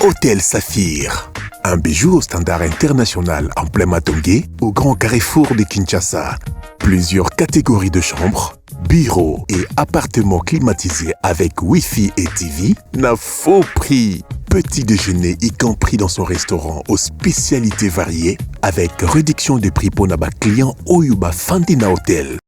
Hôtel Saphir. Un bijou au standard international en plein Matongé, au grand carrefour de Kinshasa. Plusieurs catégories de chambres, bureaux et appartements climatisés avec Wi-Fi et TV n'a faux prix. Petit déjeuner y compris dans son restaurant aux spécialités variées avec réduction de prix pour naba client Oyuba Fandina Hotel.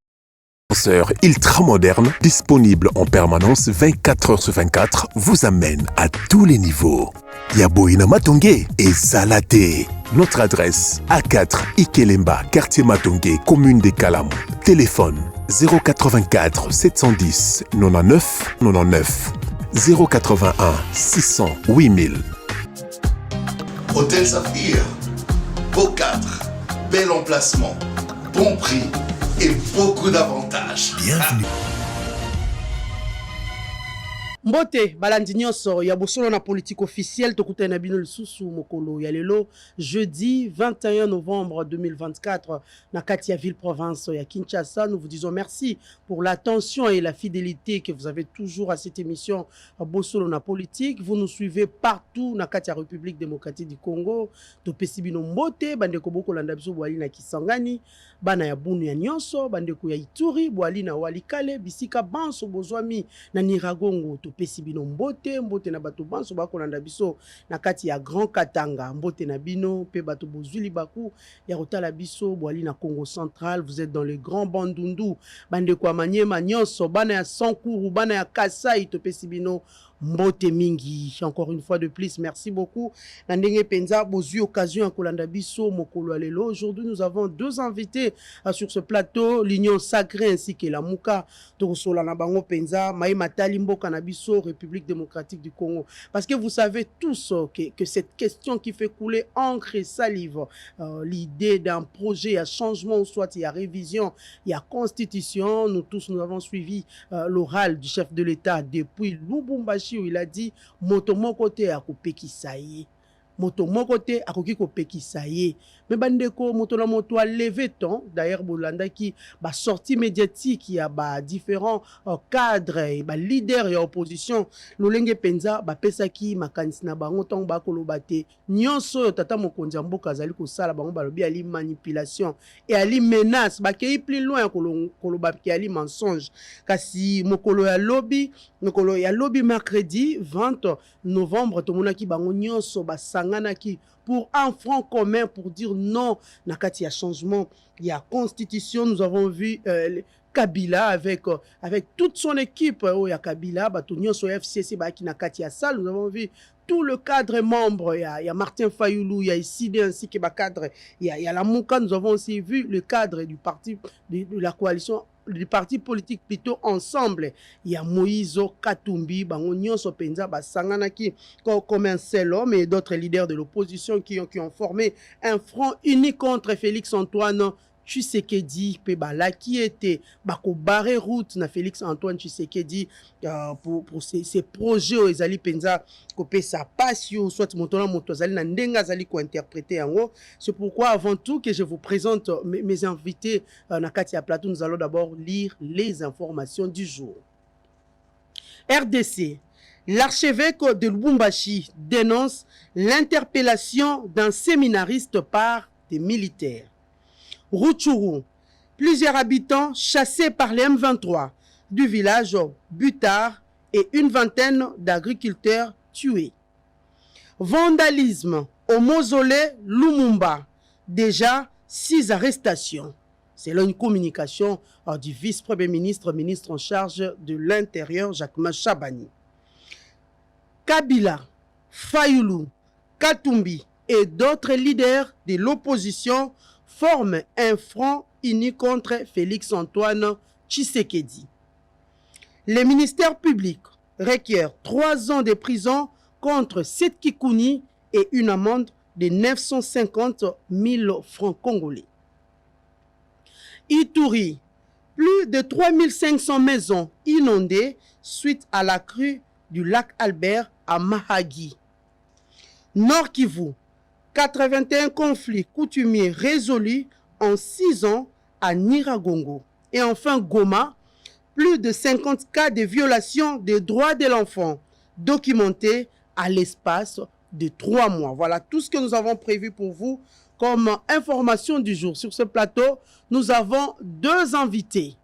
Ascenseur ultra moderne, disponible en permanence 24 heures sur 24, vous amène à tous les niveaux. Yaboina Matongé et Zalaté. Notre adresse A4 Ikelemba, quartier Matongé, commune des Kalam. Téléphone 084 710 99 99 081 600 8000. Hôtel Saphir, beau cadre, bel emplacement, bon prix et beaucoup d'avantages. Bienvenue. Mbote balandi nyonso ya bosolo na politique officielle tokutana na bino lisusu mokolo ya lelo jeudi 21 novembre 2024 na kati ya ville province ya Kinshasa. Nous vous disons merci pour l'attention et la fidélité que vous avez toujours à cette émission bosolo na politique. Vous nous suivez partout na kati ya République démocratique du Congo. Topesi bino mbote bandeko boko landa biso bwali na Kisangani, bana ya Bunu ya nyonso, bandeko ya Ituri, bwali na Walikale, bisika banso bozwami na Niragongo. Pesi bino mbote na bato banso bakolanda biso na kati ya Grand Katanga, mbote na bino pe bato bozwili baku ya kotala biso bwali na Congo central. Vous êtes dans le Grand Bandundu, bandeko ya Maniema nyonso, bana ya Sankuru, bana ya Kasai, to pesi bino mbote mingi. Encore une fois de plus, merci beaucoup. Na ndenge penza bozui occasion ya kolanda biso mokolo ya lelo. Aujourd'hui, nous avons deux invités sur ce plateau, l'Union Sacrée ainsi que la Mouka. Tokosola na bango penza Maïma Talimbo Kanabiso, République démocratique du Congo. Parce que vous savez tous que cette question qui fait couler encre et salive, l'idée d'un projet à changement, ou soit il y a révision, il y a constitution. Nous tous, nous avons suivi l'oral du chef de l'État depuis Lubumbashi où il a dit moto mokote akopeki saye. Moto mokote akoki kopeki saye. Mais bandeko moto la moto a levé ton. D'ailleurs bolanda qui ba sortie médiatique il y a ba différents cadres et ba leaders et opposition lolenge penza ba pesa ki makanisi na bango ton ba kolobate nyonso tata mokonzi mboka azali ko sala bango balobi ali manipulation et ali menace ba kei plus loin koloba ki ali mensonge kasi mokolo ya lobby mercredi 20 novembre tomonaki bango nyonso ba sanganaki pour un front commun pour dire non na kati ya changement, il y a constitution. Nous avons vu Kabila avec toute son équipe il y a Kabila batonyo so FCC ba ki na kati ya salle. Nous avons vu tout le cadre membre, il y a Martin Fayoulou, il y a Isidé ainsi que le cadre, il y a la Mouka. Nous avons aussi vu le cadre du parti de la coalition, du parti politique plutôt ensemble. Il y a Moïse Katumbi, Bango Nyonso Penza, Sanganaki, comme un seul homme, et d'autres leaders de l'opposition qui ont formé un front uni contre Félix Antoine Tshisekedi Pebala qui était bako barré route na Félix Antoine Tshisekedi pour ces projets aux Ezali Penza kopé sa passion soit motola motozali na ndenga zali ko interpréter en haut. C'est pourquoi avant tout que je vous présente mes invités na kati ya plateau. Nous allons d'abord lire les informations du jour. RDC. L'archevêque de Lubumbashi dénonce l'interpellation d'un séminariste par des militaires. Rutshuru, plusieurs habitants chassés par les M23 du village Butard et une vingtaine d'agriculteurs tués. Vandalisme au mausolée Lumumba, déjà 6 arrestations. Selon une communication du vice-premier ministre, ministre en charge de l'Intérieur, Jacques Chabani. Kabila, Fayoulou, Katumbi et d'autres leaders de l'opposition forment un front uni contre Félix Antoine Tshisekedi. Le ministère public requiert 3 ans de prison contre 7 Kikouni et une amende de 950 000 francs congolais. Ituri, plus de 3500 maisons inondées suite à la crue du lac Albert à Mahagi. Nord Kivu, 81 conflits coutumiers résolus en 6 ans à Niragongo. Et enfin Goma, plus de 50 cas de violation des droits de l'enfant documentés à l'espace de 3 mois. Voilà tout ce que nous avons prévu pour vous comme information du jour. Sur ce plateau, nous avons 2 invités.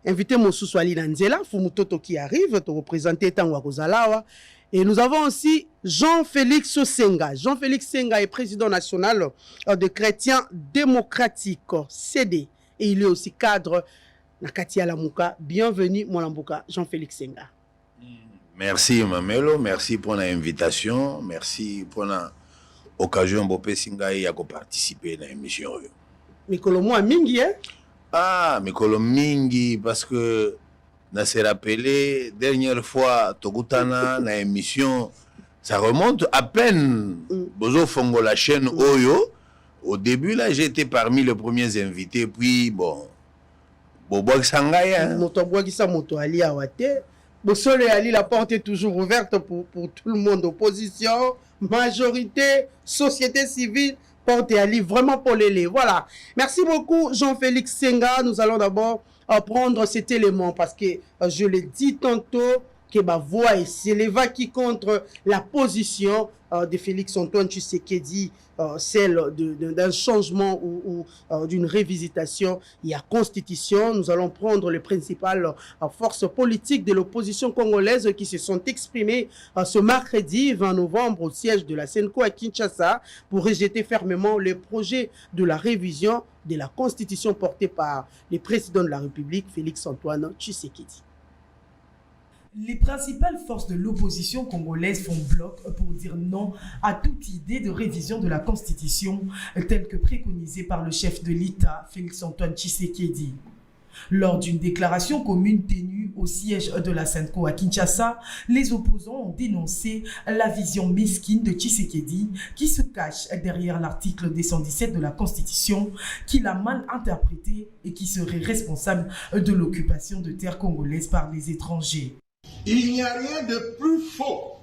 Invité Mosusu Ali Nanzela, Fumutoto qui arrive, te représenter Tangwa Kozalawa. Et nous avons aussi Jean-Félix Senga. Jean-Félix Senga est président national de Chrétiens démocratiques, CD. Et il est aussi cadre Nakati Alamuka. Bienvenue, Molambuka, Jean-Félix Senga. Merci, Mamelo. Merci pour l'invitation. Merci pour l'occasion de participer à l'émission. Mikolo Moua Mingi, hein? Ah, Mikolo Mingi, parce que on s'est rappelé, dernière fois, Togutana, na émission, ça remonte à peine. Bozo Fongo, la chaîne Oyo. Au début, là, j'étais parmi les premiers invités, puis bon, Bobo Sangaya. Motoboa qui sa moto ali awate. Bosole ali, la porte est toujours ouverte pour tout le monde. Opposition, majorité, société civile. Porte Ali, vraiment pour les. Voilà. Merci beaucoup, Jean-Félix Senga. Nous allons d'abord prendre cet élément parce que je l'ai dit tantôt que ma voix est s'éleva qui contre la position de Félix Antoine Tshisekedi, celle d'un changement ou d'une révisitation. Il y a constitution. Nous allons prendre les principales forces politiques de l'opposition congolaise qui se sont exprimées ce mercredi 20 novembre au siège de la Senko à Kinshasa pour rejeter fermement le projet de la révision de la constitution portée par le président de la République, Félix Antoine Tshisekedi. Les principales forces de l'opposition congolaise font bloc pour dire non à toute idée de révision de la Constitution telle que préconisée par le chef de l'État, Félix-Antoine Tshisekedi. Lors d'une déclaration commune tenue au siège de la Senko à Kinshasa, les opposants ont dénoncé la vision mesquine de Tshisekedi qui se cache derrière l'article 217 de la Constitution, qu'il a mal interprété et qui serait responsable de l'occupation de terres congolaises par les étrangers. Il n'y a rien de plus faux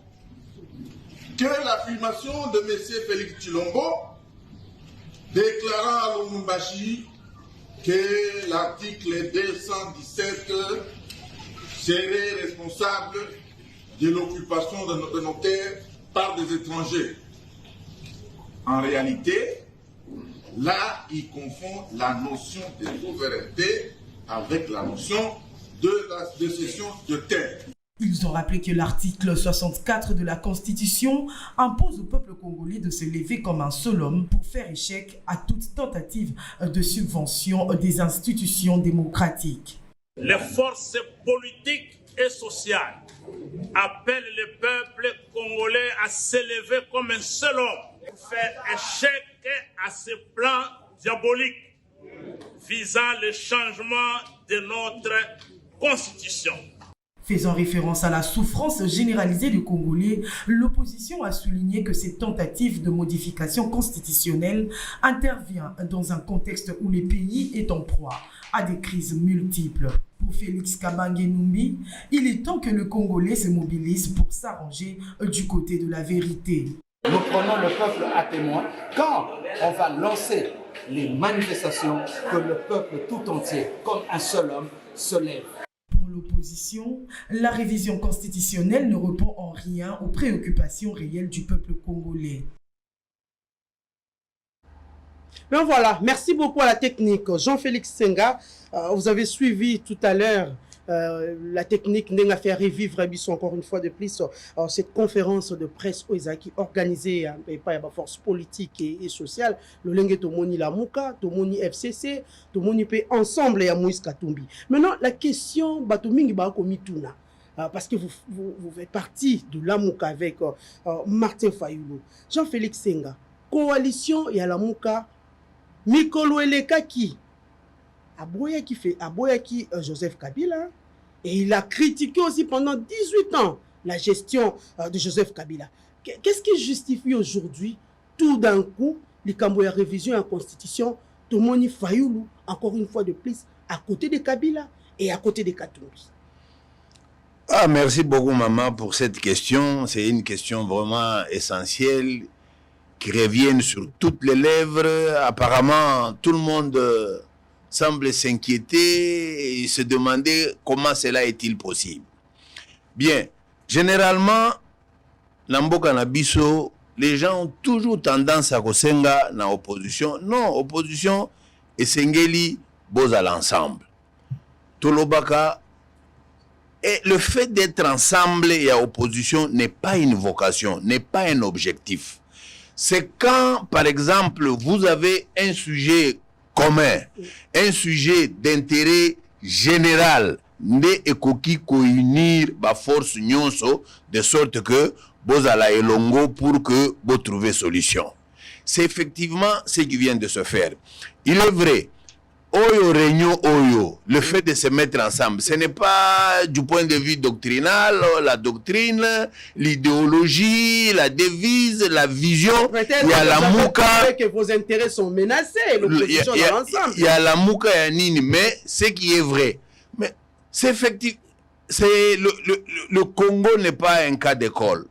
que l'affirmation de M. Félix Tshilombo déclarant à Lubumbashi que l'article 217 serait responsable de l'occupation de nos terres par des étrangers. En réalité, là, il confond la notion de souveraineté avec la notion de cession de terre. Ils ont rappelé que l'article 64 de la Constitution impose au peuple congolais de se lever comme un seul homme pour faire échec à toute tentative de subvention des institutions démocratiques. Les forces politiques et sociales appellent le peuple congolais à se lever comme un seul homme pour faire échec à ce plan diabolique visant le changement de notre Constitution. Faisant référence à la souffrance généralisée du Congolais, l'opposition a souligné que cette tentative de modification constitutionnelle intervient dans un contexte où le pays est en proie à des crises multiples. Pour Félix Kabange-Numbi, il est temps que le Congolais se mobilise pour s'arranger du côté de la vérité. Nous prenons le peuple à témoin quand on va lancer les manifestations que le peuple tout entier, comme un seul homme, se lève. Pour l'opposition, la révision constitutionnelle ne répond en rien aux préoccupations réelles du peuple congolais. Ben voilà, merci beaucoup à la technique. Jean-Félix Senga, vous avez suivi tout à l'heure la technique n'a fait revivre encore une fois de plus cette conférence de presse qui organisée par la force politique et sociale. Le Lengue Tomoni Lamuka, Tomoni FCC, Tomoni P ensemble et à Moïse Katumbi. Maintenant, la question, Batomingi Bakomituna, parce que vous faites partie de Lamuka avec Martin Fayulu. Jean-Félix Senga, coalition et à Lamuka, Mikolo Eleka qui Aboyaki Joseph Kabila, et il a critiqué aussi pendant 18 ans la gestion de Joseph Kabila. Qu'est-ce qui justifie aujourd'hui, tout d'un coup, les Camboya révision en constitution, Tomoni Fayulu, encore une fois de plus, à côté de Kabila et à côté de Katumbi? Ah, merci beaucoup, maman, pour cette question. C'est une question vraiment essentielle qui revient sur toutes les lèvres. Apparemment, tout le monde semble s'inquiéter et se demander comment cela est-il possible. Bien, généralement, Namboka na biso, les gens ont toujours tendance à kosenga na opposition. Non, opposition et sengeli boz à l'ensemble. Tolobaka, et le fait d'être ensemble et à opposition n'est pas une vocation, n'est pas un objectif. C'est quand, par exemple, vous avez un sujet commun, un sujet d'intérêt général, nde ekoki ko unir ba force nyonso de sorte que bozala elongo pour que vous trouviez solution. C'est effectivement ce qui vient de se faire. Il est vrai, Oyo réunion Oyo, le fait de se mettre ensemble, ce n'est pas du point de vue doctrinal, la doctrine, l'idéologie, la devise, la vision. Il y a la mouka. Que vos intérêts sont menacés, l'opposition dans l'ensemble. Il y a la mouka et Nini, mais ce qui est vrai, mais c'est effectif. Le Congo n'est pas un cas d'école.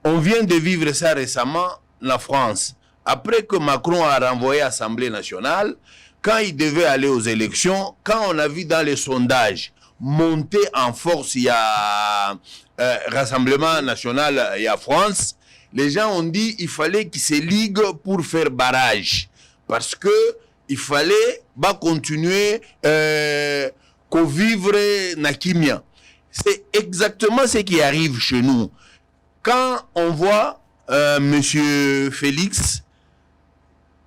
On vient de vivre ça récemment, la France. Après que Macron a renvoyé l'Assemblée nationale, quand il devait aller aux élections, quand on a vu dans les sondages monter en force, il y a Rassemblement national, il y a France, les gens ont dit qu'il fallait qu'ils se liguent pour faire barrage. Parce que il fallait continuer qu'au vivre Nakimia. C'est exactement ce qui arrive chez nous. Quand on voit Monsieur Félix,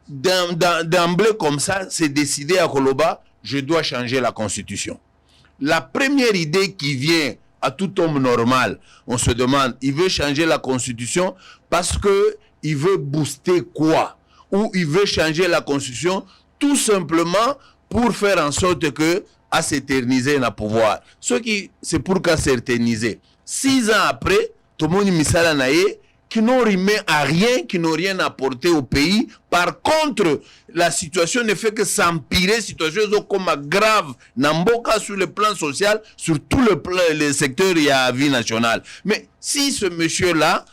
d'emblée comme ça, c'est décidé à Koloba, je dois changer la constitution. La première idée qui vient à tout homme normal, on se demande, il veut changer la constitution parce que il veut booster quoi? Ou il veut changer la constitution tout simplement pour faire en sorte que à s'éterniser le pouvoir. Ce qui, c'est pour qu'à s'éterniser. 6 ans après, tout le monde misala naé, qui n'ont rimé à rien, qui n'ont rien apporté au pays. Par contre, la situation ne fait que s'empirer, situation comme grave, n'amboka sur le plan social, sur tout le secteur, il y a vie nationale. Mais si ce monsieur-là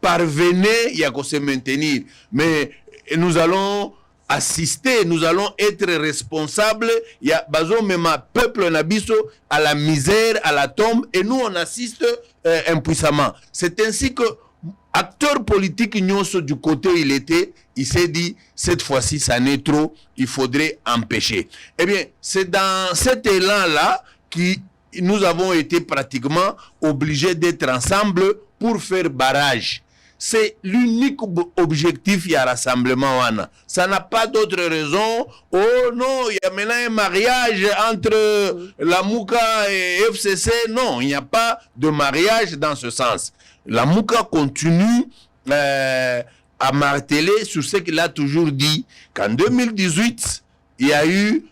parvenait, il y a qu'à se maintenir. Mais nous allons assister, nous allons être responsables. Il y a bazo même peuple nabiso à la misère, à la tombe, et nous on assiste impuissamment. C'est ainsi que acteur politique nyonso du côté où il était, il s'est dit cette fois-ci ça n'est trop, il faudrait empêcher. Eh bien, c'est dans cet élan-là que nous avons été pratiquement obligés d'être ensemble pour faire barrage. C'est l'unique objectif, il y a rassemblement. Ça n'a pas d'autre raison. Oh non, il y a maintenant un mariage entre la Mouka et FCC. Non, il n'y a pas de mariage dans ce sens. La Mouka continue à marteler sur ce qu'il a toujours dit, qu'en 2018, il y a eu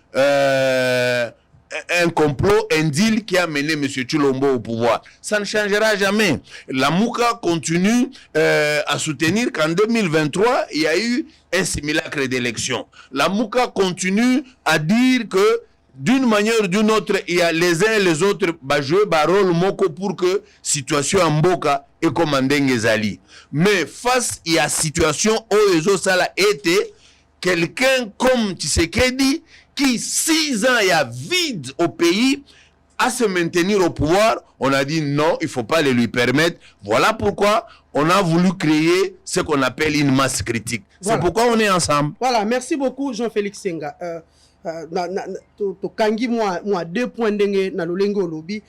un complot, un deal qui a mené M. Tshilombo au pouvoir. Ça ne changera jamais. La Mouka continue à soutenir qu'en 2023, il y a eu un simulacre d'élection. La Mouka continue à dire que d'une manière ou d'une autre, il y a les uns et les autres jouer rôle moko pour que situation en Mboka et commandé Ngezali. Mais face à la situation où ça a été, quelqu'un comme Tshisekedi, qui 6 ans y a vide au pays, à se maintenir au pouvoir, on a dit non, il ne faut pas le lui permettre. Voilà pourquoi on a voulu créer ce qu'on appelle une masse critique. Voilà. C'est pourquoi on est ensemble. Voilà, merci beaucoup Jean-Félix Senga. Kangi moi 2 points d'engue na lolengo lobby.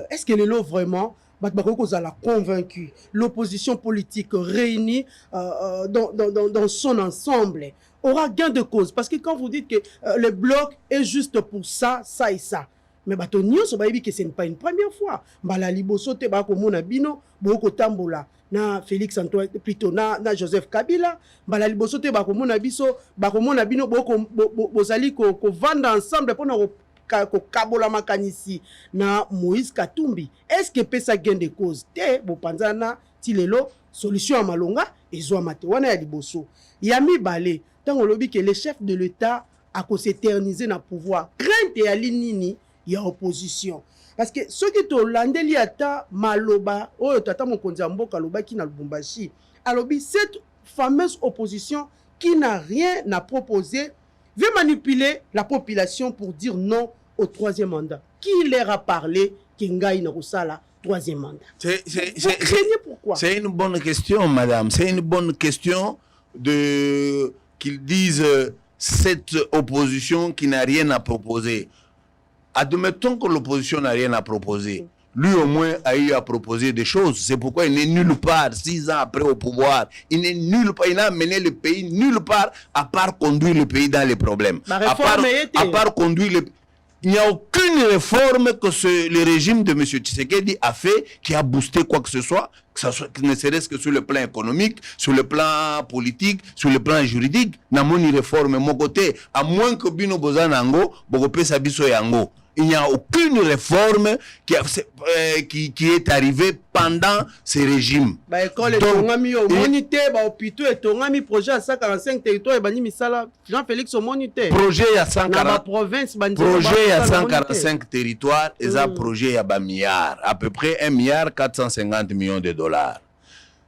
Est-ce que l'élo vraiment Bakbakoko a convaincu l'opposition politique réunie dans son ensemble aura gain de cause? Parce que quand vous dites que le bloc est juste pour ça, ça et ça, mais batonio so bayibi que ce n'est pas une première fois. Mbala liboso te ba ko mona bino boko tambola na Félix Antoine plutôt na Joseph Kabila, mbala liboso te ba ko mona bino boko bozali ko vanda ensemble pour na ko kabola makanisi na Moïse Katumbi. Est-ce que pesa gain de cause te bo panzana tilelo solution à malonga ezwa mate wana ya liboso yami balé tant on lobby que les chefs de l'État a ko s'éterniser na pouvoir crainte ya linini ya opposition parce que ceux qui to landeli ata maloba oyo tata mokonzi mboka loba ki na Lubumbashi alobi cette fameuse opposition qui n'a rien à proposer veut manipuler la population pour dire non au 3e mandat. Qui leur a parlé Kengai na Rosala troisième mandat. Vous craignez pourquoi? C'est une bonne question, madame. C'est une bonne question qu'ils disent cette opposition qui n'a rien à proposer. Admettons que l'opposition n'a rien à proposer. Lui, au moins, a eu à proposer des choses. C'est pourquoi il n'est nulle part, 6 ans après au pouvoir. Il n'est nulle part. Il n'a amené le pays nulle part, à part conduire le pays dans les problèmes. À part conduire le... Il n'y a aucune réforme que le régime de M. Tshisekedi a fait qui a boosté quoi que ce soit, ne serait-ce que sur le plan économique, sur le plan politique, sur le plan juridique. N'a pas de réforme mon côté, à moins que Bino Bozanango, Bogope Sabiso Yango. Il n'y a aucune réforme qui est arrivée pendant ces régimes. École monité, hôpital et projet à 145 territoires et Jean-Félix monité. Projet à 145 territoires et un projet à milliard, à peu près 1 milliard 450 millions de dollars.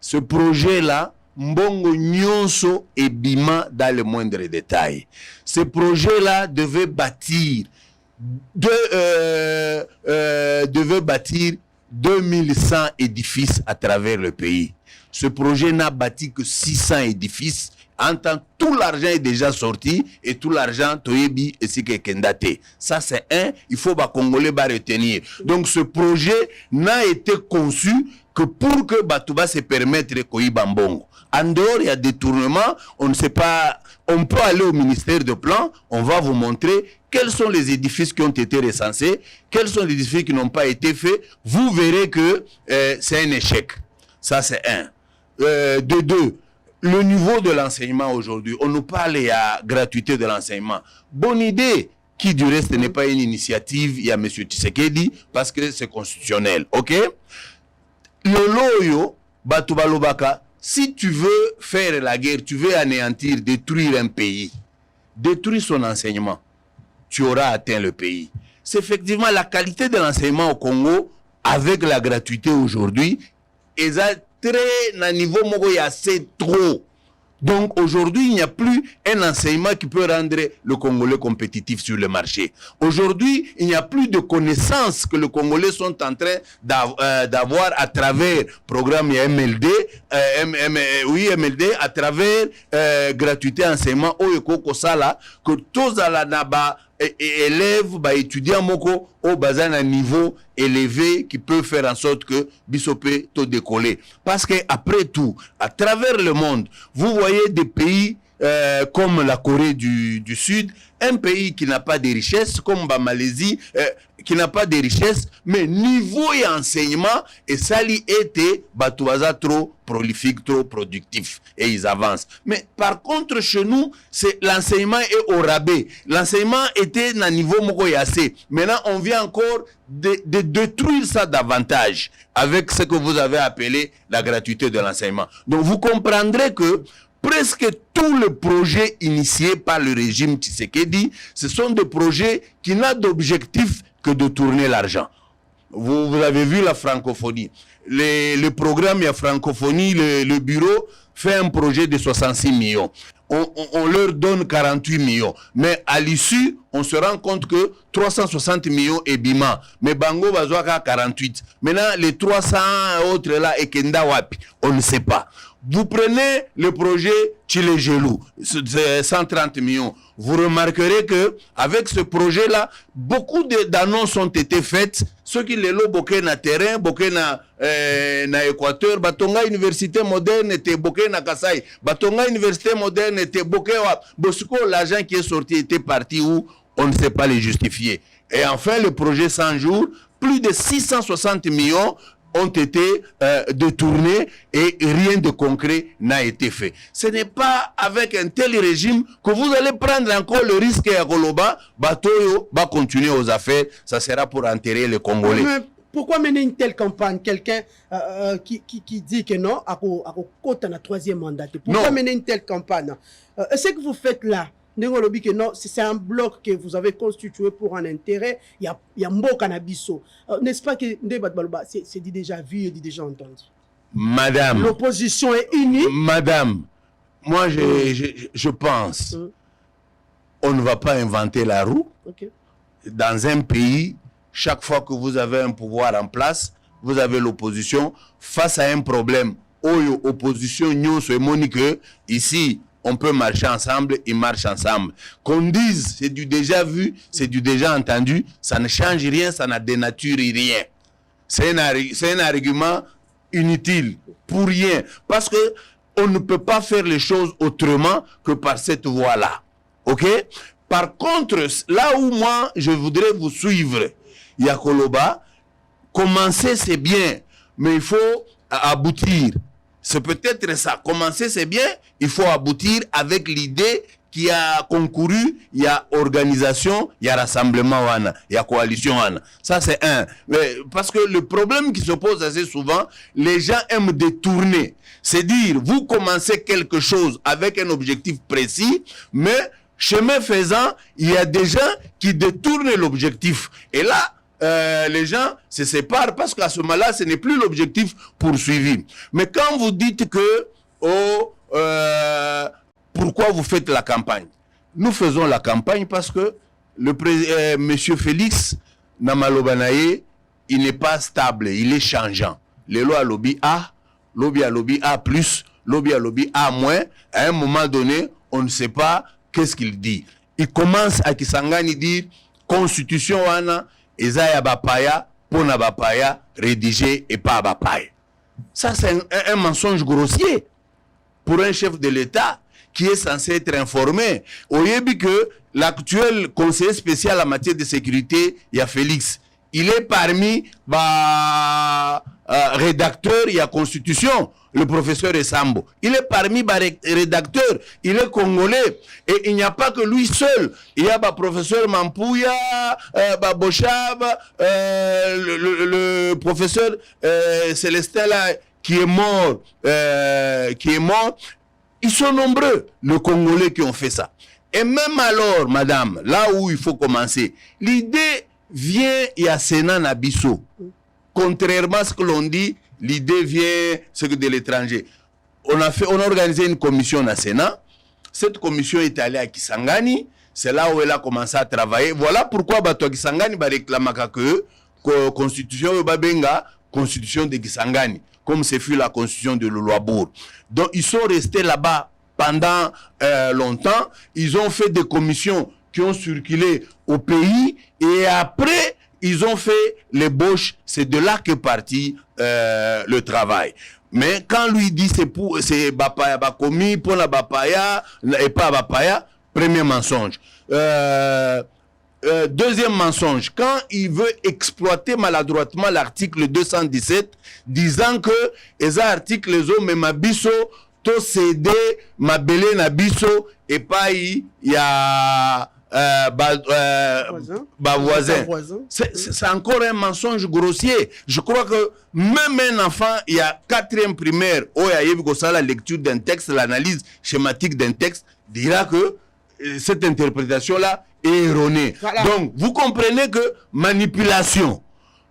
Ce projet-là, Mbongo Nyonso et Bima dans le moindre détail. Ce projet-là devait bâtir 2100 édifices à travers le pays. Ce projet n'a bâti que 600 édifices. En tant tout l'argent est déjà sorti et tout l'argent Toyebi et Sike Kendate. Ça c'est il faut que les Congolais retenir. Donc ce projet n'a été conçu que pour que Batouba se permette de Koyiba Mbongo. En dehors, il y a des détournements, on ne sait pas, on peut aller au ministère de plan, on va vous montrer quels sont les édifices qui ont été recensés, quels sont les édifices qui n'ont pas été faits. Vous verrez que c'est un échec. Ça, c'est de deux, le niveau de l'enseignement aujourd'hui. On nous parle de la gratuité de l'enseignement. Bonne idée, qui du reste n'est pas une initiative, il y a M. Tshisekedi, parce que c'est constitutionnel. OK? Le loyo, Batouba Lobaka, si tu veux faire la guerre, tu veux anéantir, détruire un pays, détruire son enseignement, tu auras atteint le pays. C'est effectivement la qualité de l'enseignement au Congo, avec la gratuité aujourd'hui, et ça très à niveau assez trop. Donc aujourd'hui, il n'y a plus un enseignement qui peut rendre le Congolais compétitif sur le marché. Aujourd'hui, il n'y a plus de connaissances que les Congolais sont en train d'avoir à travers le programme MLD, MLD, à travers gratuité enseignement au Ekokosala, que tous à la élèves, étudiants moko au bazan à niveau élevé qui peut faire en sorte que Bissopé to décoller. Parce que après tout, à travers le monde, vous voyez des pays comme la Corée du Sud, un pays qui n'a pas de richesse, comme la Malaisie, qui n'a pas de richesse, mais niveau et enseignement, et ça lui était batouaza trop prolifique, trop productif, et ils avancent. Mais par contre, chez nous, c'est l'enseignement est au rabais. L'enseignement était à niveau mokoyase. Maintenant, on vient encore de détruire ça davantage avec ce que vous avez appelé la gratuité de l'enseignement. Donc, vous comprendrez que presque tous les projets initiés par le régime Tshisekedi, ce sont des projets qui n'ont d'objectif que de tourner l'argent. Vous avez vu la francophonie. Le programme il y a francophonie, le bureau fait un projet de 66 millions. On leur donne 48 millions. Mais à l'issue, on se rend compte que 360 millions est Bima. Mais Bango Bazoaka 48. Maintenant, les 300 autres là, et Kenda Wapi, on ne sait pas. Vous prenez le projet Chile-Gelou, 130 millions. Vous remarquerez que avec ce projet-là, beaucoup d'annonces ont été faites. Ceux qui les l'ont boqué na terrain, boqué na Équateur, Batonga Université moderne était boqué na Kasaï, Batonga Université moderne était boqué wa Bosco. L'argent qui est sorti était parti où on ne sait pas les justifier. Et enfin, le projet 100 jours, plus de 660 millions ont été détournés et rien de concret n'a été fait. Ce n'est pas avec un tel régime que vous allez prendre encore le risque à Goloba, Batoyo va continuer aux affaires, ça sera pour enterrer les Congolais. Mais pourquoi mener une telle campagne? Quelqu'un qui dit que non, à côté de la troisième mandat. Pourquoi mener une telle campagne? Ce que vous faites là, c'est un bloc que vous avez constitué pour un intérêt. Il y a Mbo Cannabiso. N'est-ce pas que c'est dit déjà vu et dit déjà entendu? Madame. L'opposition est unie. Madame, moi je pense on ne va pas inventer la roue. Okay. Dans un pays, chaque fois que vous avez un pouvoir en place, vous avez l'opposition face à un problème. Opposition, ici, on peut marcher ensemble, ils marchent ensemble. Qu'on dise, c'est du déjà vu, c'est du déjà entendu, ça ne change rien, ça ne dénature rien. C'est un argument inutile, pour rien. Parce que on ne peut pas faire les choses autrement que par cette voie-là. Ok? Par contre, là où moi, je voudrais vous suivre, Yakoloba, commencer c'est bien, mais il faut aboutir. C'est peut-être ça. Commencer, c'est bien. Il faut aboutir avec l'idée qui a concouru. Il y a organisation, il y a rassemblement, il y a coalition. Ça, c'est un. Mais parce que le problème qui se pose assez souvent, les gens aiment détourner. C'est dire, vous commencez quelque chose avec un objectif précis, mais chemin faisant, il y a des gens qui détournent l'objectif. Et là, les gens se séparent parce qu'à ce moment-là, ce n'est plus l'objectif poursuivi. Mais quand vous dites que pourquoi vous faites la campagne? Nous faisons la campagne parce que Monsieur Félix Namalobanaye, il n'est pas stable, il est changeant. Les lois lobby A, lobby à lobby A+, lobby à lobby A-. À un moment donné, on ne sait pas qu'est-ce qu'il dit. Il commence à Kisangani dire Constitution wana Ezaya Bapaya, Pona Bapaya, rédigé et pas Bapaya. Ça, c'est un mensonge grossier pour un chef de l'État qui est censé être informé. Au début que l'actuel conseiller spécial en matière de sécurité, il y a Félix. Il est parmi rédacteurs, il y a Constitution, le professeur Essambo. Il est parmi rédacteurs, il est congolais. Et il n'y a pas que lui seul. Il y a professeur Mampouya, Bochab, le professeur Célestin là, qui est mort. Ils sont nombreux, les Congolais qui ont fait ça. Et même alors, madame, là où il faut commencer, l'idée vient, il y a Sénat Nabiso. Contrairement à ce que l'on dit, l'idée vient de l'étranger. On a organisé une commission au Sénat. Cette commission est allée à Kisangani. C'est là où elle a commencé à travailler. Voilà pourquoi Bato Kisangani va réclamer que constitution Babenga, constitution de Kisangani, comme ce fut la constitution de Loloabour. Donc ils sont restés là-bas pendant longtemps. Ils ont fait des commissions qui ont circulé au pays et après ils ont fait l'ébauche. C'est de là qu'est parti le travail. Mais quand lui dit c'est Bapaya Bakomi, pour la Bapaya et pas Bapaya, premier mensonge. Deuxième mensonge, quand il veut exploiter maladroitement l'article 217, disant que les articles les hommes et Mabiso, to cédé, Mabélé Nabiso, et pas il y a voisin. C'est encore un mensonge grossier. Je crois que même un enfant, il y a 4e primaire, où il y a la lecture d'un texte, l'analyse schématique d'un texte, dira que cette interprétation-là est erronée. Voilà. Donc, vous comprenez que manipulation,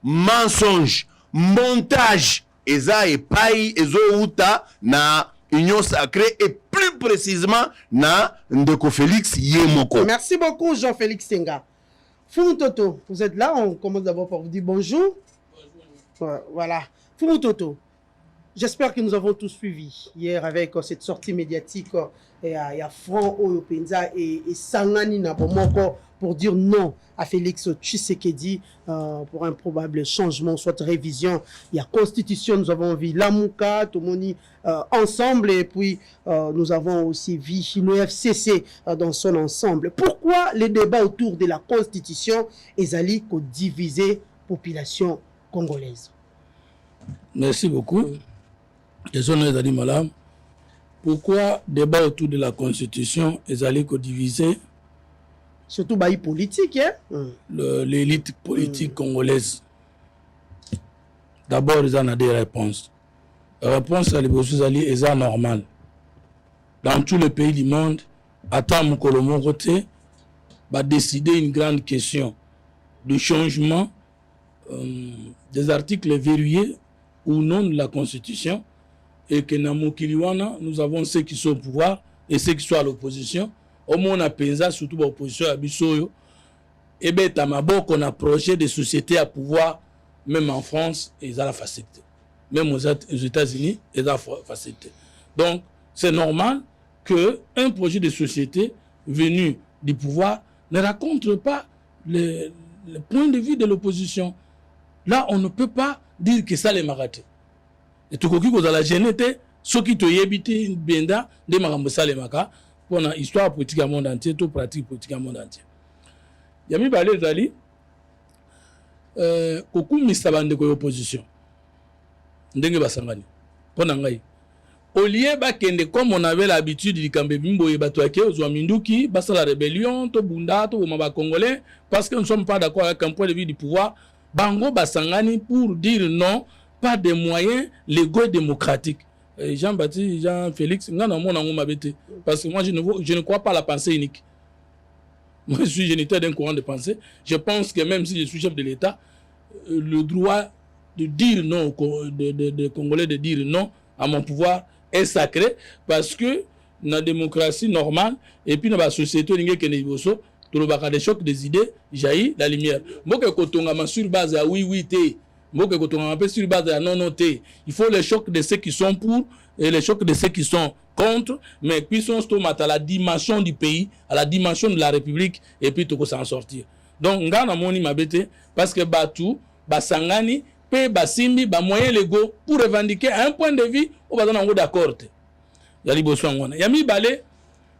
mensonge, montage, eza et paille, ezo uta na union sacrée et plus précisément na Ndeko Félix Yemoko. Merci beaucoup Jean-Félix Senga. Fumu Toto, vous êtes là, on commence d'abord par vous dire bonjour. Bonjour. Voilà. Fumu Toto, j'espère que nous avons tous suivi hier avec cette sortie médiatique. Il y a Franck Oyopenza et Sangani Nabomoko pour dire non à Félix Tshisekedi pour un probable changement, soit révision. Il y a Constitution, nous avons vu Lamouka, Tomoni ensemble, et puis nous avons aussi vu le FCC dans son ensemble. Pourquoi les débats autour de la Constitution est-ce qu'on diviser population congolaise? Merci beaucoup. Pourquoi débat autour de la Constitution est allé diviser? Surtout bail politique, hein? L'élite politique congolaise. D'abord, ils ont des réponses. La réponse à l'évolution est normale. Dans tous les pays du monde, attends mon côté, va décider une grande question de changement des articles verrouillés ou non de la Constitution. Et que dans Mokiliwana, nous avons ceux qui sont au pouvoir et ceux qui sont à l'opposition. Au moins, on a pensé surtout l'opposition à Bissoyo. Et bien, on a un projet de société à pouvoir même en France, ils ont la facilité. Même aux États-Unis, ils ont la facilité. Donc, c'est normal qu'un projet de société venu du pouvoir ne raconte pas le point de vue de l'opposition. Là, on ne peut pas dire que ça les maraté. Et tout ce qui la génété, ce qui te yébité, benda, de marambosa les maka, pour une histoire politique à monde entier, tout pratique politique à monde entier. Yami balé zali, koku mistabande ko opposition. Ndenge basangani. Pour nangai. Au lieu bakende comme on avait l'habitude du Kambe Bimbo et Batouake, aux Minduki, basa la rébellion, to bunda, to maba congolais, parce que nous ne sommes pas d'accord avec un point de vue du pouvoir, bango basangani pour dire non, pas de moyens légaux et démocratiques. Jean-Baptiste, Jean-Félix, parce que moi je ne crois pas à la pensée unique. Moi je suis géniteur d'un courant de pensée. Je pense que même si je suis chef de l'État, le droit de dire non, de Congolais de dire non à mon pouvoir est sacré, parce que dans la démocratie normale et puis dans la société des chocs des idées jaillit la lumière. Moi que quand sur base à oui té, moi que quand on sur base à non té, il faut le choc de ceux qui sont pour et le choc de ceux qui sont contre, mais puis on se tomate à la dimension du pays, à la dimension de la République et puis tout s'en sortir. Donc ngana moni mabete parce que Batou basangani pe basimbi ba moyens légaux pour revendiquer un point de vue ou bazana ngo d'accord te. Yali boso ngona. Yami balé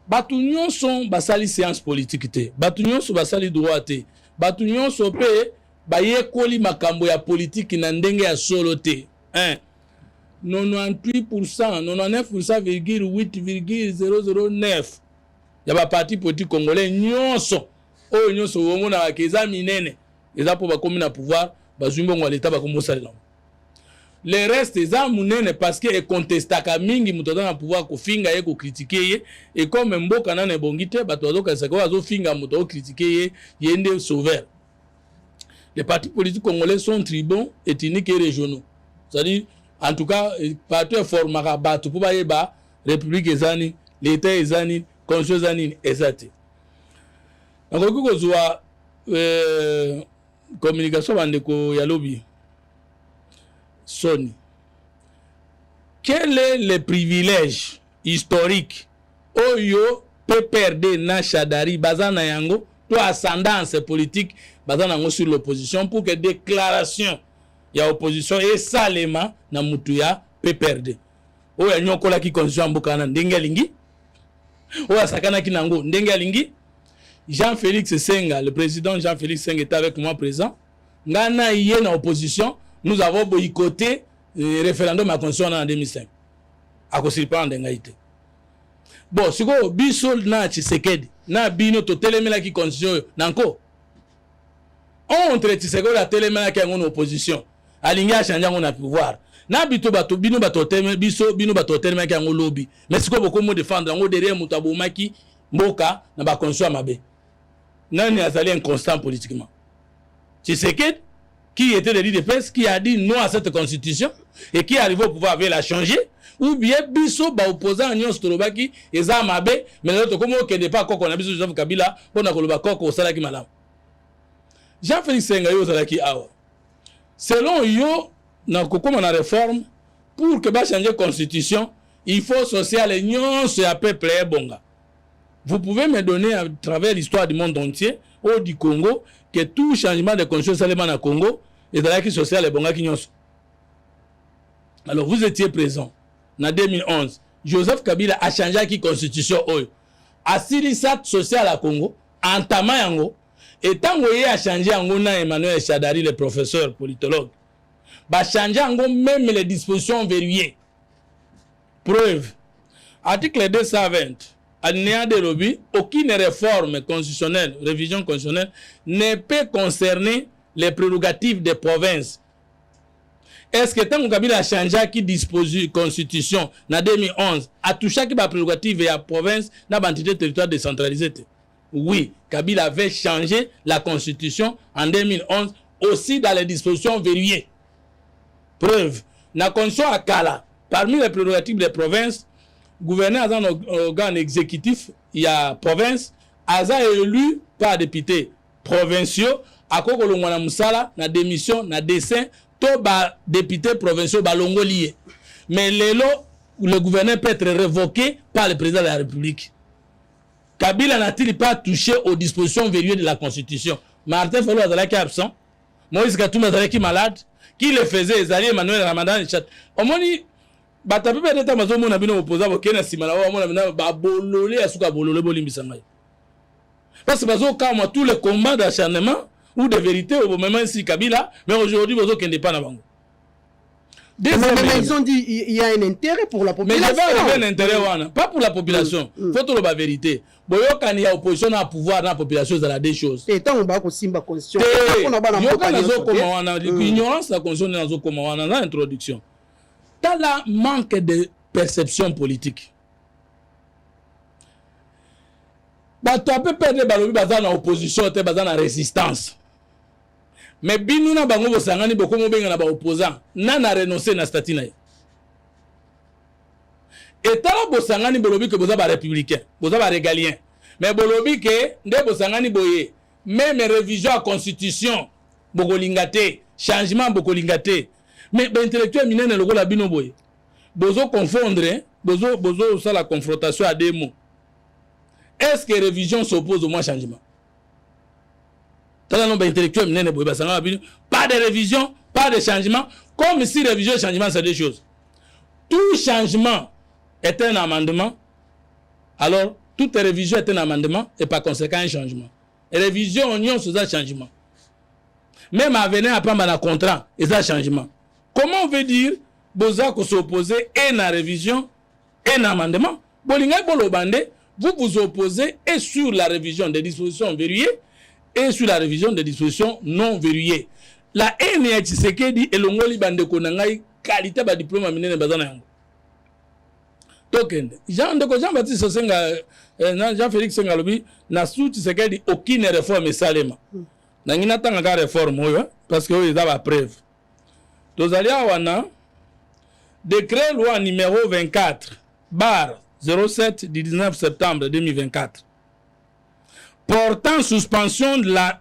batu nyonso basali séance politique te. Batu nyonso basali droit te. Batu nyonso pe baye koli makambo ya politique na ndenge ya solo te. 98%, 99,8,009 ya ba parti politique congolais nyonso oyo nyonso womona bakeza minene eza po bakomi na pouvoir bazumbo ngwa l'état bakomosalela. Le reste eza munene parce que e contestaka mingi muto na pouvoir ko finga ye ko critiquer ye et comme mboka na bongi te bato azoka sako azo finga muto ko critiquer ye yende sauveur. Les partis politiques congolais sont tribaux, ethniques et régionaux. C'est-à-dire en tout cas parti formera bato pour ba yeba république ezani, l'état ezani, constitution ezani ezate. Donc ko zoa communication bandeko ya lobby Sony. Quel est le privilège historique oyo PPRD na Chadari bazana yango to ascendance politique bazana yango sur l'opposition pour que déclaration ya opposition et salema na mutu ya PPRD oyo nyokola ki constitution mbokana ndenge lingi oyo sakana kinango ndenge lingi. Jean-Félix Senga, le président Jean-Félix Senga est avec moi présent. Ngana yé na opposition, nous avons boycotté le référendum à constitution en 2005. À cause de pas ngaité. Bon, si go bisol na Tshisekedi, na bino to telemela ki constitution nanko. Entre Tshisekedi la telemela ki en opposition. Alingi a changer on a pouvoir. Na bito bato bino bato telemela biso bino bato telemela ki en lobby. Mais si go beaucoup mo défendre ngo derrière mutabomaki mboka na ba constitution mabe. Nani azali inconstant politiquement. Tshisekedi, qui était le leader de presse, qui a dit non à cette constitution et qui arrive au pouvoir avec la changer, ou bien biso ba opposant à Nyon Storobaki et Zamabe, mais l'autre comme on ne pas qu'on a biso Joseph Kabila, on a koloba koko au salaki malam. Jean-Félix Senga yo salaki awa. Selon yo, na kokoma na réforme, pour que ba changer constitution, il faut social et Nyon se à peuple bonga. Vous pouvez me donner à travers l'histoire du monde entier ou du Congo que tout changement de constitution seulement au Congo est dans la crise sociale et bonga qui nyonso. Alors vous étiez présent en 2011. Joseph Kabila a changé la constitution oyo. Asilisat social à Congo, entama yango et tant que a changé yango na Emmanuel Chadari le professeur politologue. Ba changer yango même les dispositions verrouillées. Preuve. Article 220 Alinéa de lobby, aucune réforme constitutionnelle, révision constitutionnelle, ne peut concerner les prérogatives des provinces. Est-ce que tant que Kabila a changé qui dispose la constitution en 2011, a touché qui la prérogative de la province dans l'entité territoire décentralisée? Oui, Kabila avait changé la constitution en 2011 aussi dans les dispositions verrouillées. Preuve, la constitution à Kala, parmi les prérogatives des provinces, gouverneur dans l'organe exécutif, il y a province, Aza est élu par députés provinciaux, akoko longwa na musala na démission na dessin to ba député provinciaux balongo lié. Mais le gouverneur peut être révoqué par le président de la République. Kabila n'a-t-il pas touché aux dispositions verrouillées de la Constitution? Martin Fayulu Azalaki absent. Moïse Katumbi Azalaki malade. Qui le faisait? Ezali Emmanuel Ramadan Chat. Omoni batape peut-être mazo mona bino opposant bokena simala wa mona bina ba bololé asuka bololé bolimbisa ngai. Parce que bazo kama tous les combats d'acharnement ou de vérité au moment ici Kabila, mais aujourd'hui bazo kende pas na bango. Mais ils ont dit il y a un intérêt pour la population. Mais il y a un intérêt, pas pour la population. Il faut tout la vérité. Quand il y a opposition à pouvoir dans la population, c'est la des choses. Et tant qu'on va simba constitution. L'ignorance de la constitution dans l'introduction. Dans la manque de perception politique. Tu peux perdre dans l'opposition, tu dans la résistance. Mais binu na bango bosangani bokomo benga na ba opposant nana renoncer na statut na. Et tala bosangani bolobi que boza ba républicain, boza ba régalien. Mais bolobi que nde bosangani boye même révision à constitution bokolingate, changement bokolingate. Mais ba intellectuel minene lokola bino boye. Bozo confondre, bozo ça la confrontation à deux mots. Est-ce que révision s'oppose au moins changement? Pas de révision, pas de changement. Comme si révision et changement, c'est deux choses. Tout changement est un amendement. Alors, toute révision est un amendement et par conséquent un changement. Et révision, on y a un changement. Même à venir à prendre un contrat, et ça changement. Comment on veut dire que s'opposer et la révision et un amendement? Vous vous opposez et sur la révision des dispositions verrouillées et sur la révision des dispositions non verrouillées. La NH Tshisekedi et l'ongoli bande konangai qualité ba diplôme minene bazana yango. Token. Jean-Baptiste Senga Jean-Félix Senga lobi na sous Tshisekedi aucune réforme salema. Na ngina tanga ka réforme oyo parce que ils avaient preuve. Tozalia wana décret loi numéro 24/07 du 19 septembre 2024. Portant suspension de la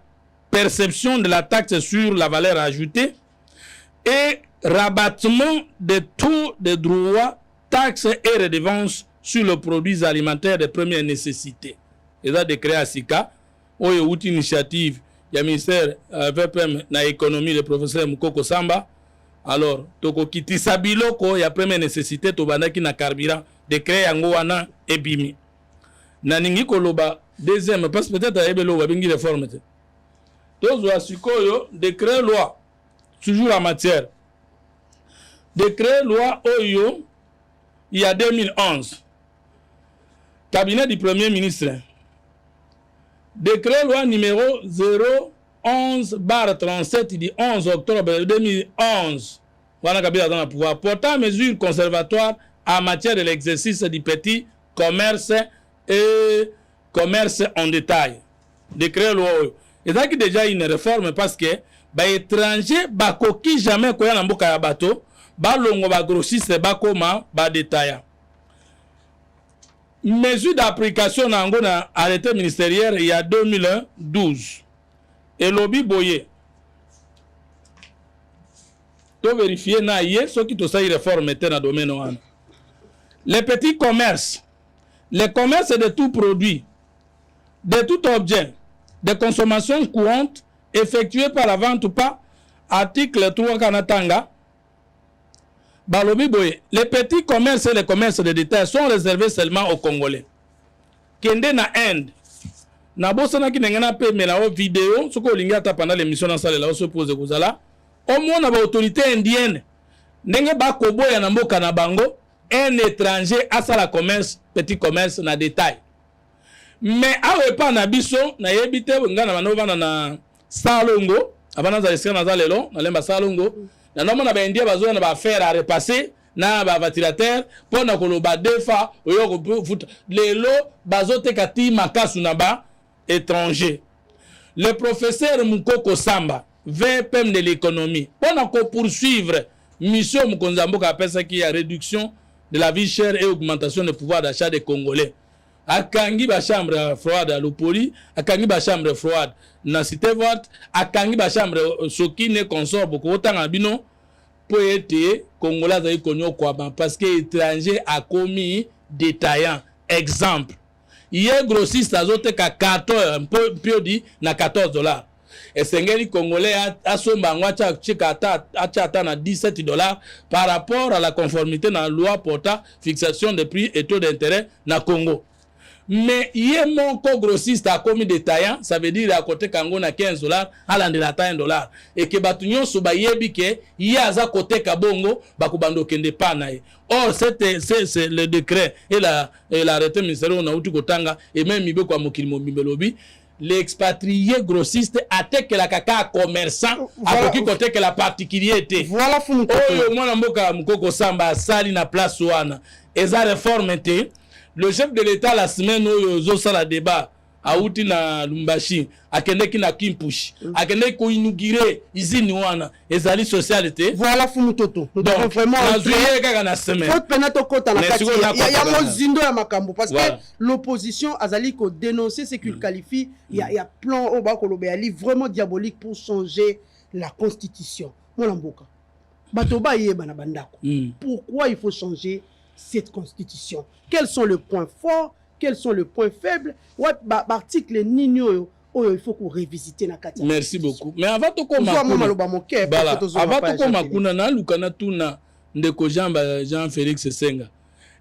perception de la taxe sur la valeur ajoutée et rabattement de taux de droits, taxes et redevances sur les produits alimentaires de première nécessité. Et ça décret à Sika, où il y a une initiative, il y a le ministère VPM na économie, le professeur Mukoko Samba. Alors, toko kiti sabiloko, il y a première nécessité, tobandaki na carburant, décret yango wana ebimi. Naningi koloba deuxième parce que peut-être ayebelo wabingi réforme te tozwa sikoyo décret loi toujours en matière décret loi oyo il y a 2011 cabinet du premier ministre décret loi numéro 011/37 du 11 octobre 2011 wana kabila dans le pouvoir portant mesures conservatoires en matière de l'exercice du petit commerce et commerce en détail. Décret loi. Et ça qui déjà une réforme parce que ba étranger ba koki jamais koya na mboka ya bato ba longo ba grossiste ba koma ba détaillant. Mesure d'application na ngo na arrêté ministériel il y a 2012. Et lobby boye. To vérifier na hier ce qui to ça réforme était dans domaine wana. Les petits commerces, les commerces de tout produit, de tout objet de consommation courante effectué par la vente ou pas, article 3 Kanatanga, Balobi Boye. Les petits commerces et les commerces de détail sont réservés seulement aux Congolais. Kende na Inde, na bosana ki nengana pe melao vidéo, ce qu'on lingata pendant l'émission dans salle là, se pose kozala, au moins na ba autorité indienne, nenge ba koboya na mboka na bango, un étranger a ça la commerce, petit commerce na détail. Mais awe pa na biso na yebite ngana manova na salongo abana za esika na zalelo na lemba salongo na nomo na ba india bazo na ba faire à repasser na ba ventilateur pour na koloba defa oyo ko futa lelo bazo te kati makasu na ba étranger. Le professeur Mukoko Samba VPM de l'économie pour na ko poursuivre mission Mukonzambo ka pesa qui a réduction de la vie chère et augmentation du pouvoir d'achat des Congolais. akangi ba chambre froide à l'opoli, akangi ba chambre froide na cité verte, akangi ba chambre soki ne consort beaucoup autant abino pour être congolais za ikonyo kwa parce que étranger a commis détaillant exemple hier grossiste azote ka 14 piodi na $14 et sengeli congolais a somba ngwacha chika ata na $17 par rapport à la conformité dans la loi portant fixation des prix et taux d'intérêt na Congo. Mais hier mon co-grossiste a commis détaillant, ça veut dire à côté Kango na $15 à l'andela $1 et que batunyo so ba yebi ke hier za côté Kabongo bakubando kende pana. Or c'est le décret et l'arrêté ministériel on a outu kotanga et même ibe kwa mokilimo mibelobi l'expatrié grossiste attaque la caca commerçant akoki côté que la particularité. Voilà funu ko. Oh mwana mboka mukoko samba sali na place wana. Eza réforme été. Le chef de l'État la semaine où zosa la débat a outi na Lumbashi akende ki na Kimpushi akende ko inaugurer izini wana ezali socialité. Voilà funu toto. Nous devons vraiment na semaine. Faut penato kota na kati ya mozindo ya makambo parce que l'opposition azali ko dénoncer ce qu'il qualifie il y a plan au ba ko lobeli vraiment diabolique pour changer la constitution. Mwana mboka. Bato ba yeba na bandako. Pourquoi il faut changer cette constitution? Quels sont les points forts, quels sont les points faibles? Ouais, article Nino, il faut qu'on révisite na kati. Merci beaucoup. Mais avant tout comme na lukana tuna ndeko Jean-Félix Senga.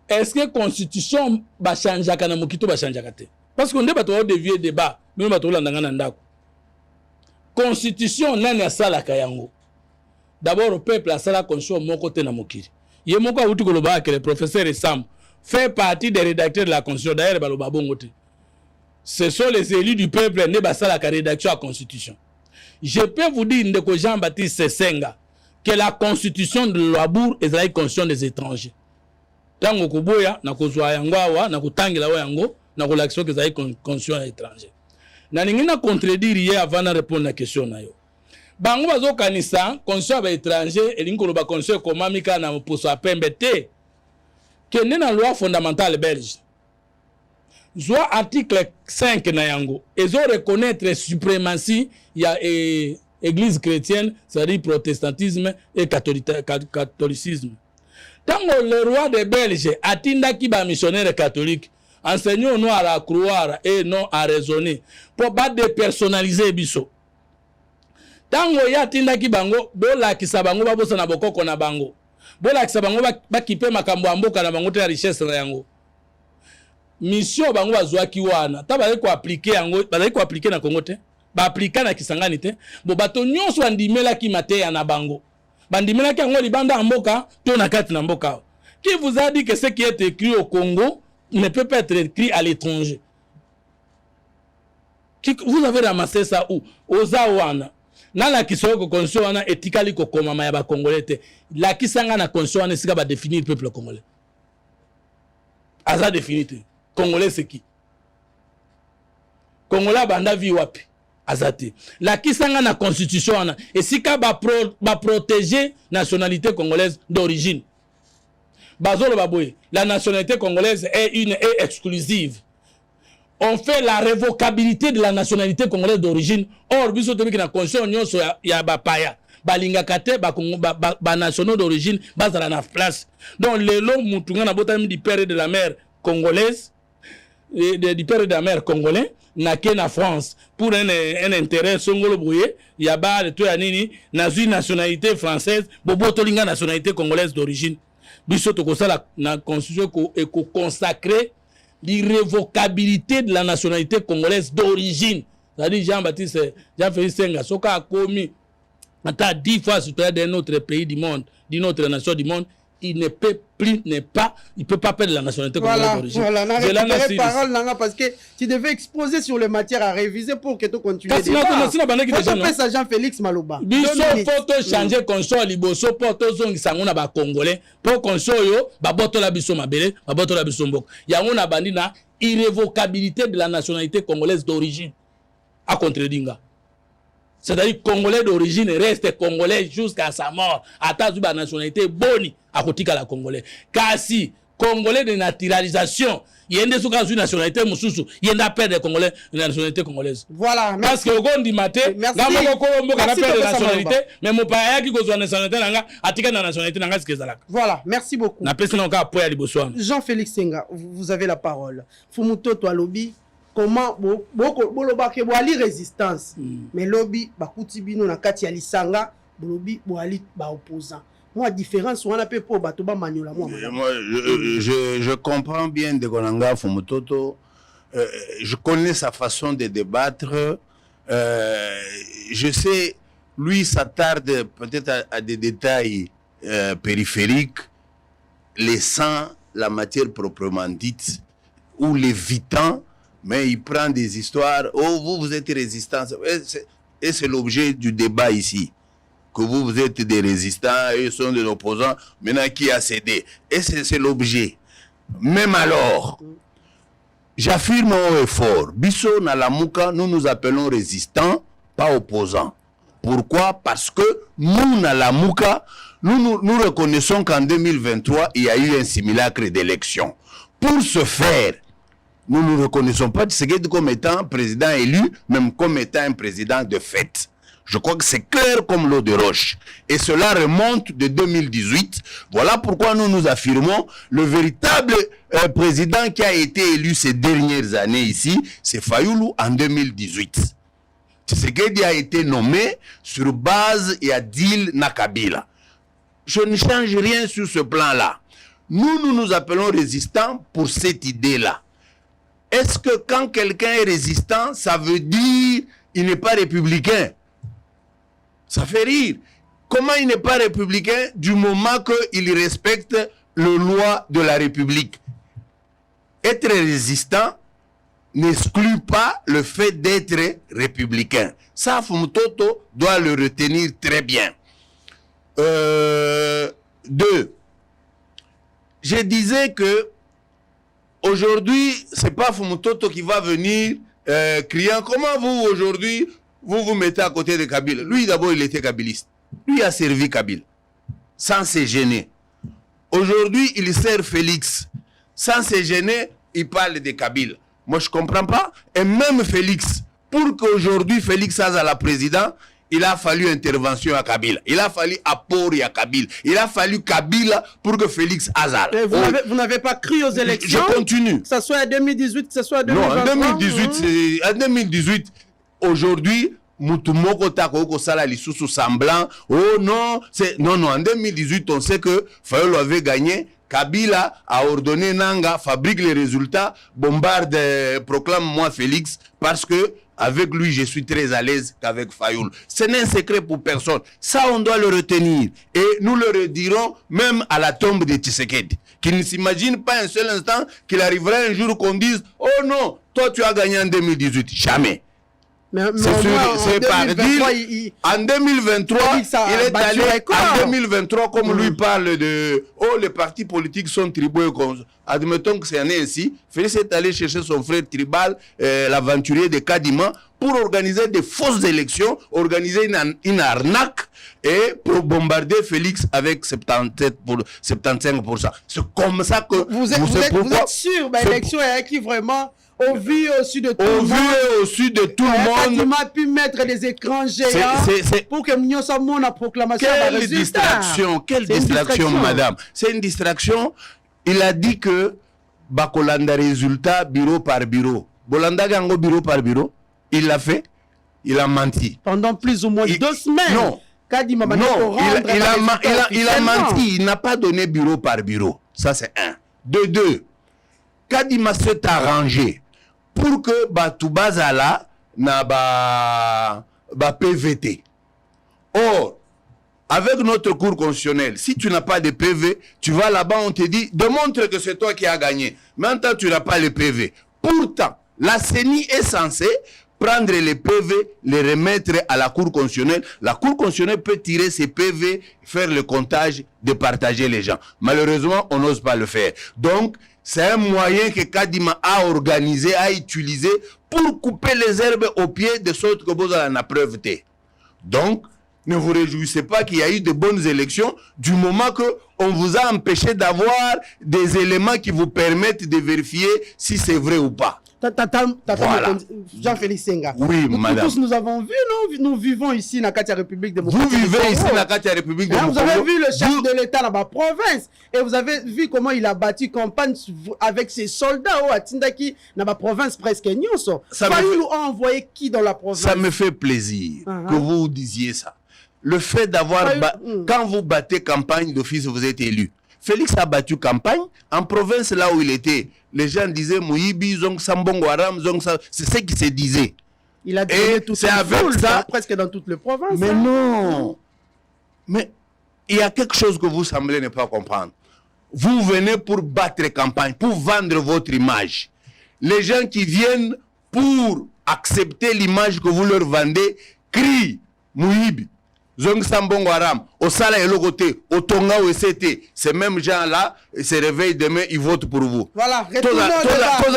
Est-ce que constitution ba changer kana mokito ba changer kate? Parce qu'on débat au dévier débat, mais ba to landanga na ndako. Constitution nani asala kayango. D'abord le peuple asala constitution moko te na mokiri. Ye moko outi koloba que le professeur Sam fait partie des rédacteurs de la constitution d'ailleurs baloba bongote. Ce sont les élus du peuple ne basala ka rédaction à constitution. Je peux vous dire ndeko Jean-Baptiste Senga que la constitution de Loabour est la constitution des étrangers. Tango koboya na kozwa yango awa na kotangela wa yango na relaction que za constitution des étrangers. Na ningina contredire hier avant de répondre à la question na yo. Bango bazo kanisa constitution ba étranger elingi koloba constitution ekomamika na poso apembe te kende na loi fondamentale belge soit article 5 na yango ezo reconnaître suprématie ya église chrétienne, c'est-à-dire protestantisme et catholicisme. Tango le roi de Belge atindaki ba missionnaire catholique, enseignons nous à la croire et non à raisonner pour pas dépersonnaliser biso. Tango ya tindaki bango bola kisabango babosa na bokoko na bango. Bola kisabango bakipe makambo ya mboka na bango te ya richesse na yango. Mission bango bazwaki wana tabale ko appliquer yango bazali ko appliquer na Congo te ba appliquer na Kisangani te bo bato nyonso andimela ki mateya na bango bandimela ki yango libanda mboka to na kati na mboka. Qui vous a dit que ce qui est écrit au Congo ne peut pas être écrit à l'étranger? Vous avez ramassé ça où? Aux Awana. Na la kisoko constitution wana etikali ko komama ya ba congolais te. La kisanga na constitution wana sika ba définir peuple congolais. Aza définir te. Congolais c'est qui? Congolais banda vi wapi? Azate. La kisanga na constitution wana esika ba protéger nationalité congolaise d'origine. Bazolo baboye, la nationalité congolaise est exclusive. On fait la révocabilité de la nationalité congolaise d'origine. Or, biso tobi na constitution nyonso ya bapaya. Balinga kate ba nationaux d'origine bazala na place. Donc lelo mutunga na botami du père et de la mère congolaise du père et de la mère congolais na ke na France pour un intérêt songolo brouillé, ya ba le to ya nini na nationalité française, bobo tolinga nationalité congolaise d'origine. Biso to kosala na constitution ko consacrer l'irrévocabilité de la nationalité congolaise d'origine. C'est-à-dire Jean-Félix Senga, Soka a commis 10 fois citoyen d'un autre pays du monde, d'une autre nation du monde, il ne peut pas perdre la nationalité congolaise d'origine. Voilà, on a récupéré parole parce que tu devais exposer sur les matières à réviser pour que tu continues. Ça Jean-Félix Maloba. Biso photo changer console liboso poto zongi sangona ba congolais pour console yo ba botola biso mabele, ba botola biso mbok. Yango na bandi na irrévocabilité de la nationalité congolaise d'origine. À contredinga. C'est-à-dire congolais d'origine reste congolais jusqu'à sa mort. Atazuba nationalité boni à kotika la congolais. Kasi Congolais de naturalisation. Il y a une nationalité, il y a un père de Congolais, une nationalité congolaise. Voilà, parce que au dit maté, merci. Là, de nationalité, mais mon père qui a nationalité, a nationalité, voilà, merci beaucoup. Jean-Félix Senga, vous avez la parole. Fumuto Toalobi, comment bolobake boali résistance, mais lobby bakuti bino na kati ya lisanga, bolobi boali ba opposant. Moi, différence, on a peu pour Batoba Maniola. Moi, je comprends bien de Konanga Fumutoto. Je connais sa façon de débattre. Je sais, lui s'attarde peut-être à des détails périphériques, laissant la matière proprement dite ou l'évitant, mais il prend des histoires. Oh, vous êtes résistants. Et c'est l'objet du débat ici. Que vous êtes des résistants, eux sont des opposants, maintenant qui a cédé. Et c'est l'objet. Même alors, j'affirme haut et fort, Bisso Nalamuka, nous nous appelons résistants, pas opposants. Pourquoi? Parce que nous, Nalamuka, nous reconnaissons qu'en 2023, il y a eu un simulacre d'élection. Pour ce faire, nous ne reconnaissons pas Tshisekedi comme étant président élu, même comme étant un président de fait. Je crois que c'est clair comme l'eau de roche. Et cela remonte de 2018. Voilà pourquoi nous nous affirmons le véritable président qui a été élu ces dernières années ici, c'est Fayoulou en 2018. Tshisekedi a été nommé sur base et à deal Nakabila. Je ne change rien sur ce plan-là. Nous nous appelons résistants pour cette idée-là. Est-ce que quand quelqu'un est résistant, ça veut dire qu'il n'est pas républicain? Ça fait rire. Comment il n'est pas républicain du moment qu'il respecte les lois de la République? Être résistant n'exclut pas le fait d'être républicain. Ça, Fumutoto doit le retenir très bien. 2. Je disais que aujourd'hui, c'est pas Fumutoto qui va venir criant comment vous aujourd'hui vous vous mettez à côté de Kabila. Lui d'abord il était kabiliste. Lui a servi Kabila sans se gêner. Aujourd'hui il sert Félix sans se gêner. Il parle de Kabila. Moi je comprends pas. Et même Félix, pour qu'aujourd'hui Félix soit à la présidence, il a fallu intervention à Kabila. Il a fallu apport à Kabila. Il a fallu Kabila pour que Félix Azal. Vous n'avez pas cru aux élections? Je continue. Que ce soit en 2018, que ce soit en 2023. Non, en 2018, aujourd'hui, Moutoumoko Takoko Sala Lissoussou semblant. Oh non, non, en 2018, on sait que Fayolo avait gagné. Kabila a ordonné Nanga, fabrique les résultats, bombarde, proclame moi Félix, parce que avec lui, je suis très à l'aise qu'avec Fayoul. Ce n'est un secret pour personne. Ça, on doit le retenir. Et nous le redirons même à la tombe de Tshisekedi. Qu'il ne s'imagine pas un seul instant qu'il arrivera un jour qu'on dise « Oh non, toi tu as gagné en 2018. » Jamais. C'est par deal. En 2023, il est allé en 2023, comme lui parle de « Oh, les partis politiques sont tribaux et comme... » Admettons que c'est ainsi. Félix est allé chercher son frère tribal, l'aventurier de Kadima, pour organiser des fausses élections, organiser une arnaque et pour bombarder Félix avec 75%. C'est comme ça que... Vous êtes sûr que l'élection est acquis vraiment au vu et au su de tout le monde. Au vu et au su de tout le monde. Kadima a pu mettre des écrans géants pour que nous sommes la proclamation. Quelle distraction, madame. C'est une distraction. Il a dit que Bakolanda résultat bureau par bureau. Bolanda gango bureau par bureau. Il l'a fait. Il a menti. Pendant plus ou moins 2 semaines. Non. Kadima il a menti. Il n'a pas donné bureau par bureau. Ça c'est 1. De 2. Kadima s'est arrangé pour que Batoubazala n'a pas PVT. Or, avec notre cour constitutionnelle, si tu n'as pas de PV, tu vas là-bas, on te dit, démontre que c'est toi qui as gagné. Maintenant, tu n'as pas le PV. Pourtant, la CENI est censée prendre les PV, les remettre à la cour constitutionnelle. La cour constitutionnelle peut tirer ces PV, faire le comptage, départager les gens. Malheureusement, on n'ose pas le faire. Donc, c'est un moyen que Kadima a organisé, a utilisé pour couper les herbes au pied de sorte que vous avez la preuve. Donc, ne vous réjouissez pas qu'il y a eu de bonnes élections du moment que on vous a empêché d'avoir des éléments qui vous permettent de vérifier si c'est vrai ou pas. Voilà. Jean-Félix Senga. Oui, madame. Tous nous avons vu, non? Nous vivons ici dans la République démocratique. Vous vivez ici dans la République démocratique. Vous avez vu le chef de l'État dans ma province et vous avez vu comment il a battu campagne avec ses soldats à Tindaki dans ma province presque nyonso. Nous a envoyé qui dans la province? Ça me fait plaisir que vous disiez ça. Le fait d'avoir... Quand vous battez campagne d'office, vous êtes élu. Félix a battu campagne en province là où il était. Les gens disaient Mouyibi, Zong Sambongo Aram, c'est ce qui se disait. Il a donné tout ça presque dans toutes les provinces. Mais non. Mais il y a quelque chose que vous semblez ne pas comprendre. Vous venez pour battre campagne, pour vendre votre image. Les gens qui viennent pour accepter l'image que vous leur vendez crient Mouyibi. Zong Sambongo Aram, au Sala et Logoté, au Tonga, au SCT, ces mêmes gens-là se réveillent demain, ils votent pour vous. Voilà, tout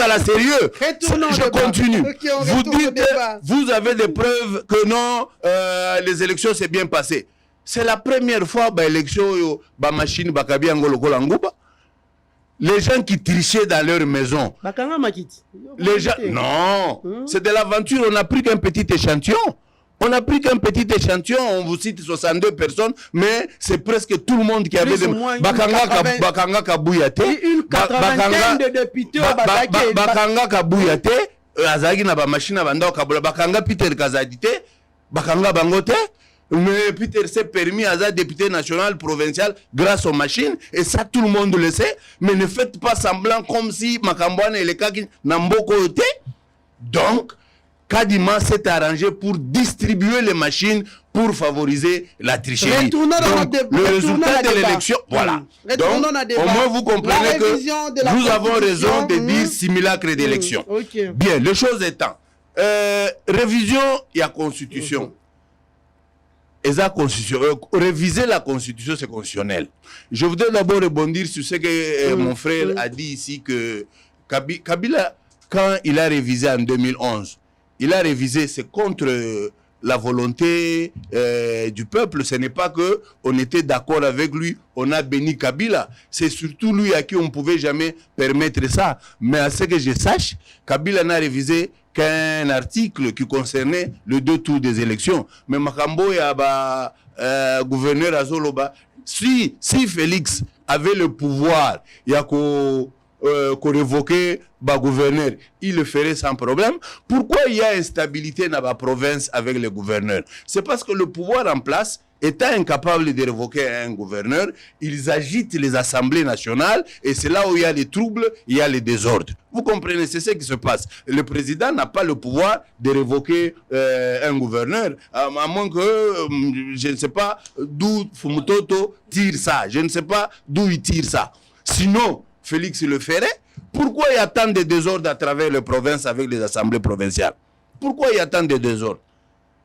à la sérieux. Je continue. Okay, vous dites, vous avez des preuves que non, les élections s'est bien passées. C'est la première fois que l'élection, machine, les gens qui trichaient dans leur maison. Les gens, non, c'est de l'aventure, on n'a pris qu'un petit échantillon. On n'a pris qu'un petit échantillon, on vous cite 62 personnes, mais c'est presque tout le monde qui avait des... Bakanga Kabouyate. Une quarantaine de députés au Bakanga Kabouyate, Azagi na ba machine banda Kabula, Bakanga Peter Kazadite, Bakanga Bangote, mais Peter s'est permis à être député national, provincial, grâce aux machines, et ça tout le monde le sait, mais ne faites pas semblant comme si Makambouane et les Kaki n'amboko été. Donc, Kadima s'est arrangé pour distribuer les machines pour favoriser la tricherie. Donc, le résultat de l'élection, voilà. Donc, au moins vous comprenez que nous avons raison de dire simulacre d'élection. Bien, les choses étant, révision, il y a constitution. Réviser la constitution, c'est constitutionnel. Je voudrais d'abord rebondir sur ce que mon frère a dit ici, que Kabila, quand il a révisé en 2011, il a révisé, c'est contre la volonté du peuple. Ce n'est pas que on était d'accord avec lui, on a béni Kabila. C'est surtout lui à qui on ne pouvait jamais permettre ça. Mais à ce que je sache, Kabila n'a révisé qu'un article qui concernait le 2 tours des élections. Mais Makambo et gouverneur Azoloba, si Félix avait le pouvoir, il y a qu'on révoquait le gouverneur, il le ferait sans problème. Pourquoi il y a instabilité dans la province avec les gouverneurs? C'est parce que le pouvoir en place, étant incapable de révoquer un gouverneur, ils agitent les assemblées nationales et c'est là où il y a les troubles, il y a les désordres. Vous comprenez, c'est ce qui se passe. Le président n'a pas le pouvoir de révoquer un gouverneur, à moins que, je ne sais pas d'où Fumutoto tire ça, je ne sais pas d'où il tire ça. Sinon, Félix le ferait. Pourquoi il y a tant de désordres à travers les provinces avec les assemblées provinciales? Pourquoi il y a tant de désordres?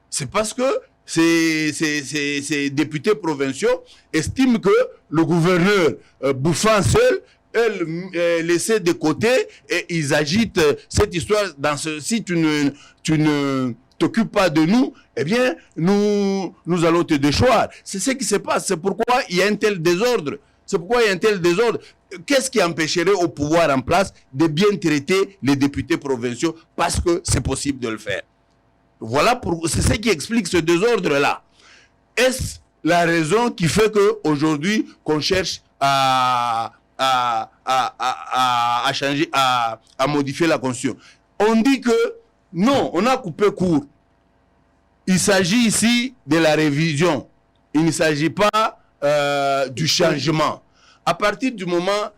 C'est parce que ces députés provinciaux estiment que le gouverneur bouffant seul est laissé de côté et ils agitent cette histoire. Si tu ne t'occupes pas de nous, eh bien, nous allons te déchoir. C'est ce qui se passe. C'est pourquoi il y a un tel désordre. C'est pourquoi il y a un tel désordre. Qu'est-ce qui empêcherait au pouvoir en place de bien traiter les députés provinciaux? Parce que c'est possible de le faire. Voilà, c'est ce qui explique ce désordre-là. Est-ce la raison qui fait qu'aujourd'hui, qu'on cherche à changer, à modifier la Constitution? On dit que non, on a coupé court. Il s'agit ici de la révision. Il ne s'agit pas du changement. À partir du moment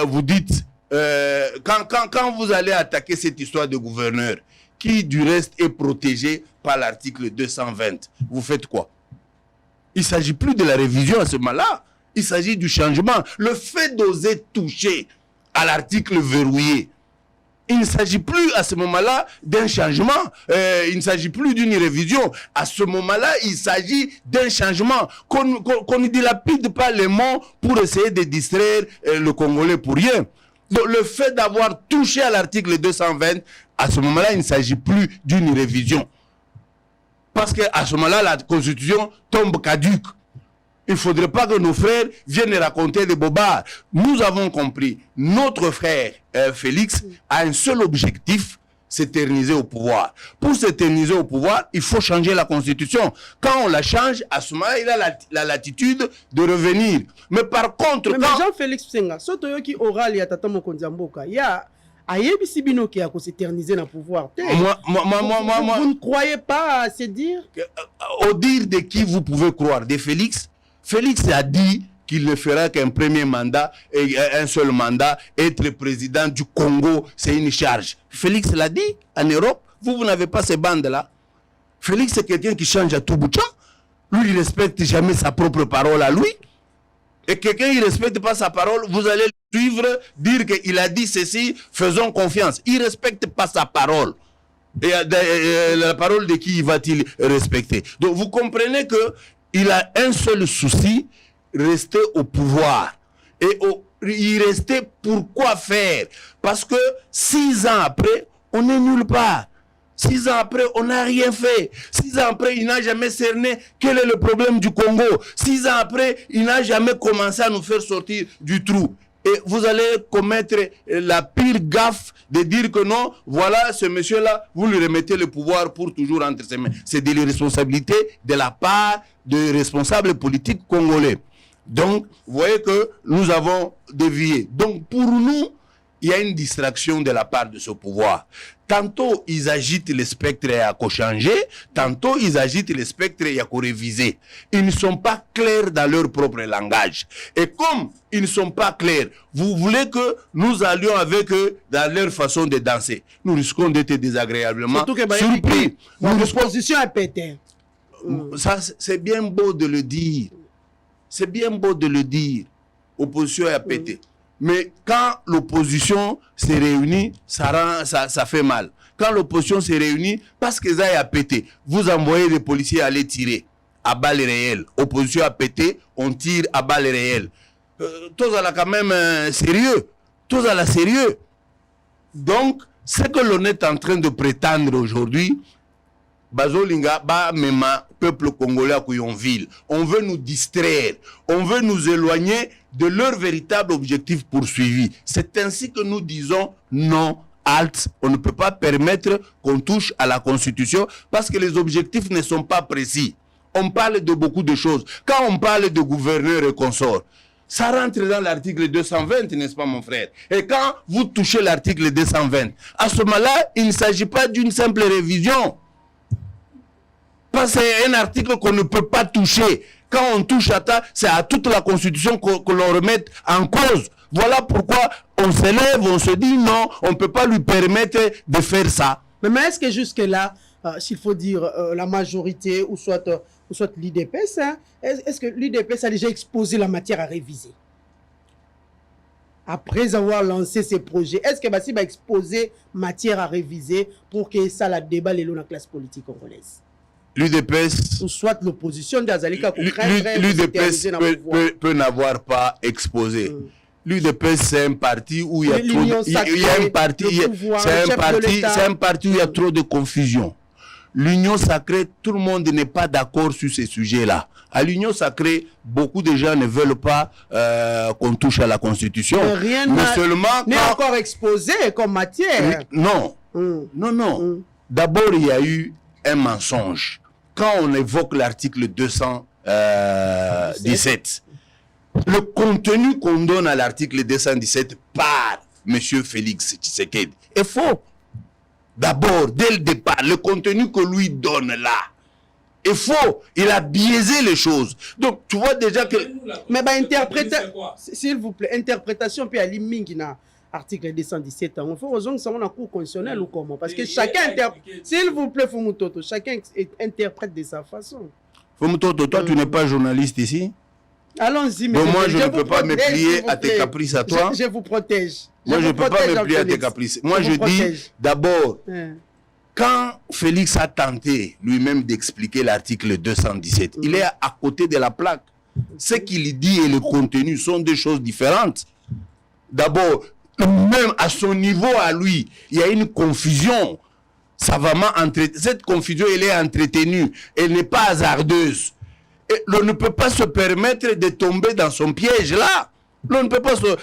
vous dites, quand vous allez attaquer cette histoire de gouverneur, qui du reste est protégé par l'article 220, vous faites quoi? Il ne s'agit plus de la révision à ce moment-là, il s'agit du changement. Le fait d'oser toucher à l'article verrouillé, il ne s'agit plus à ce moment-là d'un changement, il ne s'agit plus d'une révision. À ce moment-là, il s'agit d'un changement. Qu'on ne dilapide pas les mots pour essayer de distraire le Congolais pour rien. Donc le fait d'avoir touché à l'article 220, à ce moment-là, il ne s'agit plus d'une révision. Parce qu'à ce moment-là, la Constitution tombe caduque. Il ne faudrait pas que nos frères viennent raconter des bobards. Nous avons compris, notre frère Félix a un seul objectif, s'éterniser au pouvoir. Pour s'éterniser au pouvoir, il faut changer la constitution. Quand on la change, à ce moment-là, il a la latitude de revenir. Mais par contre, mais Jean-Félix Psenga, soto yoki oral ya tata mokonzi mboka, ya ayebisi bino ki ya ko s'éterniser na pouvoir. Vous ne croyez pas à se dire? Au dire de qui vous pouvez croire? De Félix? Félix a dit qu'il ne fera qu'un premier mandat et un seul mandat. Être président du Congo, c'est une charge. Félix l'a dit en Europe. Vous n'avez pas ces bandes-là. Félix, c'est quelqu'un qui change à tout bout de champ. Lui, il ne respecte jamais sa propre parole à lui. Et quelqu'un qui ne respecte pas sa parole, vous allez le suivre, dire qu'il a dit ceci, faisons confiance. Il ne respecte pas sa parole. Et la parole de qui va-t-il respecter? Donc, vous comprenez qu'il a un seul souci, rester au pouvoir. Et y rester, pourquoi faire? Parce que 6 ans après, on n'est nulle part. 6 ans après, on n'a rien fait. 6 ans après, il n'a jamais cerné quel est le problème du Congo. 6 ans après, il n'a jamais commencé à nous faire sortir du trou. Et vous allez commettre la pire gaffe de dire que non, voilà, ce monsieur-là, vous lui remettez le pouvoir pour toujours entre ses mains. C'est de l'irresponsabilité de la part des responsables politiques congolais. Donc, vous voyez que nous avons dévié. Donc, pour nous, il y a une distraction de la part de ce pouvoir. Tantôt, ils agitent le spectre et à changer, tantôt, ils agitent le spectre et à réviser. Ils ne sont pas clairs dans leur propre langage. Et comme ils ne sont pas clairs, vous voulez que nous allions avec eux dans leur façon de danser. Nous risquons d'être désagréablement surpris. Notre position est pétée. Ça, c'est bien beau de le dire. C'est bien beau de le dire. Opposition est à péter. Mais quand l'opposition s'est réunie, ça fait mal. Quand l'opposition s'est réunie, parce que ça a pété, vous envoyez les policiers aller tirer à balles réelles. Opposition a pété, on tire à balles réelles. Tous à la quand même sérieux. Tous à la sérieux. Donc, ce que l'on est en train de prétendre aujourd'hui, Bazolinga, Mema, peuple congolais à Kouillonville. On veut nous distraire. On veut nous éloigner de leur véritable objectif poursuivi. C'est ainsi que nous disons non, halt. On ne peut pas permettre qu'on touche à la Constitution parce que les objectifs ne sont pas précis. On parle de beaucoup de choses. Quand on parle de gouverneur et consorts, ça rentre dans l'article 220, n'est-ce pas mon frère? Et quand vous touchez l'article 220, à ce moment-là, il ne s'agit pas d'une simple révision. C'est un article qu'on ne peut pas toucher. Quand on touche à ça, c'est à toute la Constitution que l'on remette en cause. Voilà pourquoi on se lève, on se dit non, on ne peut pas lui permettre de faire ça. Mais est-ce que jusque-là, s'il faut dire la majorité ou soit l'UDPS, hein, est-ce que l'UDPS a déjà exposé la matière à réviser? Après avoir lancé ces projets, est-ce que Bassi va exposer matière à réviser pour que ça la débat dans la classe politique congolaise? L'UDPS ou soit l'opposition d'Azalika l'UDPS peut n'avoir pas exposé. L'UDPS c'est un parti où il y a trop où il y a trop de confusion. L'Union sacrée, tout le monde n'est pas d'accord sur ces sujets-là. À l'Union sacrée, beaucoup de gens ne veulent pas qu'on touche à la Constitution. Mais rien n'est encore exposé comme matière. Non. D'abord, il y a eu un mensonge. Quand on évoque l'article 217, le contenu qu'on donne à l'article 217 par M. Félix Tshisekedi est faux. D'abord, dès le départ, le contenu que lui donne là est faux. Il a biaisé les choses. Donc, tu vois déjà que... Mais s'il vous plaît, interprétation, puis à l'imingina. Article 217, on fait aux hommes ça un cours constitutionnel ou comment? Parce que chacun interprète, s'il vous plaît, Fumutoto, chacun interprète de sa façon. Fumutoto, toi, tu n'es pas journaliste ici? Allons-y, mais moi, je ne peux pas me plier à tes caprices à toi. Je vous protège. Moi, je ne peux pas me plier à tes caprices. Moi, je dis, d'abord, quand Félix a tenté lui-même d'expliquer l'article 217, il est à côté de la plaque. Ce qu'il dit et le contenu sont deux choses différentes. D'abord, même à son niveau à lui, il y a une confusion. Cette confusion, elle est entretenue. Elle n'est pas hasardeuse. Et l'on ne peut pas se permettre de tomber dans son piège là. L'on ne peut pas se...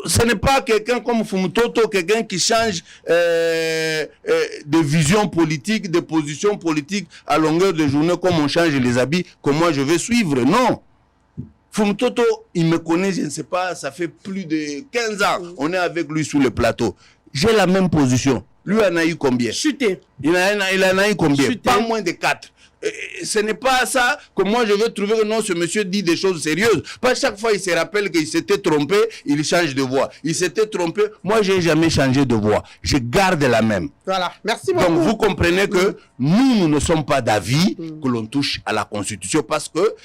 Ce n'est pas quelqu'un comme Fumutoto, quelqu'un qui change de vision politique, de position politique à longueur de journée, comme on change les habits, que moi je vais suivre. Non. Fumutoto, il me connaît, je ne sais pas, ça fait plus de 15 ans. On est avec lui sur le plateau. J'ai la même position. Lui en a eu combien? Chuté. Il en a eu combien? Chuté. Pas moins de 4. Ce n'est pas ça que moi je veux trouver que non, ce monsieur dit des choses sérieuses. Pas chaque fois il se rappelle qu'il s'était trompé, il change de voix. Il s'était trompé, moi je n'ai jamais changé de voix. Je garde la même. Voilà, merci beaucoup. Donc vous comprenez que nous ne sommes pas d'avis que l'on touche à la Constitution parce que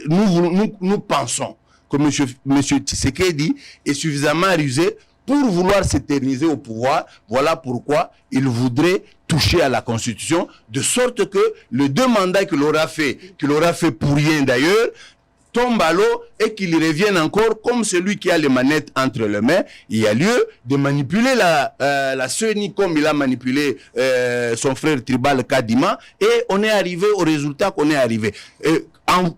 nous pensons que monsieur Tshisekedi est suffisamment rusé pour vouloir s'éterniser au pouvoir. Voilà pourquoi il voudrait toucher à la Constitution, de sorte que les 2 mandats qu'il aura fait pour rien d'ailleurs, tombe à l'eau et qu'il revienne encore comme celui qui a les manettes entre les mains. Il y a lieu de manipuler la CENI comme il a manipulé son frère tribal Kadima, et on est arrivé au résultat qu'on est arrivé.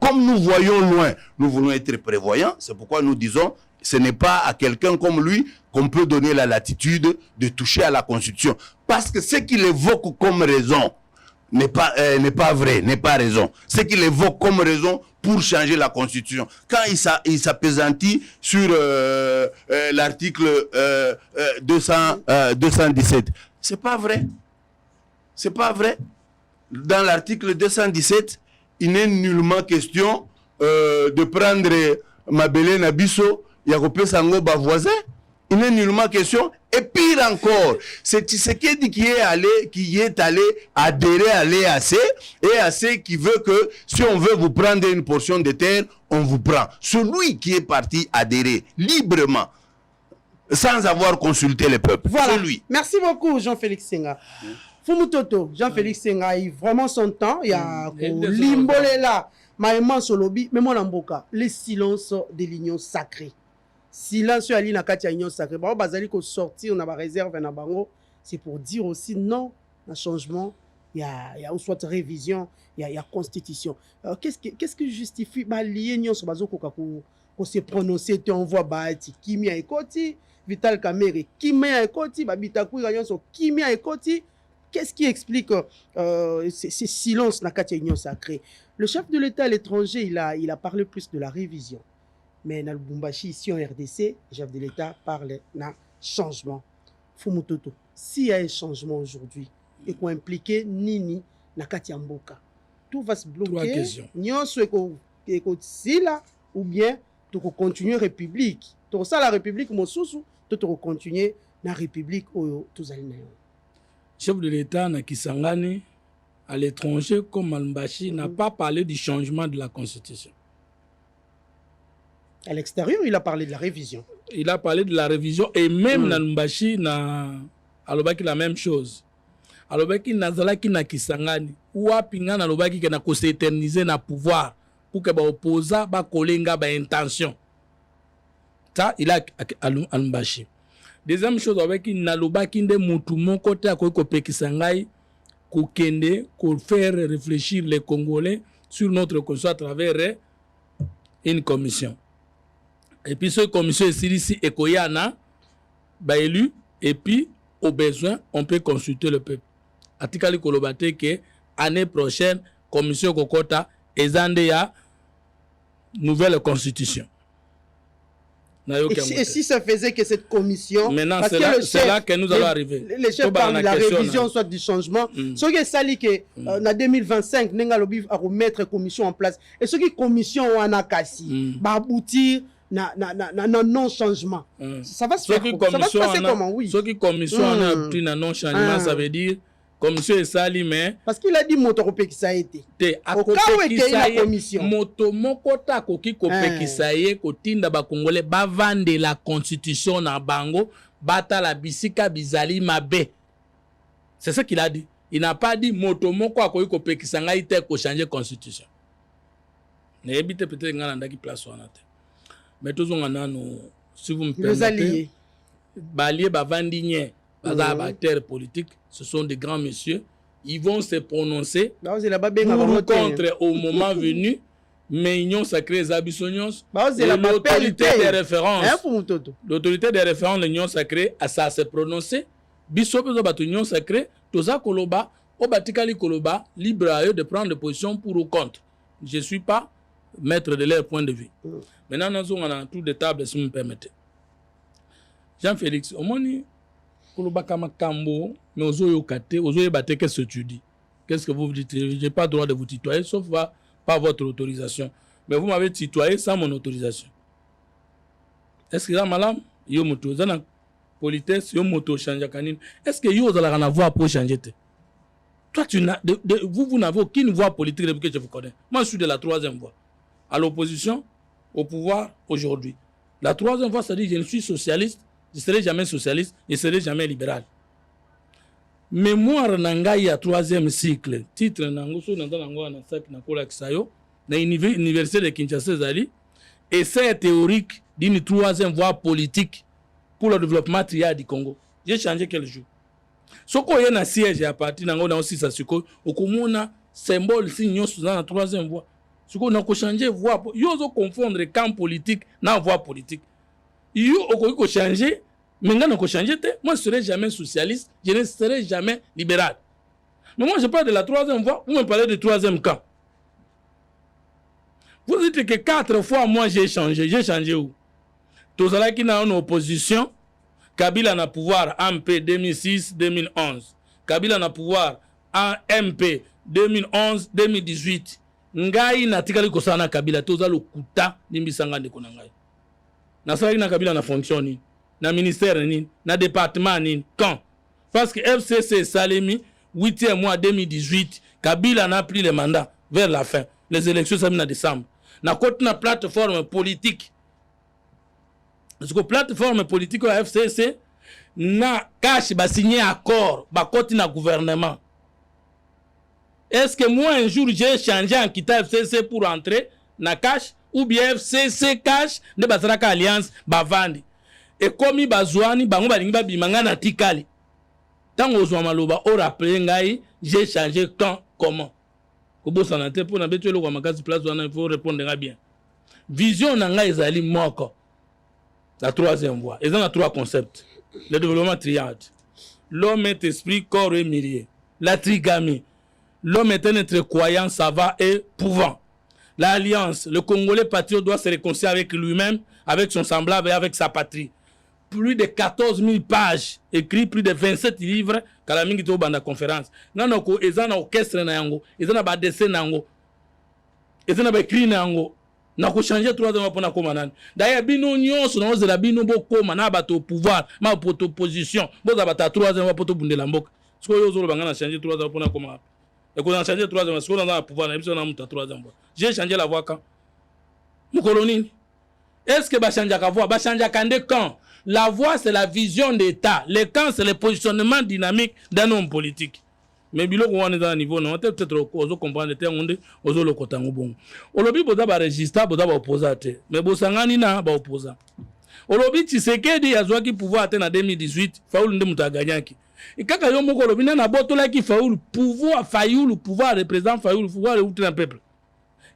Comme nous voyons loin, nous voulons être prévoyants, c'est pourquoi nous disons ce n'est pas à quelqu'un comme lui qu'on peut donner la latitude de toucher à la Constitution. Parce que ce qu'il évoque comme raison n'est pas vrai, n'est pas raison. Ce qu'il évoque comme raison pour changer la Constitution. Quand il s'appesantit sur l'article 217, c'est pas vrai. C'est pas vrai. Dans l'article 217, il n'est nullement question de prendre Mabele Nabiso, Yakopé Sango voisin. Il n'est nullement question. Et pire encore, c'est Tshisekedi qui est allé adhérer à l'EAC, et EAC qui veut que si on veut vous prendre une portion de terre, on vous prend. Celui qui est parti adhérer librement, sans avoir consulté le peuple. Voilà. C'est lui. Merci beaucoup, Jean-Félix Senga. Fumutoto, Jean-Félix Senga a eu vraiment son temps. Il y a Limbolela, Maïman Solobi, mais mon Amboka, le silence de l'union sacrée. Silence sur l'union sacrée. Bah, bazali ko sortir, on a réserve na bango. C'est pour dire aussi non, un changement. Il y a soit révision, il y a constitution. Qu'est-ce que justifie bah l'union sur bazo ko se prononcer te on voit bah Kimia Ekoti, Vital Kamerhe, Kimia Ekoti, bah Bitakou Rayon sur Kimia Ekoti. Qu'est-ce qui explique ces silences dans la union sacrée? Le chef de l'État à l'étranger, il a parlé plus de la révision. Mais dans le Bumbashi, ici en RDC, le chef de l'État parle d'un changement. Fumutoto, s'il y a un changement aujourd'hui, et qu'on implique Nini na Katiamboka, tout va se bloquer. 3 questions. Nyon soit là, ou bien tu continuer République. Tu ça la République, mon sous, tu continuer la République où tous allez. Chef de l'État na Kisangani à l'étranger comme Malmbashi n'a pas parlé du changement de la Constitution. À l'extérieur, il a parlé de la révision. Il a parlé de la révision et même Malmbashi n'a alobaki la même chose. Alobaki nazalaki na Kisangani ou apinga na alobaki que na ko s'éterniser na pouvoir pour que ba opposa ba kolenga ba intention. Ça il a Malmbashi. Deuxième chose avec nalobaki nde mutu moko te akoki kopekisa ngai kokende ko faire réfléchir les Congolais sur notre constitution à travers une commission. Et puis cette commission est ici ekoyana ba élu et puis au besoin on peut consulter le peuple. Atikali kolobate que année prochaine commission kokota ezande ya nouvelle constitution. Et si ça faisait que cette commission... Maintenant, c'est là que nous allons arriver. Les chefs parlent de la révision, soit du changement. Ce qui est sali que en 2025, nous allons remettre une commission en place. Et ce qui est commission en akasi, va aboutir à non-changement. Ça va se faire ça va se passer comment? Oui. Ce qui est commission en aboutir à non-changement, ça veut dire... Commission est sali mais parce qu'il a dit motokope qui ça a été. Au cas où était la commission. Moto mokota koki kope qui ça y est kotinda ba Congolais ba vendre la constitution na bango bata la bisika bizali mabe. C'est ça qu'il a dit. Il n'a pas dit moto moko akoki kope qui ça ngai te ko changer constitution. Ne ebite peut-être ngana ndaki place wana te. Mais tous on a no si vous me permettez. Balier ba vandinye baza ba terre politique. Ce sont des grands messieurs ils vont se prononcer Bah, pour ou contre au moment venu. Mais union sacrée Zabissonios, l'autorité des références, l'autorité des références de l'union sacrée, ça se prononcer. Bisope de l'union sacrée, Toza Koloba, Obatikali Koloba, libre à eux de prendre position pour ou contre. Je ne suis pas maître de leur point de vue. Maintenant, nous avons un tour de table, si vous me permettez. Jean-Félix, au moins, Koloba Kamakambo, mais aux oyo kate, aux oyo bate, qu'est-ce que tu dis? Qu'est-ce que vous dites? Je n'ai pas le droit de vous tutoyer, sauf pas votre autorisation. Mais vous m'avez tutoyé sans mon autorisation. Est-ce que là, madame, yo moto, zana politesse, yo moto change kanine. Est-ce que yo avez la voix pour changer? Toi, vous n'avez aucune voix politique depuis que je vous connais. Moi, je suis de la troisième voie. À l'opposition, au pouvoir, aujourd'hui. La troisième voie, c'est-à-dire je ne suis socialiste, je ne serai jamais socialiste, je ne serai jamais libéral. Mémoire nangai à troisième cycle, titre nangoso nandango na sak na kola kisayo, na université de Kinshasa zali, essai théorique d'une troisième voie politique pour le développement triade du Congo. J'ai changé quel jour. Soko y a un siège à partir nango na aussi ça suko, okomona symbole signe sur la troisième voie. Soko na ko changer voie, yo zo confondre camp politique na voie politique. Yo ko changer. Mais moi, je ne serai jamais socialiste, je ne serai jamais libéral. Mais moi, je parle de la troisième voie, vous me parlez du troisième camp. Vous dites que 4 fois, moi, j'ai changé. J'ai changé où? Tout ça qui est en opposition, Kabila n'a pouvoir MP 2006-2011. Kabila n'a pouvoir en MP 2011-2018. Ngai na tikali kosana Kabila, tout ça le kuta nimbisanga de konangai. Na sala na Kabila na fonctionne. Na ministère ni, na département ni, quand? Parce que FCC Salemi, 8e mois 2018, Kabila n'a pris le mandat vers la fin. Les élections sont en décembre. Na côté na plateforme politique. Parce que plateforme politique à FCC, na cash ba signé accord, ba côté na gouvernement. Est-ce que moi un jour j'ai changé en quittant FCC pour entrer na cash ou bien FCC cash de Basraka Alliance ba vandi? Et comme bazouani bango balingi babimanga na tikali. Tant ozwa maloba o rappeler ngai j'ai changé quand comment. Kobo sanate pour na betu lo kwa makasi place wana il faut répondre bien. Vision na ngai ezali moko. La troisième voie. Ils ont 3 concepts. Le développement triade. L'homme est esprit, corps et milieu. La trigamie. L'homme est un être croyant, savant et pouvant. L'alliance. Le Congolais patriote doit se réconcilier avec lui-même, avec son semblable et avec sa patrie. Plus de 14 000 pages, écrit plus de 27 livres, Kalamingi to banda conférence. Nanoko, ils ont un orchestre na yango, ils ont un dessin na yango, ils ont un écrit na yango. Nako changer 3 ans pour na komanan. D'ailleurs, bino nyonso na ozela bino boko mana bato au pouvoir, ma poto opposition, boza bata 3 ans pour to bundela mboka. Siko yo zolo bangana changer 3 ans pour na koma. Et qu'on a changé 3 ans, siko na pouvoir na biso na muta 3 ans. J'ai changé la voix quand? Mukoloni. Est-ce que ba changer ka voix, ba changer kande quand? La voix, c'est la vision d'État. Le camp, c'est le positionnement dynamique d'un homme politique. Mais bilo ko wana dans niveau non peut-être ozo comprendre te ngonde ozo lokota ngobongo. Olobi boza ba registre boza ba opposant mais bosangani na ba opposant. Olobi Tshisekedi azwaki pouvoir te na 2018, Faulu nde mutaganyaki. Et kaka yo moko olobi na botola ki Faulu pouvoir Fayoulu pouvoir représente Fayoulu pouvoir le peuple.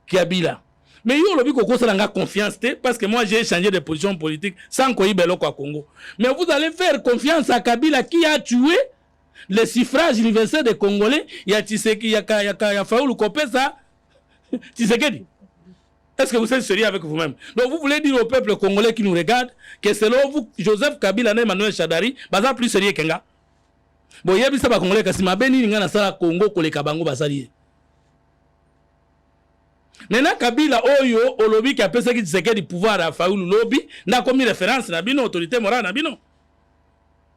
Kabila. Mais yo lobi koko salanga confiance te parce que moi j'ai changé de position politique sans koyibelo kwa Congo. Mais vous allez faire confiance à Kabila qui a tué le suffrage universel des Congolais, il y a Tshisekedi, il y a Fayoulou Kopesa, Tshisekedi. Est-ce que vous êtes sérieux avec vous-même? Donc vous voulez dire au peuple congolais qui nous regarde que selon vous, Joseph Kabila et Emmanuel Chadari, baza plus sérieux qu'enga. Bon, il y a bisa ba Congolais kasi mabeni ninga na sala Congo koleka bango basali. Maintenant Kabila oyo olobi ki apesa ki Tshisekedi pouvoir à Fayoulou lobi, na komi référence na bino autorité morale na bino.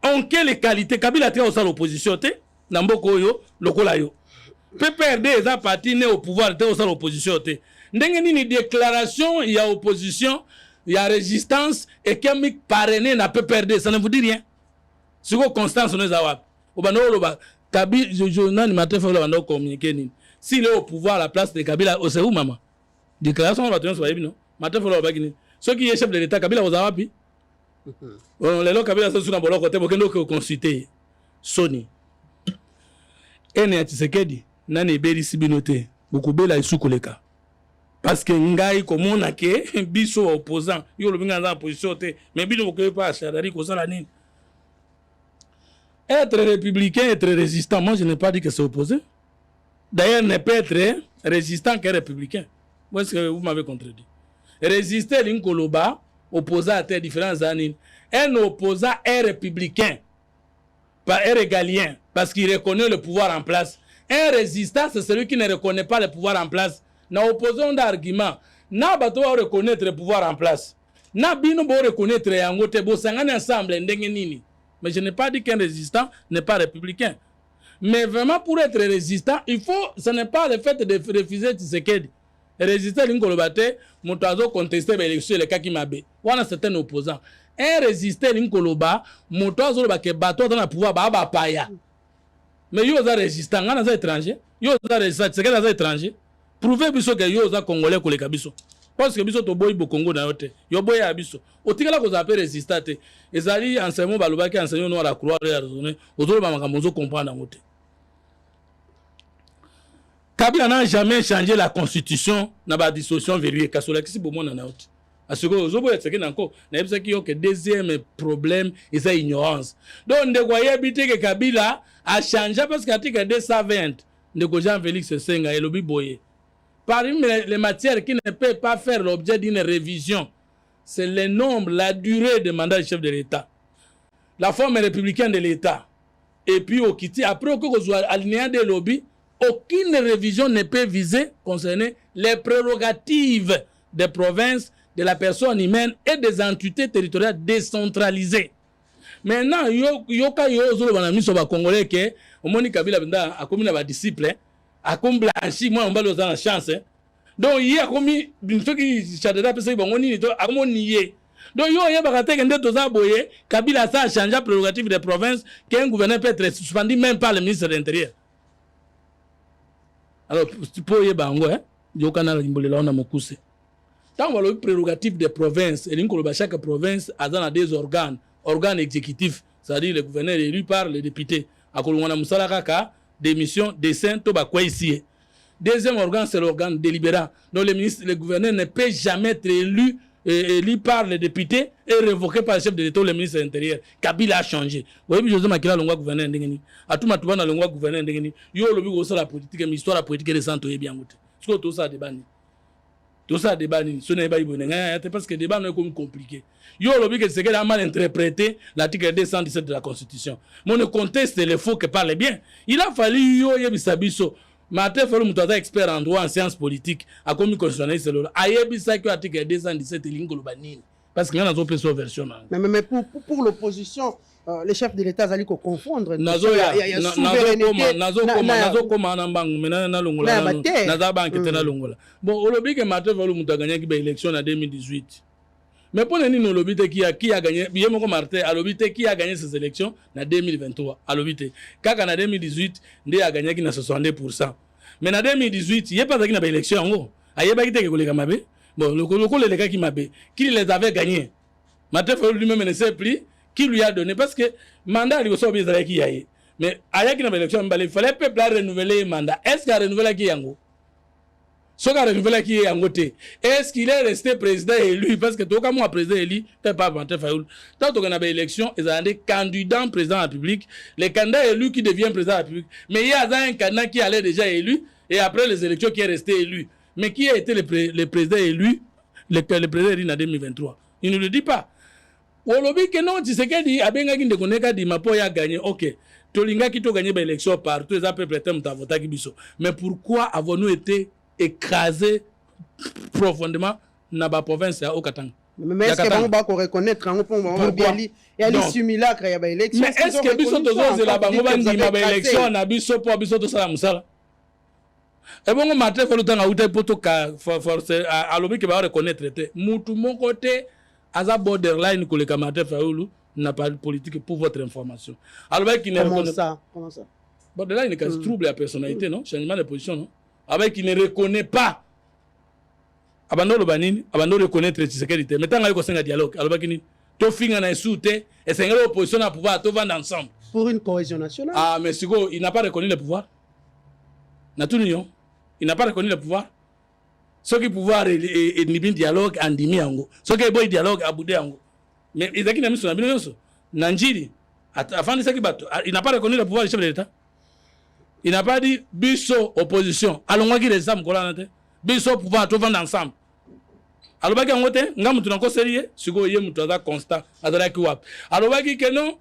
En quelle qualité Kabila te au l'opposition te Namboko yo lokola yo PPRD est parti né au pouvoir te au l'opposition te ndenge nini déclaration il y a opposition il y a résistance et qui parrainé na PPRD ça ne vous dit rien siko Constance nous awap obano loba Kabila journal matin faut le communiquer ni s'il est au pouvoir à la place de Kabila c'est où maman déclaration on va tenir sur non matin faut le bagini ceux qui est chef de l'état Kabila aux awapi. Les gens Kabila sont sur la bonne côté pour que nous consulter Sony. ene ya Tshisekedi nani ebelisi bino te bokobela esukoleka parce que ngai komona ke biso opposant yo lobi nga za position te mais bino bokoye pas chadari kozala nini. Être républicain, être résistant, moi je n'ai pas dit que c'est opposé. D'ailleurs, ne peut être résistant que républicain. Moi, est-ce que vous m'avez contredit? Résister, l'incoloba, opposant à tes différentes années. Un opposant est républicain, pas est régalien, parce qu'il reconnaît le pouvoir en place. Un résistant, c'est celui qui ne reconnaît pas le pouvoir en place. Na opposant d'argument, na bato va reconnaître le pouvoir en place. Na bino bo reconnaître yangote bo sangana ensemble ndenge nini. Mais je n'ai pas dit qu'un résistant n'est pas républicain. Mais vraiment, pour être résistant, il faut, ce n'est pas le fait de refuser Tshisekedi. Résister, l'incolobate, moutazo contester l'élection, le cas qui m'a bé. On a certains opposants. Un résister, l'incoloba, moutazo le baké bateau dans le pouvoir, bah, paya. Mais yo za résistant, on a étranger. Yo za résistant, Tshisekedi a étranger. Prouvez biso que yo za congolais ko le kabiso. Parce que biso to boy bo Congo na yote. Yo boy ya biso. Otikala ko za pe résistant te. Ezali enseignement balobaki enseignement no la croix ya raisonner. Ozolo ba makambo zo comprendre ngote. Kabila n'a jamais changé la constitution dans la dissolution verrouillée. Kasola kisi bo mona na yote. Parce que ozobo ya tseke nanko na yebisa ki yo que deuxième problème c'est sa ignorance. Donc ndeko yebite que Kabila a changé parce que article 220 ndeko Jean Félix Senga et lobi boye. Parmi les matières qui ne peuvent pas faire l'objet d'une révision, c'est le nombre, la durée de mandat du chef de l'État, la forme républicaine de l'État. Et puis, au Kiti, après qu'on soit alinéé des lobbies, aucune révision ne peut viser concerner les prérogatives des provinces, de la personne humaine et des entités territoriales décentralisées. Maintenant, yoka yo zolo banami so ba congolais ke omoni Kabila benda akomi na ba disciple a comme blanchi moi on va la chance donc hier comme d'une fois qui chadera pesa bango nini to akomo nié donc yo ye bakate kende to za boye Kabila ça a changé la prérogative des provinces qu'un gouverneur peut être suspendu même par le ministre de l'Intérieur. Alors pour ye bango yo kana limbolela ona mokuse tant que le prérogative des provinces et l'incoloba chaque province a dans des organes exécutifs, c'est-à-dire le gouverneur élu par les députés à kolongana musala kaka démission dessin to ba quoi ici. Deuxième organe c'est l'organe délibérant. Donc le gouverneur ne peut jamais être élu par les députés et révoqué par le chef de l'État ou le ministre de l'Intérieur. Kabila a changé. Vous voyez José Makila longwa gouverneur ndengeni. Atuma tubana longwa gouverneur ndengeni. Yo lobi ko la politique mais histoire la politique de santo bien ngote. Ce que tout ça débat ni. Tout ça débat ni. Ce n'est pas ibonenga parce que débat est comme compliqué. Yo lobi que c'est qu'elle a mal interprété l'article 217 de la Constitution. Mais on ne conteste les faux que parle bien. Il a fallu yo yebisabiso. Martin Fayulu mutaza expert en droit en sciences politiques a commis constitutionnel c'est là. Ayebisa que l'article 217 lingolo banini parce qu'il y a une autre version. Mais pour l'opposition les chefs de l'État allaient confondre. Nazo koma na bangu mena na longola naza banque te na longola. Bon olobi que Martin Fayulu mutaza gagné ki élection en 2018. Mais pour nous, nous l'obité qui a gagné, bien mon Martin, à l'obité qui a gagné ces élections en 2023, à l'obité. Quand en 2018, il a gagné qui n'a 62%. Mais en 2018, il n'y a pas de élection en haut. Il n'y a pas de élection. Bon, le gars qui m'a bé, qui les avait gagnés. Martin Fayulu lui-même ne sait plus qui lui a donné parce que le mandat il reçoit bien qui y a. Mais il y a une élection, il fallait peuple renouveler le mandat. Est-ce qu'il a renouvelé qui y a? Ce qu'a renouvelé qui est en côté. Est-ce qu'il est resté président élu? Parce que tout comme moi, président élu, tu pas Martin Fayulu. Tant qu'on a une élection, ils ont des candidats président de la République. Les candidats élus qui deviennent président de la République. Mais il y a un candidat qui allait déjà élu et après les élections qui est resté élu. Mais qui a été le président élu, le président élu en 2023? Il ne le dit pas. Ou lobby que non, tu sais qu'il dit, Abenga qui ne connaît pas, dit, ma po a gagné, ok. Tolinga qui a gagné l'élection partout, ils ont peut-être voté. Mais pourquoi avons-nous été écrasé profondément dans la province à Okatang? Mais est-ce que on va reconnaître en point il y a les simulacres il y a des élections? Mais est-ce que biso tozo la bango bandima ba élection na biso po biso to sala musala? Et bon Martin Fayulu tanga uta poto ka force à lobi que va reconnaître te mutu mon côté aza borderline ko le Martin Fayulu n'a pas de politique pour votre information. Alors qui ne reconnaît comment ça borderline c'est trouble la personnalité non, changement de position non. Avec qui ne reconnaît pas abandon le banini abandon reconnaître Tshisekedi mais tant qu'on s'engage dialogue alors bakini to finga na soute et c'est l'opposition à pouvoir to vendre ensemble pour une cohésion nationale. Ah mais Sigo il n'a pas reconnu le pouvoir il n'a pas reconnu le pouvoir. Ce qui pouvoir est un dialogue en dimi ango. Ce qui est bon dialogue à boudé ango. Mais il n'a mis son abino Nanjiri, avant de ça il n'a pas reconnu le pouvoir du chef de l'État. Il n'a pas dit biso opposition. Allons voir qui les âmes collantes. Biso pouvoir tout vendre ensemble. Alors baki angote, ngamu tunako sérieux, sugo yé mutaza constant, adara kiwap. Alors baki que non,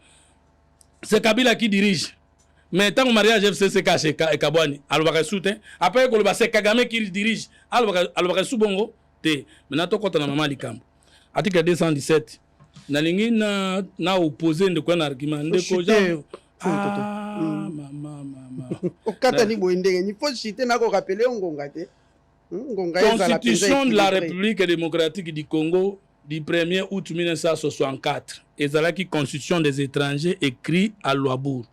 c'est Kabila qui dirige. Mais tant que mariage FCC caché Kabwani, alors baki soutien. Après que c'est Kagame qui dirige, alors baki soubongo, te. Maintenant to kota na mama likambo. Article 217. Nalingi na opposé de quoi un argument de koja. Mama. Okata ni boindenge, ni faut citer na ko rappeler ngonga te. Constitution de la République démocratique du Congo du 1er août 1964. Ezalaki constitution des étrangers écrit à Louabourg.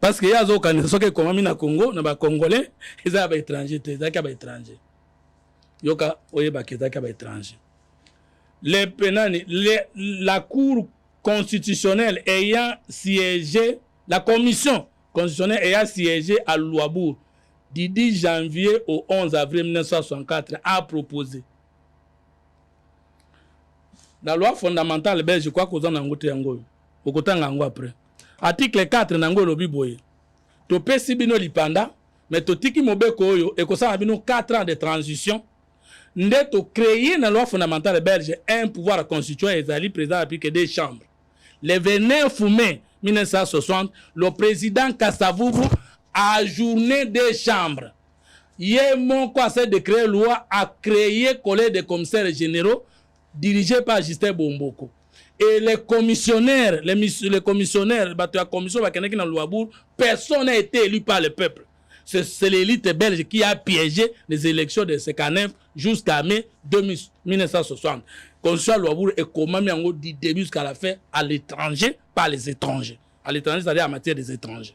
Parce que y a des organisations qui sont na Congo, na ba Congolais, ils sont étrangers, ils sont étrangers. Yoka oyeba ki ba étrangers. Les pénani, la Cour constitutionnelle ayant siégé, la commission constitutionnelle ayant siégé à Louabourg du 10 janvier au 11 avril 1964 a proposé. La loi fondamentale belge, je crois que vous en avez un après. Article 4 nango lobi boye. To pesi bino lipanda, mais to tiki mobeko oyo et que ça a bino 4 ans de transition. Nde to créer dans la loi fondamentale belge un pouvoir constituant ezali président appliqué des chambres. Le 29 mai 1960, le président Kasavubu a journé des chambres. Yémon conseil de créer loi a créé collège de commissaires généraux dirigé par Justin Bomboko. Et les commissionnaires, les commissionnaires, la commission dans Louabourg, personne n'a été élu par le peuple. C'est l'élite belge qui a piégé les élections de 59 jusqu'à mai 1960. Constitution Louabourg est comment du début jusqu'à la fin à l'étranger, par les étrangers. À l'étranger, c'est-à-dire en matière des étrangers.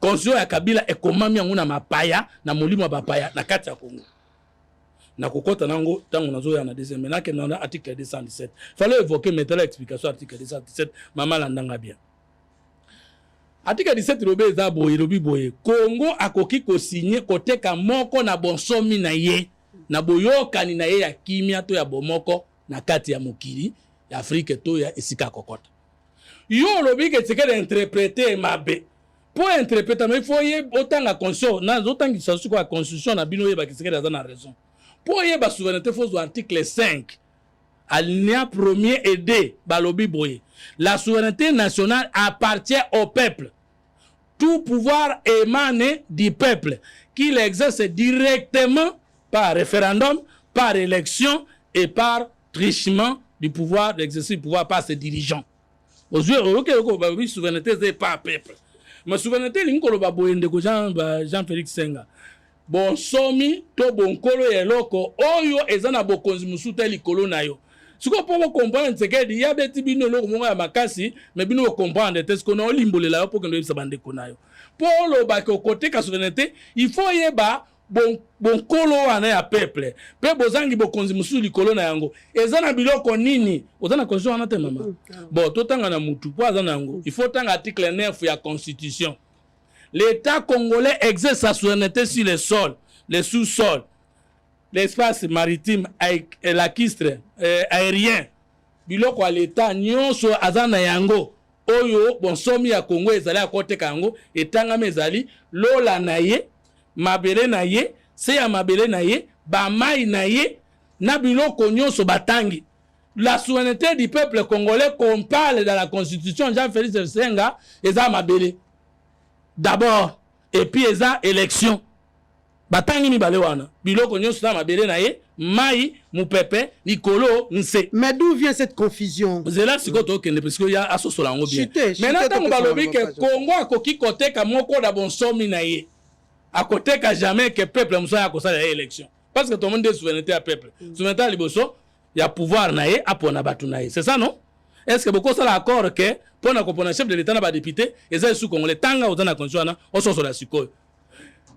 Constitution ya Kabila est comment na mapaya, na molimo bapaya, na kati ya Congo. Na kokota nango tango nazo ya na deuxième maintenant que dans l'article 217. Fallait évoquer maintenant l'explication article 217 mama landanga bien. Article 17 robe za boye boye. Congo akoki ko signer côté ka moko na bonsomi na ye na boyokani na ye ya kimia to ya bomoko na kati ya mokili ya Afrique to ya esika kokota. Yo lobi ke tseke d'interpréter mabe. Pour interpréter mais il faut y autant la constitution na autant qui s'associe quoi la constitution na bino ye ba kiseke dans la raison. Pour y ba souveraineté faut article 5 alinéa 1er et 2 balobi boye. La souveraineté nationale appartient au peuple. Tout pouvoir émane du peuple qui l'exerce directement par référendum, par élection et par truchement du pouvoir, d'exercer le pouvoir par ses dirigeants. Aux yeux, la souveraineté c'est pas peuple. Ma souveraineté l'ingolo boyende ko Jean-Félix Senga. Bon somi to bon kolo eloko oyo ezana bokonzi musuta likolo na yo. Siko pour comprendre ce que il y a des tibino lo mo ya makasi mais bino comprendre est ce qu'on a limbolela yo pour que nous sabande konayo. Pour lo ba ko côté ka souveraineté, il faut yeba bon kolo wana ya peuple. Pe bozangi bokonzi musu likolo na yango. Ezana biloko nini? Ozana constitution na te mama. Bon totanga na mutu po azana yango. Il faut tanga article 9 ya constitution. L'État congolais exerce sa souveraineté sur les sols, les sous-sols, l'espace maritime, lacustre, aérien. Biloko à l'État, nyonso azana yango. Oyo, bon somi ya Congo ezali à côté kango, etanga mezali, lola na ye, mabele na ye, se ya mabele na ye, bamai na ye, na biloko nyonso batangi. La souveraineté du peuple congolais qu'on parle dans la constitution Jean-Félix Senga, eza mabele. D'abord, et puis eza élection. Batangi mi bale wana. Biloko nyonso na mabele na ye, mai, mupepe, nikolo, nse. Mais d'où vient cette confusion? C'est là sikoto kende parce que ya aso solango bien. Maintenant tango balobi ke Congo akoki kote ka moko da bonsomi na ye. À côté ka jamais que peuple musa ko sala élection. Parce que tout le monde est souveraineté à peuple. Souveraineté à liboso, il y a pouvoir na ye, apona batu na ye. C'est ça non? Est-ce que beaucoup ça l'accord que pour na kopona chef de l'état na ba député, ezali sous Congolais tanga ozana constitution na oso so la sikoyo.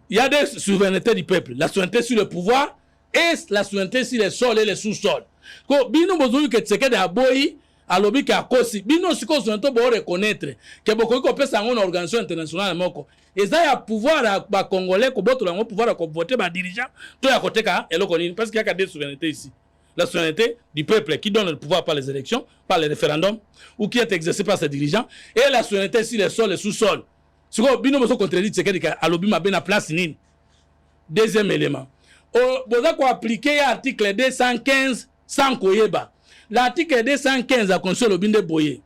Il y a des souverainetés du peuple, la souveraineté sur le pouvoir et la souveraineté sur les sols et les sous-sols. Ko bino bozoyu ke tseke da boyi alobi ke akosi bino siko zonto bo reconnaître ke boko ko pesa ngona organisation internationale moko eza ya pouvoir ba congolais ko botola ngo pouvoir ko voter ba dirigeant to ya koteka eloko nini parce qu'il y a que des souverainetés ici. La souveraineté du peuple qui donne le pouvoir par les élections, par les référendums, ou qui est exercé par ses dirigeants, et la souveraineté sur les sols et sous-sols. Ce que bino moso contredit c'est que alobi ma bena place nini. Deuxième élément. Vous avez appliqué l'article 215 sans koyeba. L'article 215 a construit le binde boye.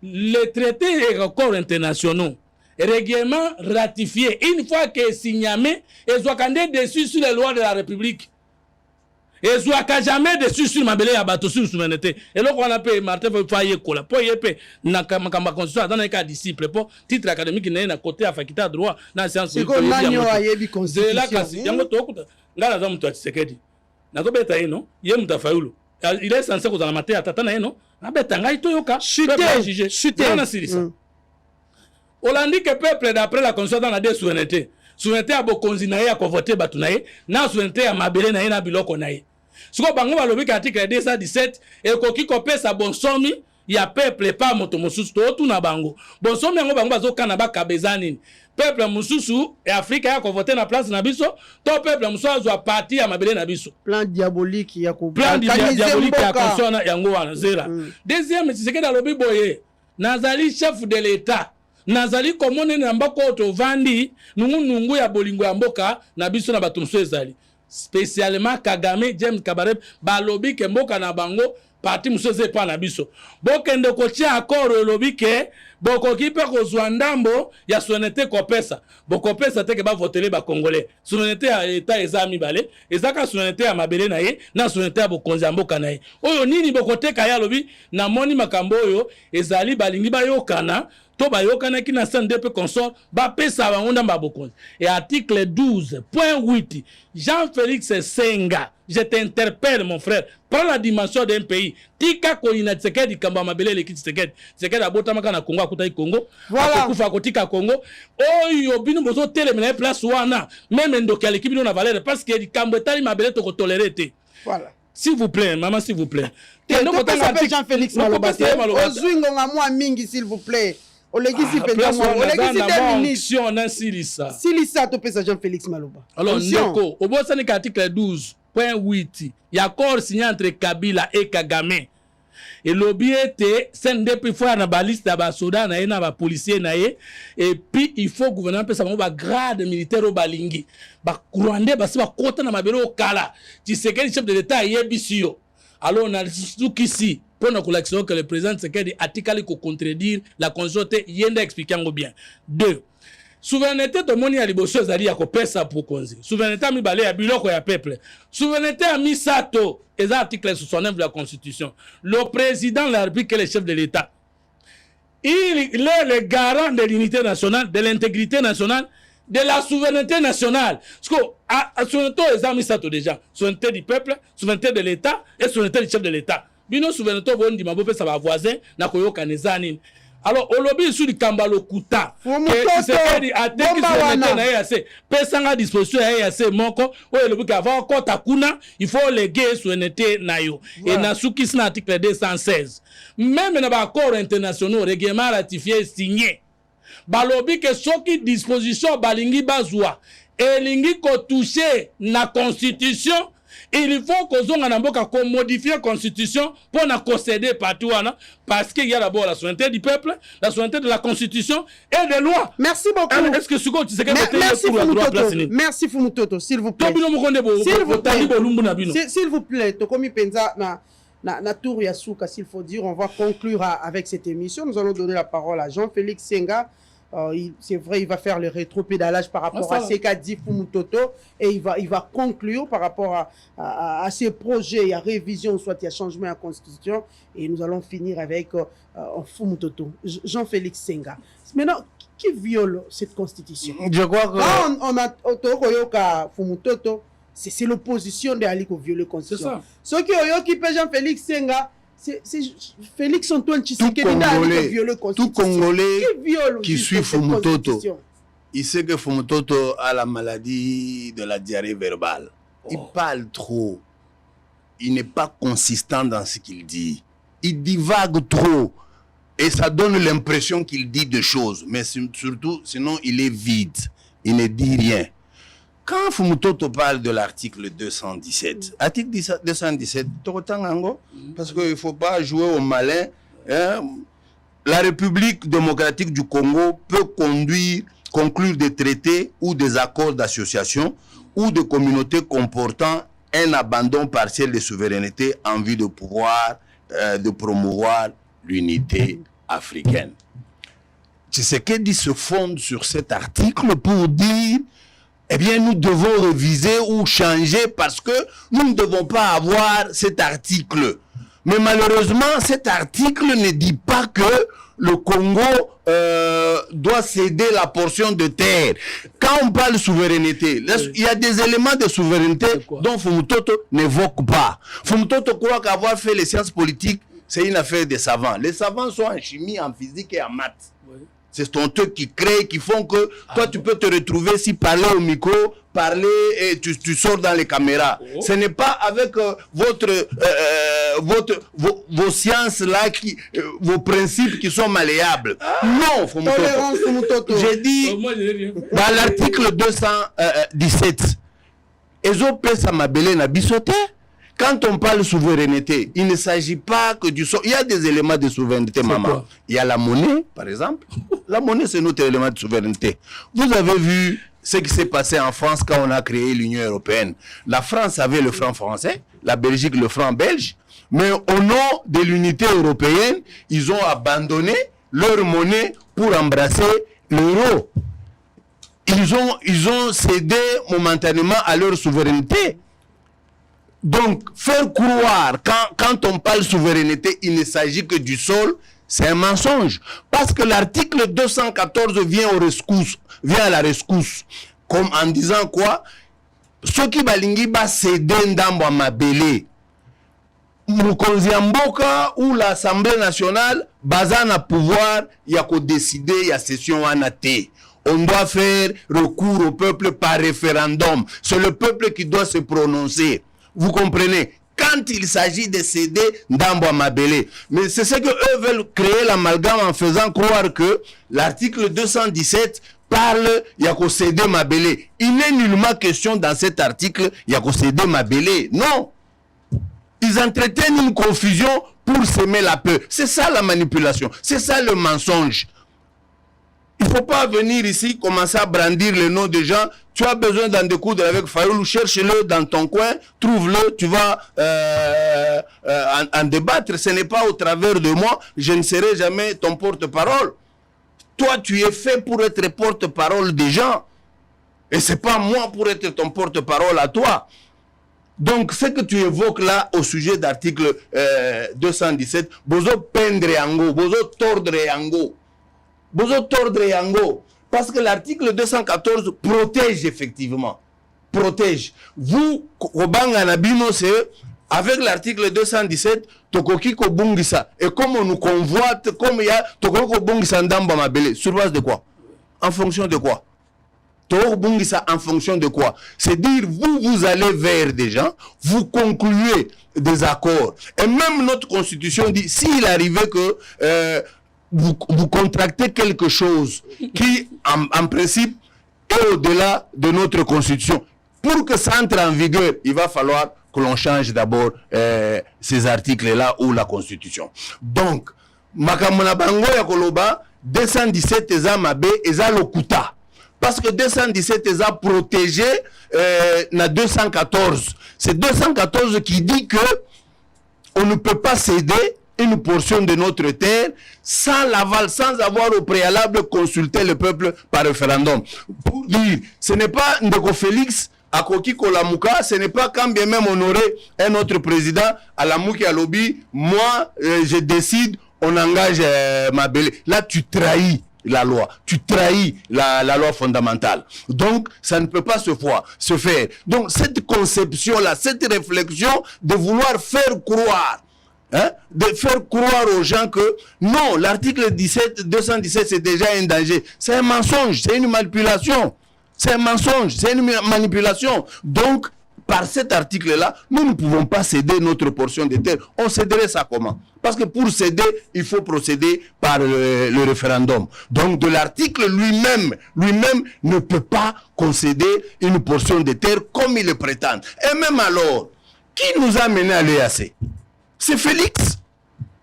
Les traités et accords internationaux, règlements ratifiés, une fois que signés, ils ont candé dessus sur les lois de la République. Ils ont jamais dessus sur ma belle abato sur souveraineté. Et là, on a payé Martin Faye Kola. Pour y payer, n'a qu'à ma constitution, dans les cas disciple, pour titre académique, qui n'est à côté à faculté à droit, dans la science politique. C'est là que c'est. Là, la toi, c'est que dit. N'a pas été, non? Il est Fayoulou. Il est censé qu'on a maté à Tatana, non? Ah, ben, t'as eu Toyoka. Chuté. On a dit ça. On a dit que le peuple, d'après la constitution, dans la deux souveraineté. Souveraineté à Bokonzi, à Kovoté, Batounaye, na souveraineté à Mabélé, na Biloko, naïe. Si on bango balobi article 217 et koki kopé sa bonsomi ya peuple pas moto mususu to tu na bango bonsomi yango bango bazo kana ba kabezani peuple mususu et Afrique ya ko voter na place na biso to peuple mususu azwa parti ya mabele na biso plan diabolique ya ko diabolique ya consona yango wana zera deuxième c'est que dalobi boye nazali chef de l'état nazali komone na mbako to vandi nungu ya bolingo ya mboka na biso na batumso ezali spécialement Kagame James Kabarebe balobi ke mboka na bango parti musoze pa na biso bokende ko tia accord lobi ke boko kipe ko zwandambo ya souveraineté ko pesa boko pesa te ke ba voter ba congolais souveraineté ya état ezami balé ezaka souveraineté ya mabele na ye na souveraineté ya bokonzi ya mboka na ye oyo nini boko te ka ya lobi na moni makambo oyo ezali balingi bayokana to bayokana ki na CNDP consort ba pesa bango ndamba bokonzi et article 12.8 Jean-Félix Senga je t'interpelle mon frère prends la dimension d'un pays tika ko ina Tshisekedi kamba mabele le Tshisekedi Tshisekedi abota maka na Congo akutai Congo voilà akufa kotika Congo oyo bino bozo telemena place wana même ndoki ya l'équipe na valeur parce que kambo etali mabele to ko tolérer te voilà s'il vous plaît maman s'il vous plaît Jean-Félix Maloba ozwingonga mwa mingi s'il vous plaît Olegisi penza mo olegisi 2 minutes na silisa to pesa Jean-Félix Maloba alors ndeko obosani ka article 12.8 ya accord signé entre Kabila et Kagame et lobby était CNDP faut na baliste ba soda na na ba policier na ye et puis il faut gouvernement pesa ba grade militaire au balingi ba Rwandais ba ba kota na mabelo kala Tshisekedi chef de l'état yebisio alors on a ici pour nous collection que le président Tshisekedi atikali ko contredire la constitution yenda expliquant bien. 2. Souveraineté de moni ya liboso ezali ya ko pesa pour konzi. Souveraineté mi balé ya biloko ya peuple. Souveraineté ya misato ez article 69 de la constitution. Le président de la République est le chef de l'État. Il est le garant de l'unité nationale, de l'intégrité nationale, de la souveraineté nationale. Parce que souveraineté ez misato déjà. Souveraineté du peuple, souveraineté de l'État et souveraineté du chef de l'État. Bino souveraineté bondi mabope sa ba voisin na koyoka nezani alors olobi sur kambalo kuta que c'est dit ateki souveraineté na yase pesanga disposition ya yase moko o lobi ka va kota kuna il faut léguer souveraineté na yo et na suki na article 216 même na ba accord internationaux règlement ratifié signé balobi que soki disposition balingi bazwa elingi ko toucher na constitution. Il faut qu'on modifie la constitution pour la concéder partout parce qu'il y a d'abord la souveraineté du peuple, la souveraineté de la constitution et des lois. Merci beaucoup. Est-ce que ce que tu sais que merci Fumutoto, s'il vous plaît. S'il vous plaît, Tokomi Penza na tour Yasuka, s'il faut dire, on va conclure avec cette émission. Nous allons donner la parole à Jean-Félix Senga. C'est vrai, il va faire le rétropédalage par rapport à ce qu'a dit Fumutoto et il va conclure par rapport à ces projets, il y a révision, soit il y a changement à la constitution et nous allons finir avec Fumutoto. Jean-Félix Senga. Maintenant, qui viole cette constitution? Je crois que... Quand on a Otokoyoka Fumutoto, c'est l'opposition de Ali qui viole la constitution. Ce qui est Jean-Félix Senga, c'est Félix Antoine Tshisekedi tout Congolais qui suit Fumutoto. Il sait que Fumutoto a la maladie de la diarrhée verbale. Il parle trop. Il n'est pas consistant dans ce qu'il dit. il divague trop. Et ça donne l'impression qu'il dit des choses. Mais surtout, sinon, il est vide. Il ne dit rien. Quand Fumutoto parle de l'article 217, article 217, parce qu'il ne faut pas jouer au malin, hein, la République démocratique du Congo peut conclure des traités ou des accords d'association ou de communautés comportant un abandon partiel de souveraineté en vue de pouvoir de promouvoir l'unité africaine. Tshisekedi se fonde sur cet article pour dire, eh bien, nous devons réviser ou changer parce que nous ne devons pas avoir cet article. Mais malheureusement, cet article ne dit pas que le Congo doit céder la portion de terre. Quand on parle de souveraineté, il y a des éléments de souveraineté dont Fumutoto n'évoque pas. Fumutoto croit qu'avoir fait les sciences politiques, c'est une affaire des savants. Les savants sont en chimie, en physique et en maths. Ce sont eux qui créent, qui font que toi, tu peux te retrouver si parler au micro, parler et tu sors dans les caméras. Ce n'est pas avec vos sciences-là, vos principes qui sont malléables. Non, Fumutoto. J'ai dit, dans l'article 217, Ezope Samabele na bisote. Quand on parle de souveraineté, il ne s'agit pas que du sol. Il y a des éléments de souveraineté, maman. Il y a la monnaie, par exemple. La monnaie, c'est notre élément de souveraineté. Vous avez vu ce qui s'est passé en France quand on a créé l'Union européenne. La France avait le franc français, la Belgique le franc belge. Mais au nom de l'unité européenne, ils ont abandonné leur monnaie pour embrasser l'euro. Ils ont cédé momentanément à leur souveraineté. Donc, faire croire, quand on parle de souveraineté, il ne s'agit que du sol, c'est un mensonge. Parce que l'article 214 vient à la rescousse. Comme en disant quoi? Ce qui balingi ba céder ndambo à Mabele. Mukonzi Mboka ou l'Assemblée nationale, bazana pouvoir, il y a qu'à décider, il y a session anate. On doit faire recours au peuple par référendum. C'est le peuple qui doit se prononcer. Vous comprenez? Quand il s'agit de céder Ndambo à Mabele. Mais c'est ce que eux veulent créer l'amalgame en faisant croire que l'article 217 parle, il y a qu'à céder Mabele. Il n'est nullement question dans cet article, il y a qu'à céder Mabele. Non. Ils entretiennent une confusion pour semer la peur. C'est ça la manipulation. C'est ça le mensonge. Il ne faut pas venir ici commencer à brandir le nom des gens. Tu as besoin d'en découdre avec Fayoulou, cherche-le dans ton coin, trouve-le, tu vas en débattre. Ce n'est pas au travers de moi, je ne serai jamais ton porte-parole. Toi, tu es fait pour être porte-parole des gens. Et ce n'est pas moi pour être ton porte-parole à toi. Donc, ce que tu évoques là au sujet d'article 217, Bozo pendre yango, Bozo tordre yango. Bozo tordre yango. Parce que l'article 214 protège effectivement. Protège. Vous, Kobanga Nabino, c'est avec l'article 217, Tokoki Kobungisa. Et comme on nous convoite, comme il y a Tokoki Kobungisa Ndamba Mabele, sur base de quoi? En fonction de quoi? Tokoki en fonction de quoi? C'est dire, vous allez vers des gens, vous concluez des accords. Et même notre constitution dit, s'il arrivait que vous contractez quelque chose qui, en principe, est au-delà de notre constitution. Pour que ça entre en vigueur, il va falloir que l'on change d'abord ces articles-là ou la constitution. Donc, Makamona Bango Yakoloba, 217 eza mabe, eza lokuta. Parce que 217 eza protégé na 214. C'est 214 qui dit que on ne peut pas céder une portion de notre terre sans l'aval, sans avoir au préalable consulté le peuple par référendum. Pour dire, ce n'est pas Ndeko Félix à Koki Kolamuka, ce n'est pas quand bien même on aurait un autre président à la Mouki à Lobby, moi je décide, on engage Mabele. Là tu trahis la loi, tu trahis la loi fondamentale. Donc ça ne peut pas se faire. Donc cette conception-là, cette réflexion de vouloir faire croire, de faire croire aux gens que non, l'article 217 c'est déjà un danger. C'est un mensonge, c'est une manipulation. C'est un mensonge, c'est une manipulation. Donc, par cet article-là, nous ne pouvons pas céder notre portion de terre. On céderait ça comment? Parce que pour céder, il faut procéder par le référendum. Donc de l'article lui-même ne peut pas concéder une portion de terre comme il le prétend. Et même alors, qui nous a mené à l'EAC? C'est Félix.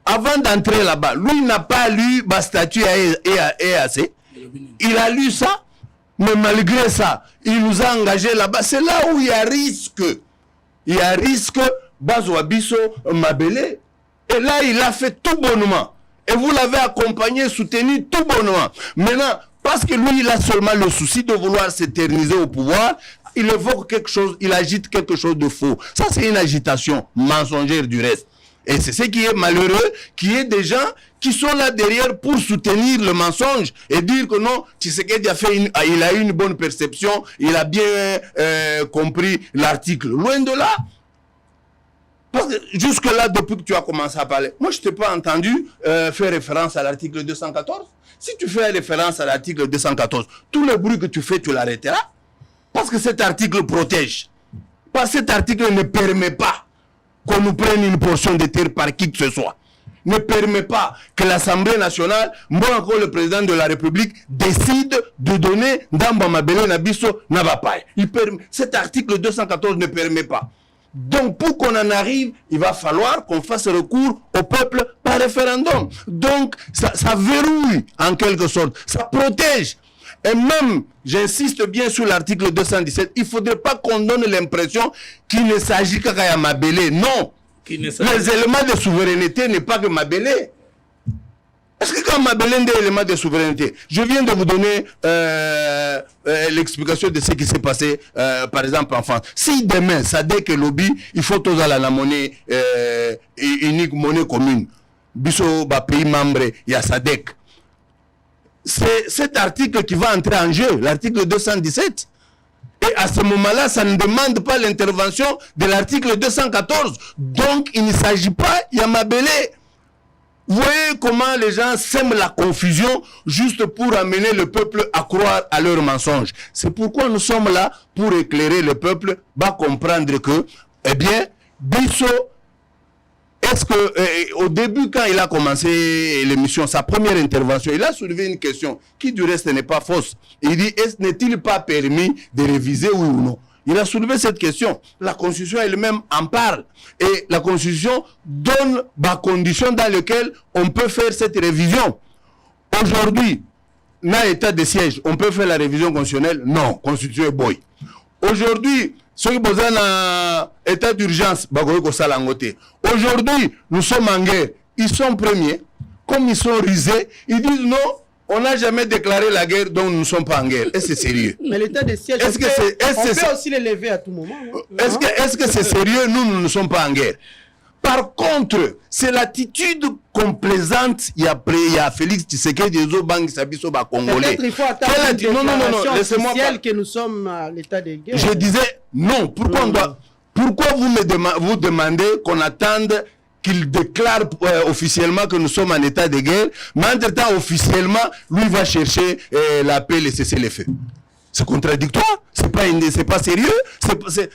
Avant d'entrer là-bas, lui n'a pas lu ma statut EAC. Il a lu ça, mais malgré ça, il nous a engagés là-bas. C'est là où il y a risque. Il y a risque, Bazo Abisso, Mabele. Et là, il a fait tout bonnement. Et vous l'avez accompagné, soutenu tout bonnement. Maintenant, parce que lui, il a seulement le souci de vouloir s'éterniser au pouvoir, il évoque quelque chose, il agite quelque chose de faux. Ça, c'est une agitation mensongère du reste. Et c'est ce qui est malheureux, qui est des gens qui sont là derrière pour soutenir le mensonge et dire que non, Tshisekedi il a eu une bonne perception, il a bien compris l'article. Loin de là. Parce que jusque-là, depuis que tu as commencé à parler, moi je ne t'ai pas entendu faire référence à l'article 214. Si tu fais référence à l'article 214, tout le bruit que tu fais, tu l'arrêteras. Parce que cet article protège. Parce que cet article ne permet pas qu'on nous prenne une portion de terre par qui que ce soit. Ne permet pas que l'Assemblée nationale, moi encore le président de la République, décide de donner Ndamba Mabele Nabiso Nabapaye. Cet article 214 ne permet pas. Donc pour qu'on en arrive, il va falloir qu'on fasse recours au peuple par référendum. Donc ça verrouille en quelque sorte, ça protège. Et même, j'insiste bien sur l'article 217, il ne faudrait pas qu'on donne l'impression qu'il ne s'agit qu'à Mabele. Non. Les éléments de souveraineté n'est pas que Mabele. Est-ce que quand Mabele est des éléments de souveraineté, je viens de vous donner l'explication de ce qui s'est passé, par exemple, en France. Si demain, SADC et lobby, il faut tous aller à la monnaie unique, monnaie commune. Biso, pays membre, il y a SADC. C'est cet article qui va entrer en jeu, l'article 217. Et à ce moment-là, ça ne demande pas l'intervention de l'article 214. Donc, il ne s'agit pas, il y a Mabele. Vous voyez comment les gens sèment la confusion juste pour amener le peuple à croire à leurs mensonges. C'est pourquoi nous sommes là pour éclairer le peuple, va comprendre que, eh bien, Bisso, est-ce que, au début, quand il a commencé l'émission, sa première intervention, il a soulevé une question qui, du reste, n'est pas fausse. Il dit, n'est-il pas permis de réviser, oui ou non? Il a soulevé cette question. La Constitution elle-même en parle. Et la Constitution donne des conditions dans lesquelles on peut faire cette révision. Aujourd'hui, dans l'état de siège, on peut faire la révision constitutionnelle? Non, Constitution est boy. Aujourd'hui, ceux qui ont besoin d'un état d'urgence, aujourd'hui, nous sommes en guerre. Ils sont premiers. Comme ils sont rusés, ils disent non, on n'a jamais déclaré la guerre, donc nous ne sommes pas en guerre. Est-ce que c'est sérieux? Mais l'état de siège, on peut aussi les lever à tout moment. Est-ce que c'est sérieux? Nous ne sommes pas en guerre. Par contre, c'est l'attitude complaisante. Il y a Félix Tshisekedi des Obang Sabiso Congolais. Peut-être il faut attendre une déclaration officielle que nous sommes à l'état de guerre. Je disais non. Pourquoi vous demandez qu'on attende qu'il déclare officiellement que nous sommes en état de guerre, mais entre-temps, officiellement, lui va chercher la paix, le cessez-le-feu? C'est contradictoire, c'est pas sérieux,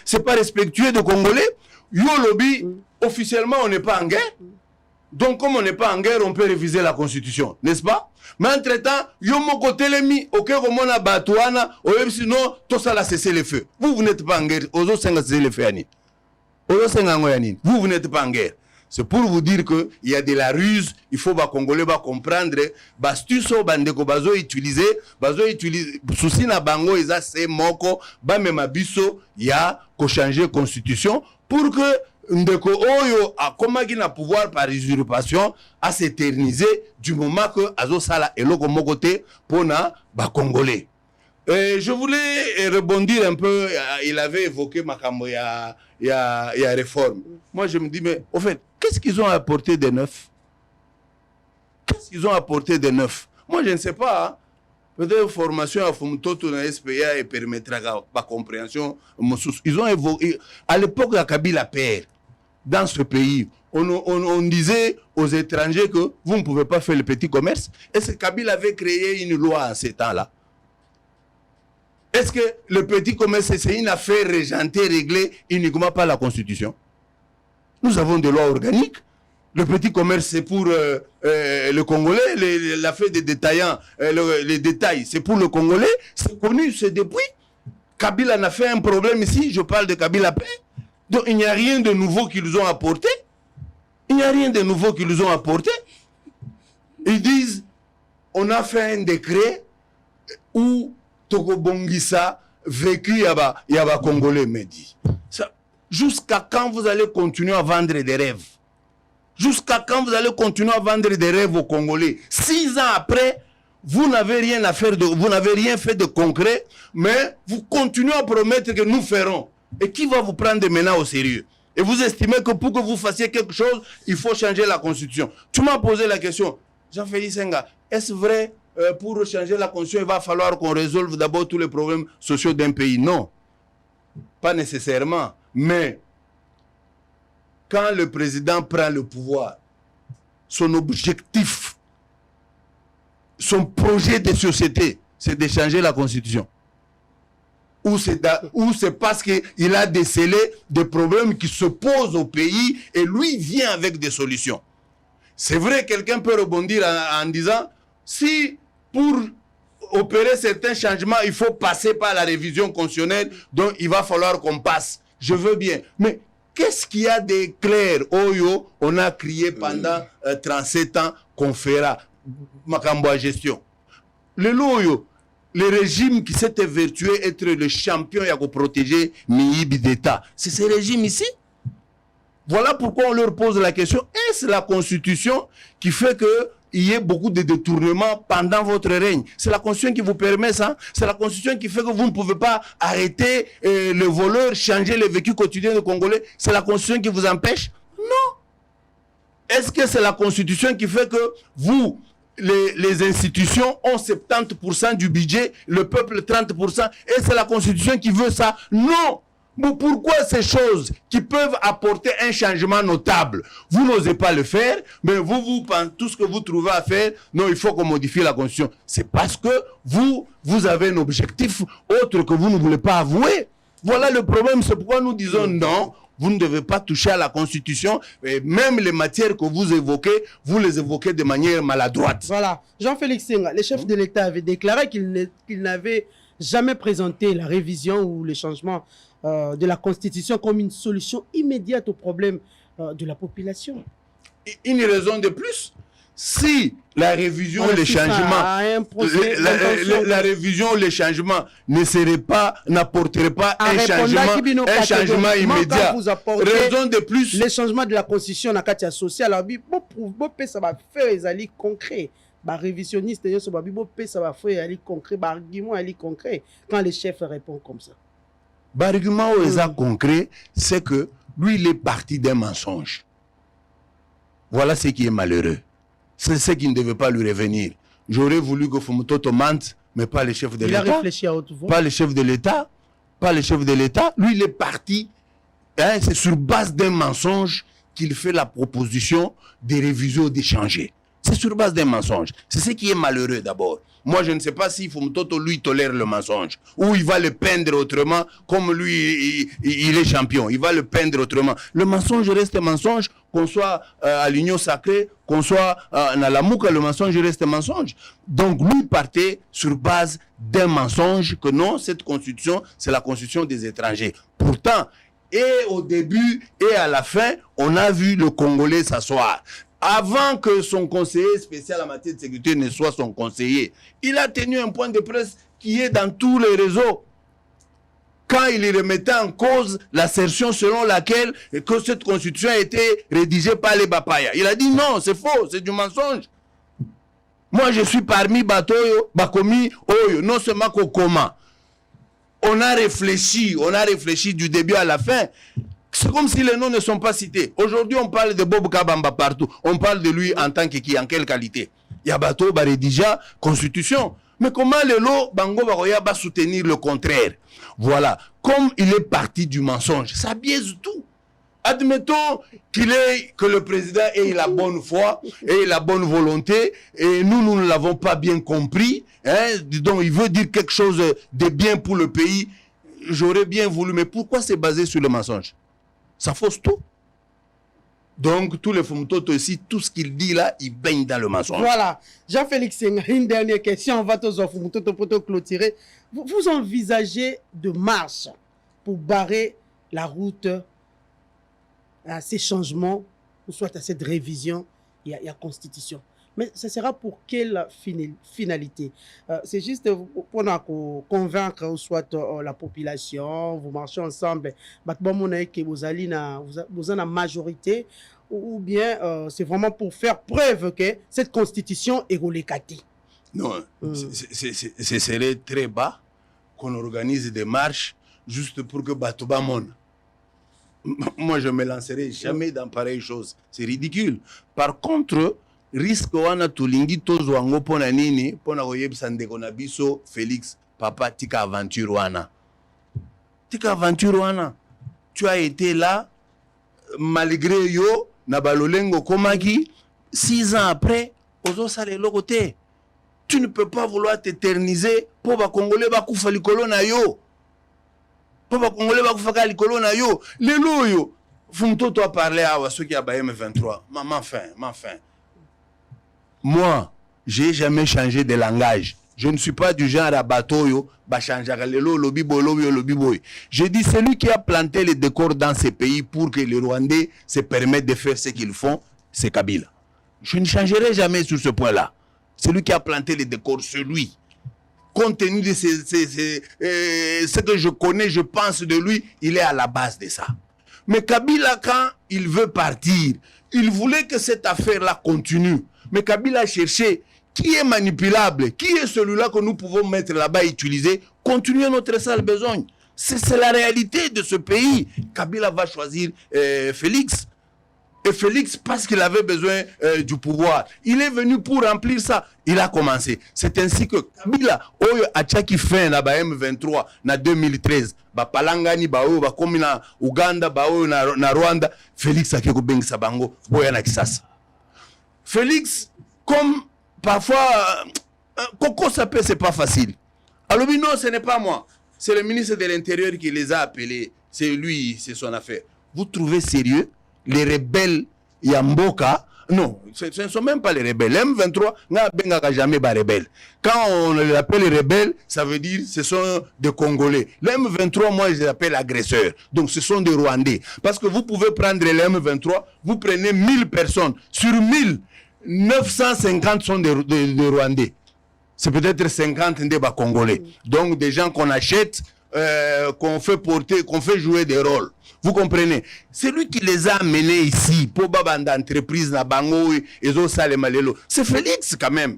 c'est pas respectueux des Congolais. Yo lobby, officiellement, on n'est pas en guerre. Donc, comme on n'est pas en guerre, on peut réviser la Constitution, n'est-ce pas? Mais entre-temps, yo moko telemi, ok, comme on a batouana, ou même sinon, tout ça là, cessez le feu. Vous n'êtes pas en guerre, ozo senga cessez le feu yani. Ozo senga ngoyani. Vous n'êtes pas en guerre. C'est pour vous dire qu'il y a de la ruse, il faut que les Congolais comprendre, bastuso bandeko bazo utiliser, souci na bango eza se moko, ba mema biso ya ko changer constitution pour que ndeko oyo akomaki na pouvoir par usurpation à s'éterniser du moment que azo sala eloko moko te pona ba Congolais. Je voulais rebondir un peu, il avait évoqué Makambo, il y a réforme. Moi je me dis, mais au fait, qu'est-ce qu'ils ont apporté de neuf? Qu'est-ce qu'ils ont apporté de neuf? Moi je ne sais pas. Hein. Peut-être formation à Fumtoto na SPA et permettra la compréhension. Ils ont évoqué, à l'époque de Kabila père, dans ce pays, on disait aux étrangers que vous ne pouvez pas faire le petit commerce. Est-ce que Kabila avait créé une loi en ces temps-là? Est-ce que le petit commerce, c'est une affaire régentée, réglée uniquement par la Constitution? Nous avons des lois organiques. Le petit commerce, c'est pour le Congolais. L'affaire des détaillants, les détails, c'est pour le Congolais. C'est connu, c'est depuis. Kabila en a fait un problème ici. Je parle de Kabila Paix. Donc, il n'y a rien de nouveau qu'ils ont apporté. Il n'y a rien de nouveau qu'ils ont apporté. Ils disent, on a fait un décret où Togo Bongissa vécu Yaba Congolais me dit. Jusqu'à quand vous allez continuer à vendre des rêves? Jusqu'à quand vous allez continuer à vendre des rêves aux Congolais? 6 ans après, vous n'avez rien à faire vous n'avez rien fait de concret, mais vous continuez à promettre que nous ferons. Et qui va vous prendre maintenant au sérieux? Et vous estimez que pour que vous fassiez quelque chose, il faut changer la Constitution. Tu m'as posé la question, Jean-Félix Senga, est-ce vrai pour changer la Constitution, il va falloir qu'on résolve d'abord tous les problèmes sociaux d'un pays? Non, pas nécessairement. Mais quand le président prend le pouvoir, son objectif, son projet de société, c'est de changer la Constitution. Ou c'est parce qu'il a décelé des problèmes qui se posent au pays et lui vient avec des solutions. C'est vrai, quelqu'un peut rebondir en disant, si pour opérer certains changements, il faut passer par la révision constitutionnelle, donc il va falloir qu'on passe. Je veux bien. Mais qu'est-ce qu'il y a de clair? Oyo, on a crié pendant 37 ans qu'on fera Makambo à gestion. Le loyo, le régime qui s'est évertué être le champion et à protéger Miyibi d'État, c'est ce régime ici. Voilà pourquoi on leur pose la question, est-ce la Constitution qui fait qu'il y ait beaucoup de détournements pendant votre règne? C'est la Constitution qui vous permet ça. C'est la Constitution qui fait que vous ne pouvez pas arrêter le voleur, changer le vécu quotidien des Congolais. C'est la Constitution qui vous empêche? Non. Est-ce que c'est la Constitution qui fait que vous, les institutions ont 70% du budget, le peuple 30%, et c'est la Constitution qui veut ça? Non. Mais pourquoi ces choses qui peuvent apporter un changement notable, vous n'osez pas le faire, mais vous pensez tout ce que vous trouvez à faire, non, il faut qu'on modifie la Constitution. C'est parce que vous avez un objectif autre que vous ne voulez pas avouer. Voilà le problème, c'est pourquoi nous disons non, vous ne devez pas toucher à la Constitution, et même les matières que vous les évoquez de manière maladroite. Voilà, Jean-Félix Senga, le chef de l'État avait déclaré qu'il n'avait jamais présenté la révision ou le changement de la Constitution comme une solution immédiate au problème de la population. Une raison de plus, si la révision ou les changements, la révision ou les changements n'apporterait pas un changement immédiat. Raison de plus, les changements de la Constitution dans le social, ça va faire des concrets. Les révisionnistes, ça va faire des concrets, des arguments concrets quand les chefs répondent comme ça. L'argument concret, c'est que lui, il est parti d'un mensonge. Voilà ce qui est malheureux. C'est ce qui ne devait pas lui revenir. J'aurais voulu que Fumutoto mente, mais pas le chef de l'État. Il a réfléchi à haute voix. Pas le chef de l'État. Pas le chef de l'État. Lui, il est parti. Hein, c'est sur base d'un mensonge qu'il fait la proposition de révision, d'échanger. C'est sur base d'un mensonge. C'est ce qui est malheureux d'abord. Moi, je ne sais pas si Fumutoto, lui, tolère le mensonge. Ou il va le peindre autrement, comme lui, il est champion. Il va le peindre autrement. Le mensonge reste mensonge, qu'on soit à l'Union sacrée, qu'on soit à la Mouka, le mensonge reste mensonge. Donc, lui partait sur base d'un mensonge que non, cette constitution, c'est la constitution des étrangers. Pourtant, et au début et à la fin, on a vu le Congolais s'asseoir. Avant que son conseiller spécial en matière de sécurité ne soit son conseiller, il a tenu un point de presse qui est dans tous les réseaux. Quand il remettait en cause l'assertion selon laquelle que cette constitution a été rédigée par les Bapaya. Il a dit non, c'est faux, c'est du mensonge. Moi, je suis parmi Batoyo, Bakomi, Oyo, non seulement Kokoma. On a réfléchi du début à la fin. C'est comme si les noms ne sont pas cités. Aujourd'hui, on parle de Bob Kabamba partout. On parle de lui en tant que qui, en quelle qualité? Yabato Baredija, constitution. Mais comment le lot Bango Baroya va soutenir le contraire? Voilà. Comme il est parti du mensonge, ça biaise tout. Admettons que le président ait la bonne foi et la bonne volonté et nous ne l'avons pas bien compris. Hein? Donc il veut dire quelque chose de bien pour le pays. J'aurais bien voulu, mais pourquoi c'est basé sur le mensonge? Ça fausse tout. Donc tous les Fumutoto aussi, tout ce qu'il dit là, il baigne dans le mensonge. Voilà. Jean-Félix Senga, une dernière question. On va tous au Fumutoto pour te clôturer. Vous envisagez de marche pour barrer la route à ces changements, ou soit à cette révision, il y a constitution. Mais ce sera pour quelle finalité? C'est juste pour convaincre ou soit la population, vous marchez ensemble, vous avez la majorité, ou bien c'est vraiment pour faire preuve que cette constitution est relécatée. Non, ce serait très bas qu'on organise des marches juste pour que Batoba monte. Moi, je ne me lancerai jamais dans pareille chose. C'est ridicule. Par contre, risque wana tulingi tozo wango pona nini pona koyebisa ndeko na biso Félix papa tika aventure wana. Tika aventure wana. Tu as été là malgré yo na balolengo komaki 6 ans après ozo sale lokote. Tu ne peux pas vouloir t'éterniser pour ba Congolais ba kufa likolo na yo. Pour ba Congolais ba kufa likolo na yo. Lelo yo Fumutoto a parlé à ceux qui a M23. M'enfin. Moi, j'ai jamais changé de langage. Je ne suis pas du genre à bateau yo, ba changer lelo lobi boy. J'ai dit celui qui a planté les décors dans ces pays pour que les Rwandais se permettent de faire ce qu'ils font, c'est Kabila. Je ne changerai jamais sur ce point-là. Celui qui a planté les décors, celui. Compte tenu de ce que je connais, je pense de lui, il est à la base de ça. Mais Kabila, quand il veut partir, il voulait que cette affaire-là continue. Mais Kabila a cherché qui est manipulable, qui est celui-là que nous pouvons mettre là-bas et utiliser, continuer notre sale besogne. C'est la réalité de ce pays. Kabila va choisir Félix. Et Félix, parce qu'il avait besoin du pouvoir, il est venu pour remplir ça. Il a commencé. C'est ainsi que Kabila, Oyo Achaki fin na ba M23 na 2013, ba Palangani ba Oyo ba komi na Uganda ba Oyo na Rwanda, Félix akeko bengisa bango boya na kisasa. Félix, comme parfois Coco Sapé, c'est pas facile. Alors non, ce n'est pas moi. C'est le ministre de l'Intérieur qui les a appelés. C'est lui, c'est son affaire. Vous trouvez sérieux? Les rebelles Yamboka, non, ce ne sont même pas les rebelles. M23 n'a jamais pas rebelles. Quand on les appelle les rebelles, ça veut dire ce sont des Congolais. Les M23, moi, je les appelle agresseurs. Donc, ce sont des Rwandais. Parce que vous pouvez prendre les M23, vous prenez 1000 personnes. Sur 1000, 950 sont des Rwandais. C'est peut-être 50 des Congolais. Donc, des gens qu'on achète, qu'on fait porter, qu'on fait jouer des rôles. Vous comprenez? C'est lui qui les a amenés ici pour babanda entreprise na bango et zo sale malelo. C'est Félix quand même.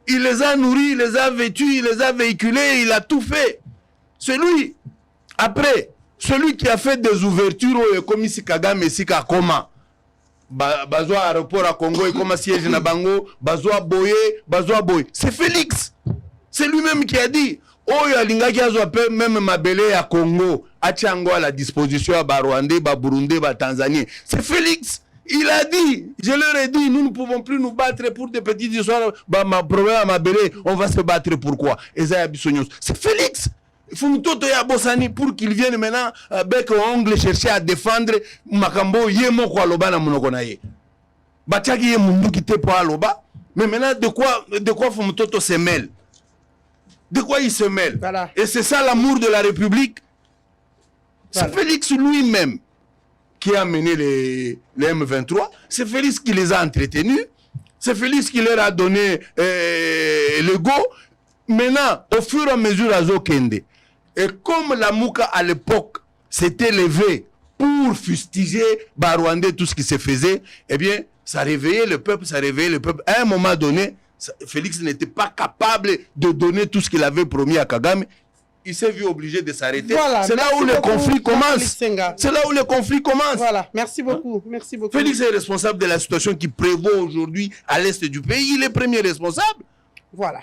Il les a nourris, il les a vêtus, il les a véhiculés, il a tout fait. C'est lui. Après, celui qui a fait des ouvertures comme ici Kagame ici Kakoma. Bazoa aéroport à Congo et comme siège na bango, Bazoa Boye. C'est Félix. C'est lui-même qui a dit Oyo alingaki azope même mabele à Congo, achango à la disposition à Rwandais, Burundais, Tanzanie. C'est Félix. Il a dit, je leur ai dit, nous ne pouvons plus nous battre pour des petites histoires. Ma problème à mabele, on va se battre pourquoi? C'est Félix. Fumutoto ya Bosani pour qu'il vienne maintenant avec ongle chercher à défendre Makambo yemo kwa loba na monoko na ye. Bachaki ye mundu kite po aloba. Mais maintenant de quoi Fumutoto se mêle? De quoi il se mêle? Voilà. Et c'est ça l'amour de la République. Voilà. C'est Félix lui-même qui a mené les M23. C'est Félix qui les a entretenus. C'est Félix qui leur a donné le go. Maintenant, au fur et à mesure à Zokende, et comme la Mouka à l'époque s'était levé pour fustiger Rwandais, tout ce qui se faisait, eh bien, ça réveillait le peuple. À un moment donné, Félix n'était pas capable de donner tout ce qu'il avait promis à Kagame. Il s'est vu obligé de s'arrêter. Voilà, c'est là où le conflit commence. C'est là où le conflit commence. Voilà, merci beaucoup. Merci beaucoup. Félix est responsable de la situation qui prévaut aujourd'hui à l'est du pays. Il est premier responsable. Voilà.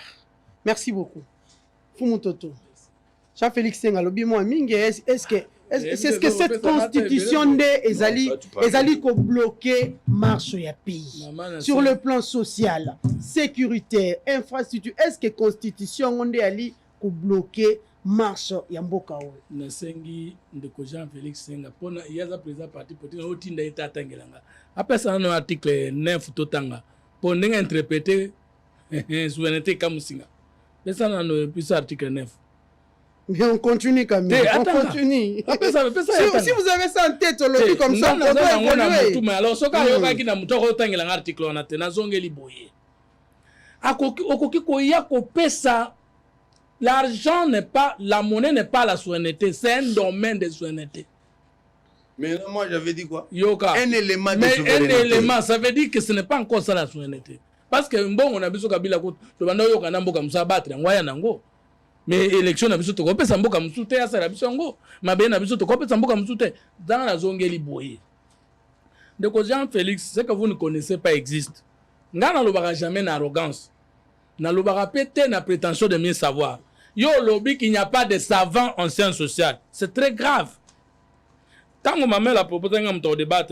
Merci beaucoup. Fumutoto. Jean-Félix Senga, est-ce est-ce que cette constitution nde ezali ko bloquer marche ya pays sur le plan social, sécuritaire, infrastructure? Est-ce que constitution nde ali ko bloquer marche ya mboka oyo? Nasengi ndeko Jean Félix Senga pona yaza président parti politique otinda eta tangelanga apesa no article 9 totanga pour ndenge interpréter souveraineté kamusinga pesa no plus article 9. Mais on continue quand même. On continue. Si vous avez ça en tête, on le dit comme ça, on doit évoluer. Mais alors, ce qu'on qui n'a pas tangi l'article on a tena zongeli boye. Akoki koya ko pesa. L'argent n'est pas, la monnaie n'est pas la souveraineté, c'est un domaine de souveraineté. Mais moi j'avais dit quoi? Yoka. Un élément de souveraineté. Un élément, ça veut dire que ce n'est pas encore ça la souveraineté. Parce que bon, on a besoin Kabila ko to banda yoka na mboka musa battre ngwaya nango. Mais élection na biso to ko pesa mboka musute ya sala biso ngo. Mabe na biso to ko pesa mboka musute dans la zongeli boye. Donc Jean Félix, ce que vous ne connaissez pas existe. Ngana lobaka jamais na arrogance. Na lobaka pété na prétention de mieux savoir. Yo lobby qu'il n'y a pas de savants en sciences sociales. C'est très grave. Tant que ma mère a proposé un débat,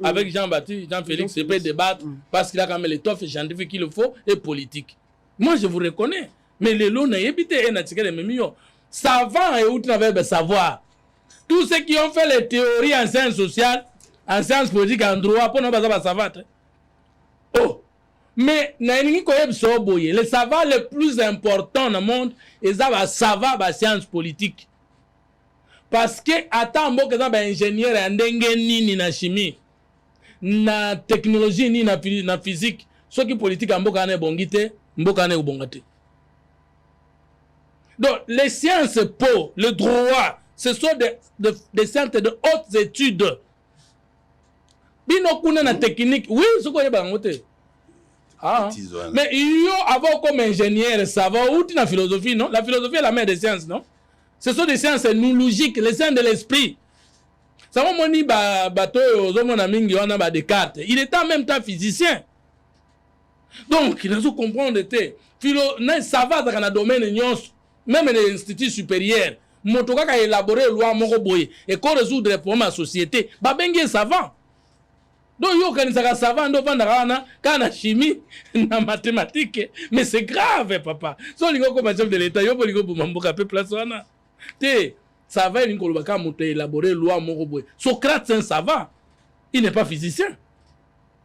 avec Jean-Baptiste, Jean-Félix, il peut débattre parce qu'il a quand même l'étoffe scientifique qu'il faut et politique. Moi, je vous reconnais. Mais les lots n'ont évité un article de Memio. Savants et outre avec le savoir. Tous ceux qui ont fait les théories en sciences sociales, en sciences politiques, en droit, pour ne pas savoir. Oh! Mais les savants les plus importants dans le monde, ils ont des savants en sciences politiques. Parce que, attends, il y a des ingénieurs en na chimie, na technologie, ni na physique. Ceux qui politiques en bokane bongite, mbokane ubongate. Donc, les sciences po, le droit, ce sont des sciences de hautes études. Bino kuna na technique, oui, ce qu'on y a. Ah. Mais il y a avant comme ingénieur savant ou la philosophie, non? La philosophie est la mère des sciences, non? Ce sont des sciences nous logiques, les sciences de l'esprit. Ça va moni bateau mon ami Descartes. Il était en même temps physicien. Donc il faut comprendre que savant dans le domaine même les instituts supérieurs, motoka ka élaborer loi moko boye et qu'on résoudre les problèmes de la société, ba bengi savant. Donc, il y a des savants qui ont chimie, na mathématiques. Mais c'est grave, papa. Si on a comme chef de l'État, il y a des place. Les savants, ils ont élaboré la loi Moroboy. Socrate, c'est un savant. Il n'est pas physicien.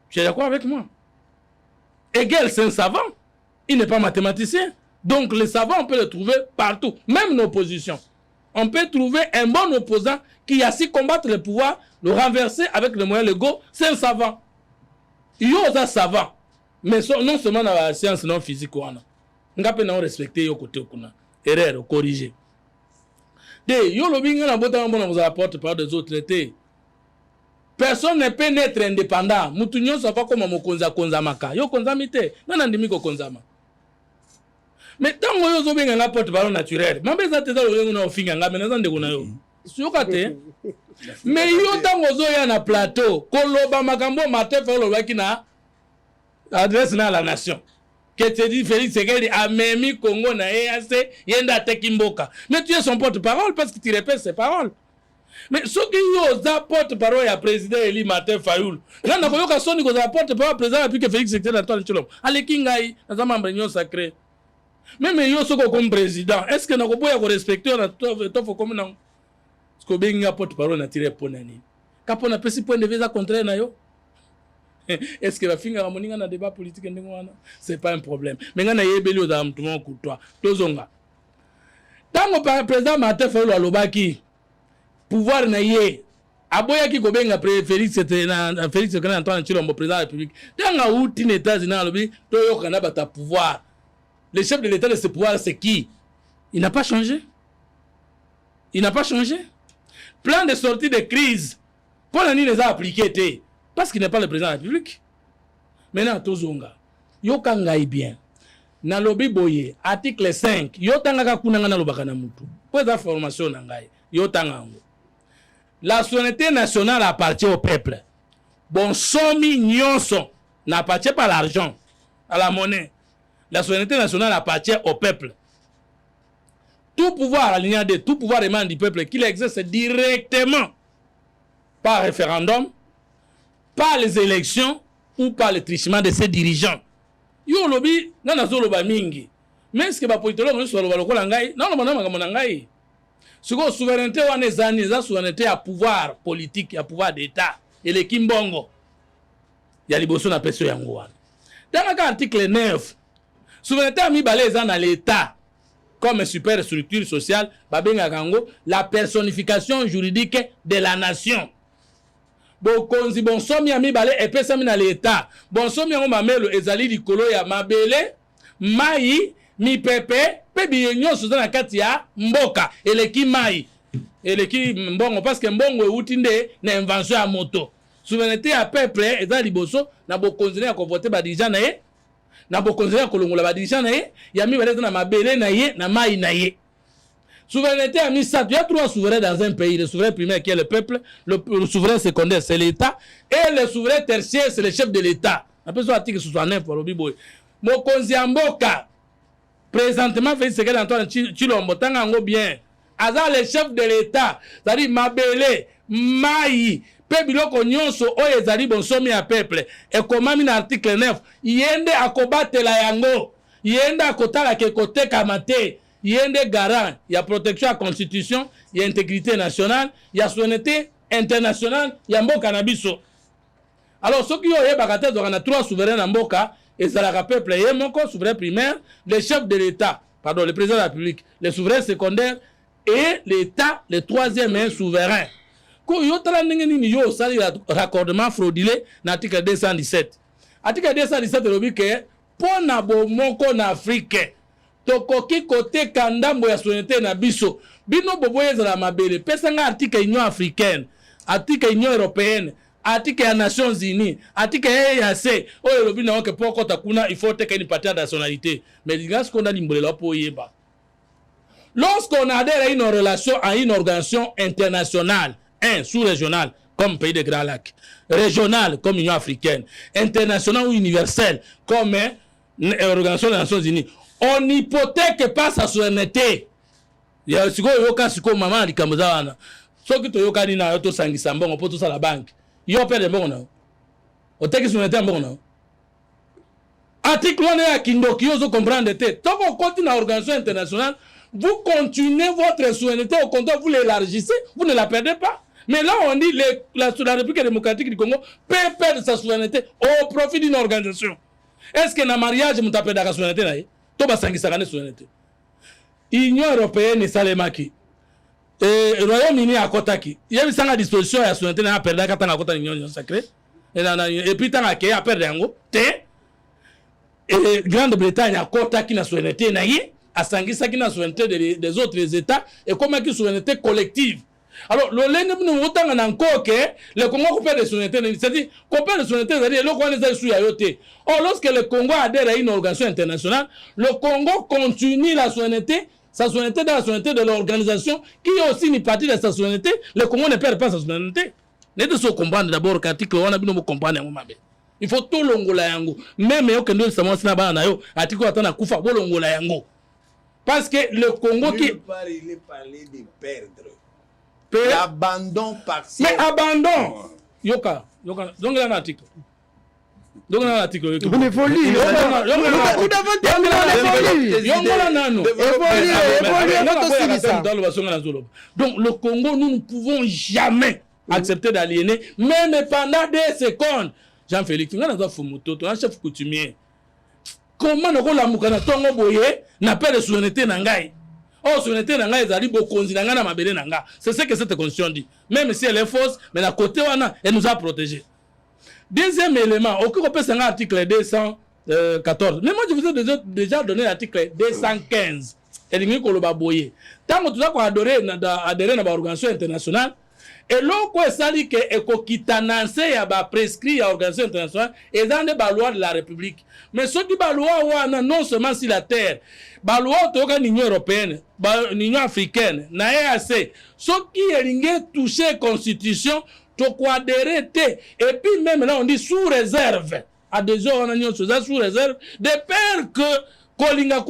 Tu es d'accord avec moi? Hegel, c'est un savant. Il n'est pas mathématicien. Donc, les savants, on peut les trouver partout. Même nos oppositions. On peut trouver un bon opposant qui a su combattre le pouvoir, le renverser avec les moyens légaux, c'est un savant. Il y a un savant. Mais non seulement dans la science non physique, on a respecté le côté. Erreur, corriger. Personne ne peut être indépendant. Moutounion ne pas comme Mokonza Konzamaka. Yo Konzamite. Non, Andimiko Konzama. Mais tant que vous avez un porte-parole naturel, je vais vous dire que mais yo tant que vous avez un plateau, Koloba Makambo Maté fait na adresse na la nation. Que te dit Félix Tshisekedi a même Congo na EAC yenda tekimboka. Mais tu es son porte-parole parce que tu répètes ses paroles. Mais ce qui est au porte-parole à président Eli Martin Fayoul. Là, on a eu son porte-parole président depuis que Félix Tshisekedi Antoine Tshilombo. Allez Kingai, dans un membre sacré. Même yo soko comme président, est-ce que nous pouvons respecter la tofo comme non? Parce que bien porte-parole na tiré pour nani. Quand on a pris point de vue contraire na yo. Est-ce que la finga la moninga na débat politique ndengwana? C'est pas un problème. Mais ngana yebeli oza mtumo kutwa. Tozonga. Tango par président Martin Fayoul alobaki pouvoir na ye. Aboya ki kobenga Félix Tshisekedi Antoine Tshilombo président de la République. Tanga outi na États-Unis alobi toyoka na bata pouvoir. Le chef de l'État de ce pouvoir, c'est qui? Il n'a pas changé. Il n'a pas changé. Plan de sortie de crise. Pour l'année, les a appliqués. Parce qu'il n'est pas le président de la République. Maintenant, Tozonga. Yo kangai bien. Na lobi boye. Article 5. Yo tanga kunanga na lobaka na mutu. Pour la formation nangai. Yo tanga. La souveraineté nationale appartient au peuple. Bon, somi nyonso n'appartient pas à l'argent, à la monnaie. La souveraineté nationale appartient au peuple. tout pouvoir aligné de tout pouvoir émanant du peuple qu'il exerce directement par référendum, par les élections ou par le trichement de ses dirigeants. Yo lobby nana zo loba mingi. Mais est-ce que ba politologue so loba lokola ngai? Non non non ngamo ngai. Siko souveraineté wana ezani za souveraineté ya pouvoir politique ya pouvoir d'état et le kimbongo. Ya liboso na peso yango wana. Dans l'article 9, souveraineté a mis balé dans l'état comme super structure sociale, babenga kango la personnification juridique de la nation. Bokonzi bonsomi ami balé epesa mi na l'état. Bonsomi yango mamelo ezali likolo ya mabele, mai, mi pepe, pe biyenyo soza na kati ya mboka, eleki mai. Eleki mbongo parce que mbongo euti nde na invention ya moto. Souveraineté ya peuple eza liboso na bokonzi ya convoter ba dirigeant na ye. Na bokonzi ya kolongola ba dirigeant na ye, ya mi balé na mabele na ye, na mai na ye. Souveraineté a mis ça. Il y a trois souverains dans un pays. Le souverain primaire qui est le peuple, le souverain secondaire c'est l'État, et le souverain tertiaire c'est le chef de l'État. Après ça, l'article 69 pour le Biboy. Mokonzi Amboka, présentement, fait ce qu'elle Antoine Chilombo, tangango bien. Aza le chef de l'État, c'est-à-dire Mabele, Maï, Pebiloko Nyonso, Oyezali Bonsomi à peuple. Et comme dans l'article 9, yende akobate la yango, yende akotala ke kote kamate. Il y a des garants, il y a protection à la constitution, il y a intégrité nationale, il y a souveraineté internationale, il y a un cannabis. Alors, ceux qui ont bagaté, on a trois souverains en Mboka, et ça la peuple, il y a un souverain primaire, le chef de l'État, pardon, le président de la République, le souverain secondaire, et l'État, le troisième est souverain. Quand il y a un raccordement fraudulé, dans l'article 217. L'article 217, il dit que pour n'abo moko en Afrique, tokoki kote kandambo ya souveraineté na biso bino boboye za mabele pesa nga article Union africaine, article Union européenne, article ya Nations Unies, article EAC oyo lobi na oke poko takuna il faut teka une partie de nationalité mais grâce qu'on a limbolela po yeba. Lorsqu'on adhère à une relation à une organisation internationale, sous-régionale comme pays de Grand Lac, régionale comme Union africaine, internationale ou universelle comme organisation des Nations Unies, on hypothèque pas sa souveraineté. Il y a ce que maman dit comme ça. Ce que tu as dit, tu as dit, tu as dit, la banque. Il y a pas de bon. On t'a dit, souveraineté bon. Article 1 à Kindoki, vous comprenez. Tant qu'on continue dans l'organisation internationale, vous continuez votre souveraineté au compteur, vous l'élargissez, vous ne la perdez pas. Mais là, on dit la République démocratique du Congo peut perdre sa souveraineté au profit d'une organisation. Est-ce que dans le mariage, vous avez la souveraineté? Toba sangisa kane souveraineté. Union européenne salemaki. Royaume-Uni akotaki. Yebi sanga disposition ya souveraineté na perdre katanga kota union sacrée. Et puis tanga ke a perdre yango te. Et Grande-Bretagne akotaki na souveraineté na ye, asangisa ki na souveraineté des autres États et comme qui souveraineté collective. Alors, le lenge nous autant en encore que le Congo perd de souveraineté, c'est-à-dire qu'on perd de souveraineté, c'est-à-dire le Congo est sous Yayoté. Or, lorsque le Congo adhère à une organisation internationale, le Congo continue la souveraineté, sa souveraineté dans la souveraineté de l'organisation, qui est aussi une partie de sa souveraineté. Le Congo ne perd pas sa souveraineté. Nous devons comprendre d'abord qu'article on a bien comprendre. Il faut tout l'ongola yango. Même yo kendo sama sina bana na yo, article atana kufa bo l'ongola yango. Parce que le Congo qui il est parlé de perdre. L'abandon partiel. Mais abandon. Yoka. Donc là un article. Donc là un article. On est folie. Donc le Congo, nous ne pouvons jamais accepter d'aliéner, même pendant des secondes. Jean-Félix, tu as un chef coutumier. Comment nous avons la tongo boye n'a pas de souveraineté nangai. Oh, souveraineté nanga ezali bokonzi nanga na mabele nanga. C'est ce que cette constitution dit. Même si elle est fausse, mais la côté wana, elle nous a protégés. Deuxième élément, au cours de l'article 214. Mais moi, je vous ai déjà donné l'article 215. Et il koloba boye. Tant que tu as adhéré à l'organisation internationale, et l'autre est sali que ekokitanancé ya ba prescrit à l'organisation internationale et dans les loi de la République. Mais ceux qui ba loi wana non seulement sur la terre, ba loi toka l'Union européenne, l'Union africaine, na EAC, ceux qui est touché constitution, to quoi adhérer et puis même là on dit sous réserve. Adhésion on a sous réserve de peur que kolinga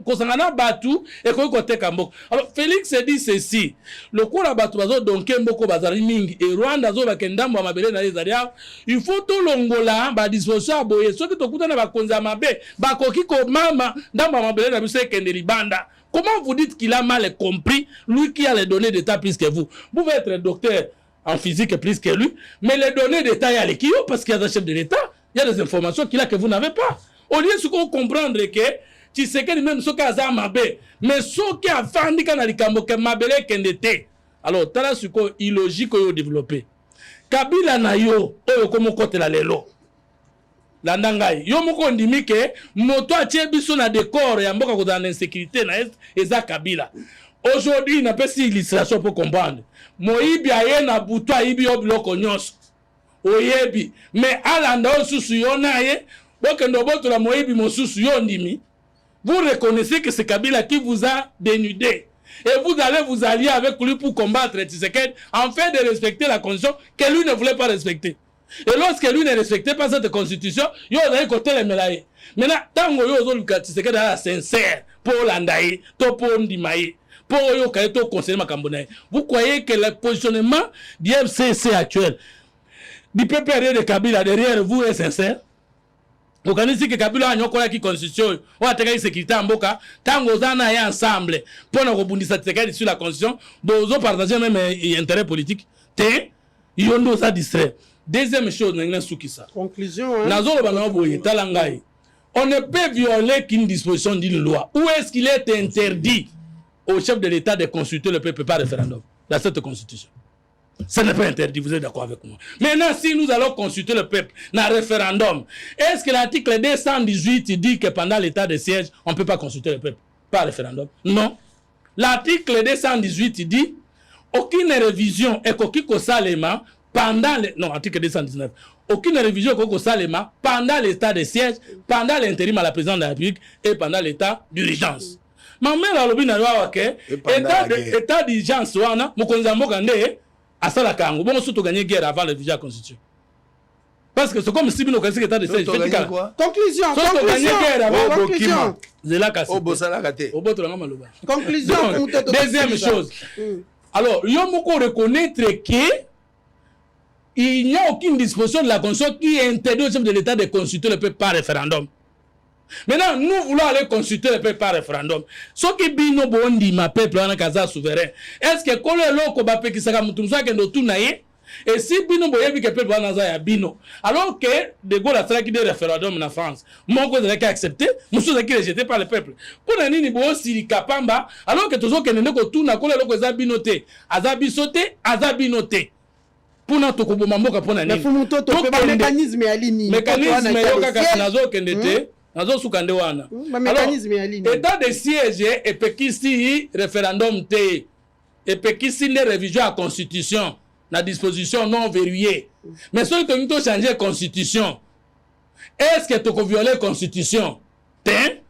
kosangana batu et koteka mboka. Alors Félix se dit ceci, le cours batu bazo donke mboko bazali mingi et Rwanda zo bakendambo mabele na ezaria, il faut to longola ba disposition boye soki tokuta na bakonza mabe bakoki ko mama ndamba mabele na biso kende libanda. Comment vous dites qu'il a mal compris, lui qui a les données d'état plus que vous? Vous pouvez être docteur en physique plus que lui, mais les données d'état, il y a les kio parce qu'il y a un chef de l'État, il y a des informations qu'il a que vous n'avez pas. Au lieu de comprendre que tu sais que même ce cas a mabé, mais ce qui a fait quand il a mabélé kendete. Alors, tu as ce qu'on illogique au développé. Kabila na yo, comme côté la lelo. Landangai yo moko ndimi ke moto atie biso na décor ya mboka ko dans l'insécurité na est eza Kabila. Aujourd'hui na pesi illustration pour comprendre. Moyibi aye na butu ayibi yo biloko nyonso. Oyebi mais alanda osusu yo na ye bokendo boto la moyibi mosusu yo ndimi. Vous reconnaissez que c'est Kabila qui vous a dénudé. Et vous allez vous allier avec lui pour combattre Tshisekedi en fait de respecter la constitution que lui ne voulait pas respecter. Et lorsque lui ne respectait pas cette constitution, il a côté les mélaïs. Maintenant, tant que Tshisekedi est sincère pour l'andaï, pour ndimaï, pour le conseiller Makambonaï, vous croyez que le positionnement du FCC actuel, du PPR de Kabila derrière vous est sincère? Vous connaissez que Kabila a une constitution, ou a une sécurité en boka, tant que vous en avez ensemble, pour nous rebondir Tshisekedi sur la constitution, vous partagez même un intérêt politique, ils ont ça distrait. Deuxième chose, conclusion, on ne peut violer qu'une disposition d'une loi. Où est-ce qu'il est interdit au chef de l'État de consulter le peuple par référendum dans cette constitution? Ce n'est pas interdit, vous êtes d'accord avec moi. Maintenant, si nous allons consulter le peuple dans le référendum, est-ce que l'article 218 dit que pendant l'état de siège, on ne peut pas consulter le peuple par référendum? Non. L'article 218 dit aucune révision et aucun salement pendant non, article 219. Aucune révision au Salema pendant l'état de siège, pendant l'intérim à la présidence de la République et pendant l'état d'urgence. Ma mère a l'objet de l'état d'urgence, à Salakango, bon, surtout gagner guerre avant la révision de la Constitution. Parce que c'est comme si nous connaissions l'état de siège. Conclusion. Deuxième chose. Alors, il y a beaucoup reconnaître que il n'y a aucune disposition de la Constitution qui interdit au chef de l'État de consulter le peuple par référendum. Maintenant, nous voulons aller consulter le peuple par référendum. Ce qui bino bondi ma peuple en casa souverain. Est-ce que quand le loko ba pe kisaka mutumsa ke ndo tunaye et si bino boyebi que peuple en ya bino alors que de Gaulle a traqué des référendums en France. Mon ko zaki accepté, musu zaki rejeté par le peuple. Pour nini bo siri kapamba alors que tozo ke ndeko tuna ko le loko za binoté, azabi sauté, azabi noté. Pour notre Kobomamboka pour nani. Mécanisme ya lini. Mécanisme yo kaka nazo kendete, nazo sukande wana. Mécanisme ya lini. État de siège et pekisi référendum té. Et pekisi ne révision à constitution, na disposition non verrouillée. Mais celui que nous changer constitution. Est-ce que tu violer constitution? Té?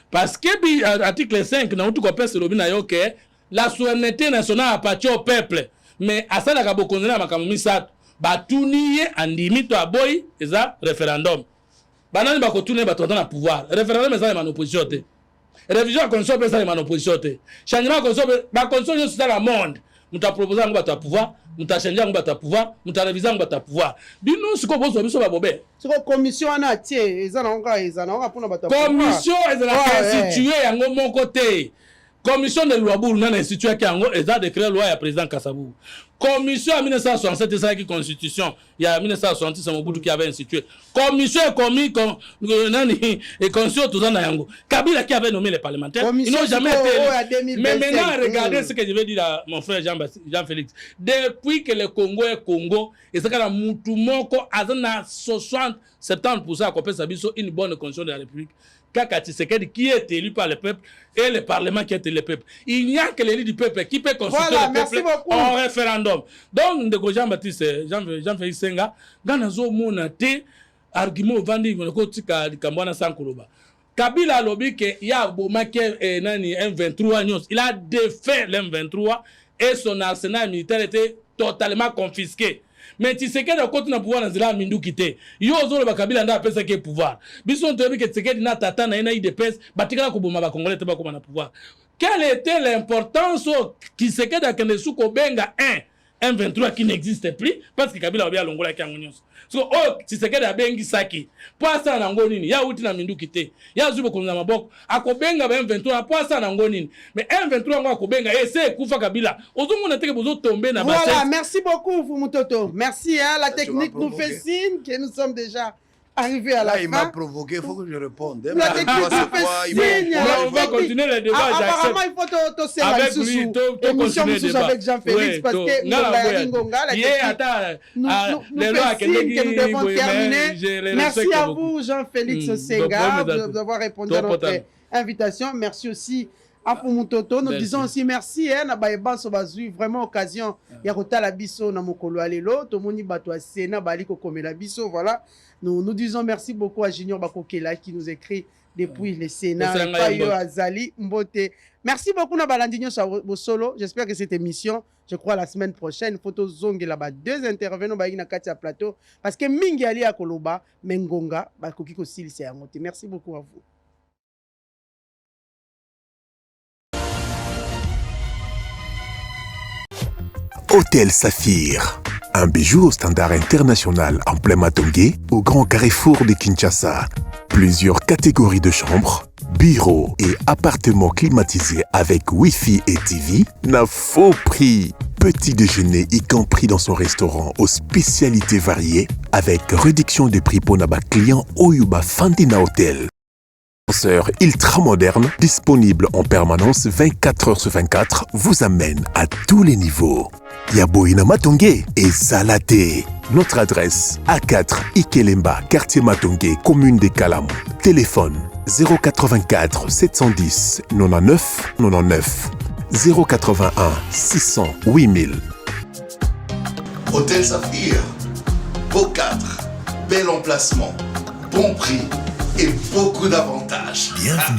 Parce que article 5 na tout copé sur lobina yo que la souveraineté nationale appartient au peuple. Mais à ça la kabokondela makamumi sa batuniye andimi to aboy eza référendum banani bakotune bato na pouvoir référendum eza en opposition te révision à constitution eza en opposition te changement constitution ba constitution sur la monde muta proposer ngo bato à pouvoir muta changer ngo bato à pouvoir muta réviser ngo bato à pouvoir bino siko bozo biso ba bobe siko commission ana tie eza na pona bato commission eza constituée yango moko te. Commission de loi bourg n'a institué qu'en état de créer loi à président Kassabou. Commission en 1967 c'est ça qui constitution. Il y a 1966 c'est Mobutu qui avait institué. Commission est commis comme et constitution tout ça na yango. Kabila qui avait nommé les parlementaires. Ils n'ont jamais été. Mais maintenant regardez ce que je vais dire à mon frère Jean-Félix. Depuis que le Congo est Congo et c'est que la mutu moko azana 60-70% à copier sabiso une bonne constitution de la République. Kaka Tshisekedi qui est élu par le peuple et le Parlement qui est élu le peuple. Il n'y a que l'élu du peuple qui peut consulter le peuple en référendum. Donc, de Jean-Baptiste, Jean-Félix Senga, dans la zone monate, argument vandi, on a dit Kambwana Sankoloba. Kabila lobby que il y a Bomaké et Nani M23, il a défait l'M23 et son arsenal militaire était totalement confisqué. mais Tshisekedi akoti na pouvoir na nzela ya minduki te yo ozoloba Kabila nda apesaki pouvoir biso toyebi ke Tshisekedi na tata na ye na IDPS batikala koboma bakongolais te bakoma na pouvoir. Quelle était l'importance qui se quede à Kendesu Kobenga 1 M23 qui n'existe plus parce que Kabila obia longola ki angonyos. So si se quede à Bengi Saki. Poisa na ngonini ya uti na minduki te. Ya zubo konza maboko akobenga ba M23 poisa na ngonini. Mais M23 ngo akobenga ese kufa Kabila. Ozomo na teke bozo tomber na bassin. Voilà, merci beaucoup Fumutoto. Merci hein, la technique nous fait signe que nous sommes déjà arrivé à la fin. Il m'a provoqué, il faut que je réponde. La technique nous fait signe. On va continuer le débat. Apparemment, il faut te serrer avec Soussou. Émission avec Jean-Félix parce que Ngonga, nous fait signe que nous devons terminer. Merci à vous, Jean-Félix Senga, d'avoir répondu à notre invitation. Merci aussi à Fumutoto. Nous disons aussi merci à Nabaïba Sobazui. Vraiment occasion. Il y a Rota Bisso na mokolo alelo. Tomoni bato a Sena Baliko Komela Bisso. Voilà. Nous disons merci beaucoup à Junior Bakokela qui nous écrit depuis le Sénat. Payo Azali Mbote. Merci beaucoup na Balandinho Solo. J'espère que cette émission, je crois la semaine prochaine, photo zonge là-bas. 2 intervenants na Katia Plateau. Parce que Mingi Ali à Koloba, Mengonga, Bakoki Kosili c'est Amote. Merci beaucoup à vous. Hôtel Saphir, un bijou au standard international en plein Matongé, au grand carrefour de Kinshasa. Plusieurs catégories de chambres, bureaux et appartements climatisés avec Wi-Fi et TV n'a faux prix. Petit déjeuner y compris dans son restaurant aux spécialités variées avec réduction des prix pour Naba clients Oyuba Fandina Hotel. Ascenseur ultra moderne, disponible en permanence 24 heures sur 24, vous amène à tous les niveaux. Yaboina Matongé et Zalaté. Notre adresse A4 Ikelemba, quartier Matongé, commune des Kalamou. Téléphone 084 710 99 99 081 600 8000. Hôtel Saphir, beau cadre, bel emplacement, bon prix et beaucoup d'avantages. Bienvenue.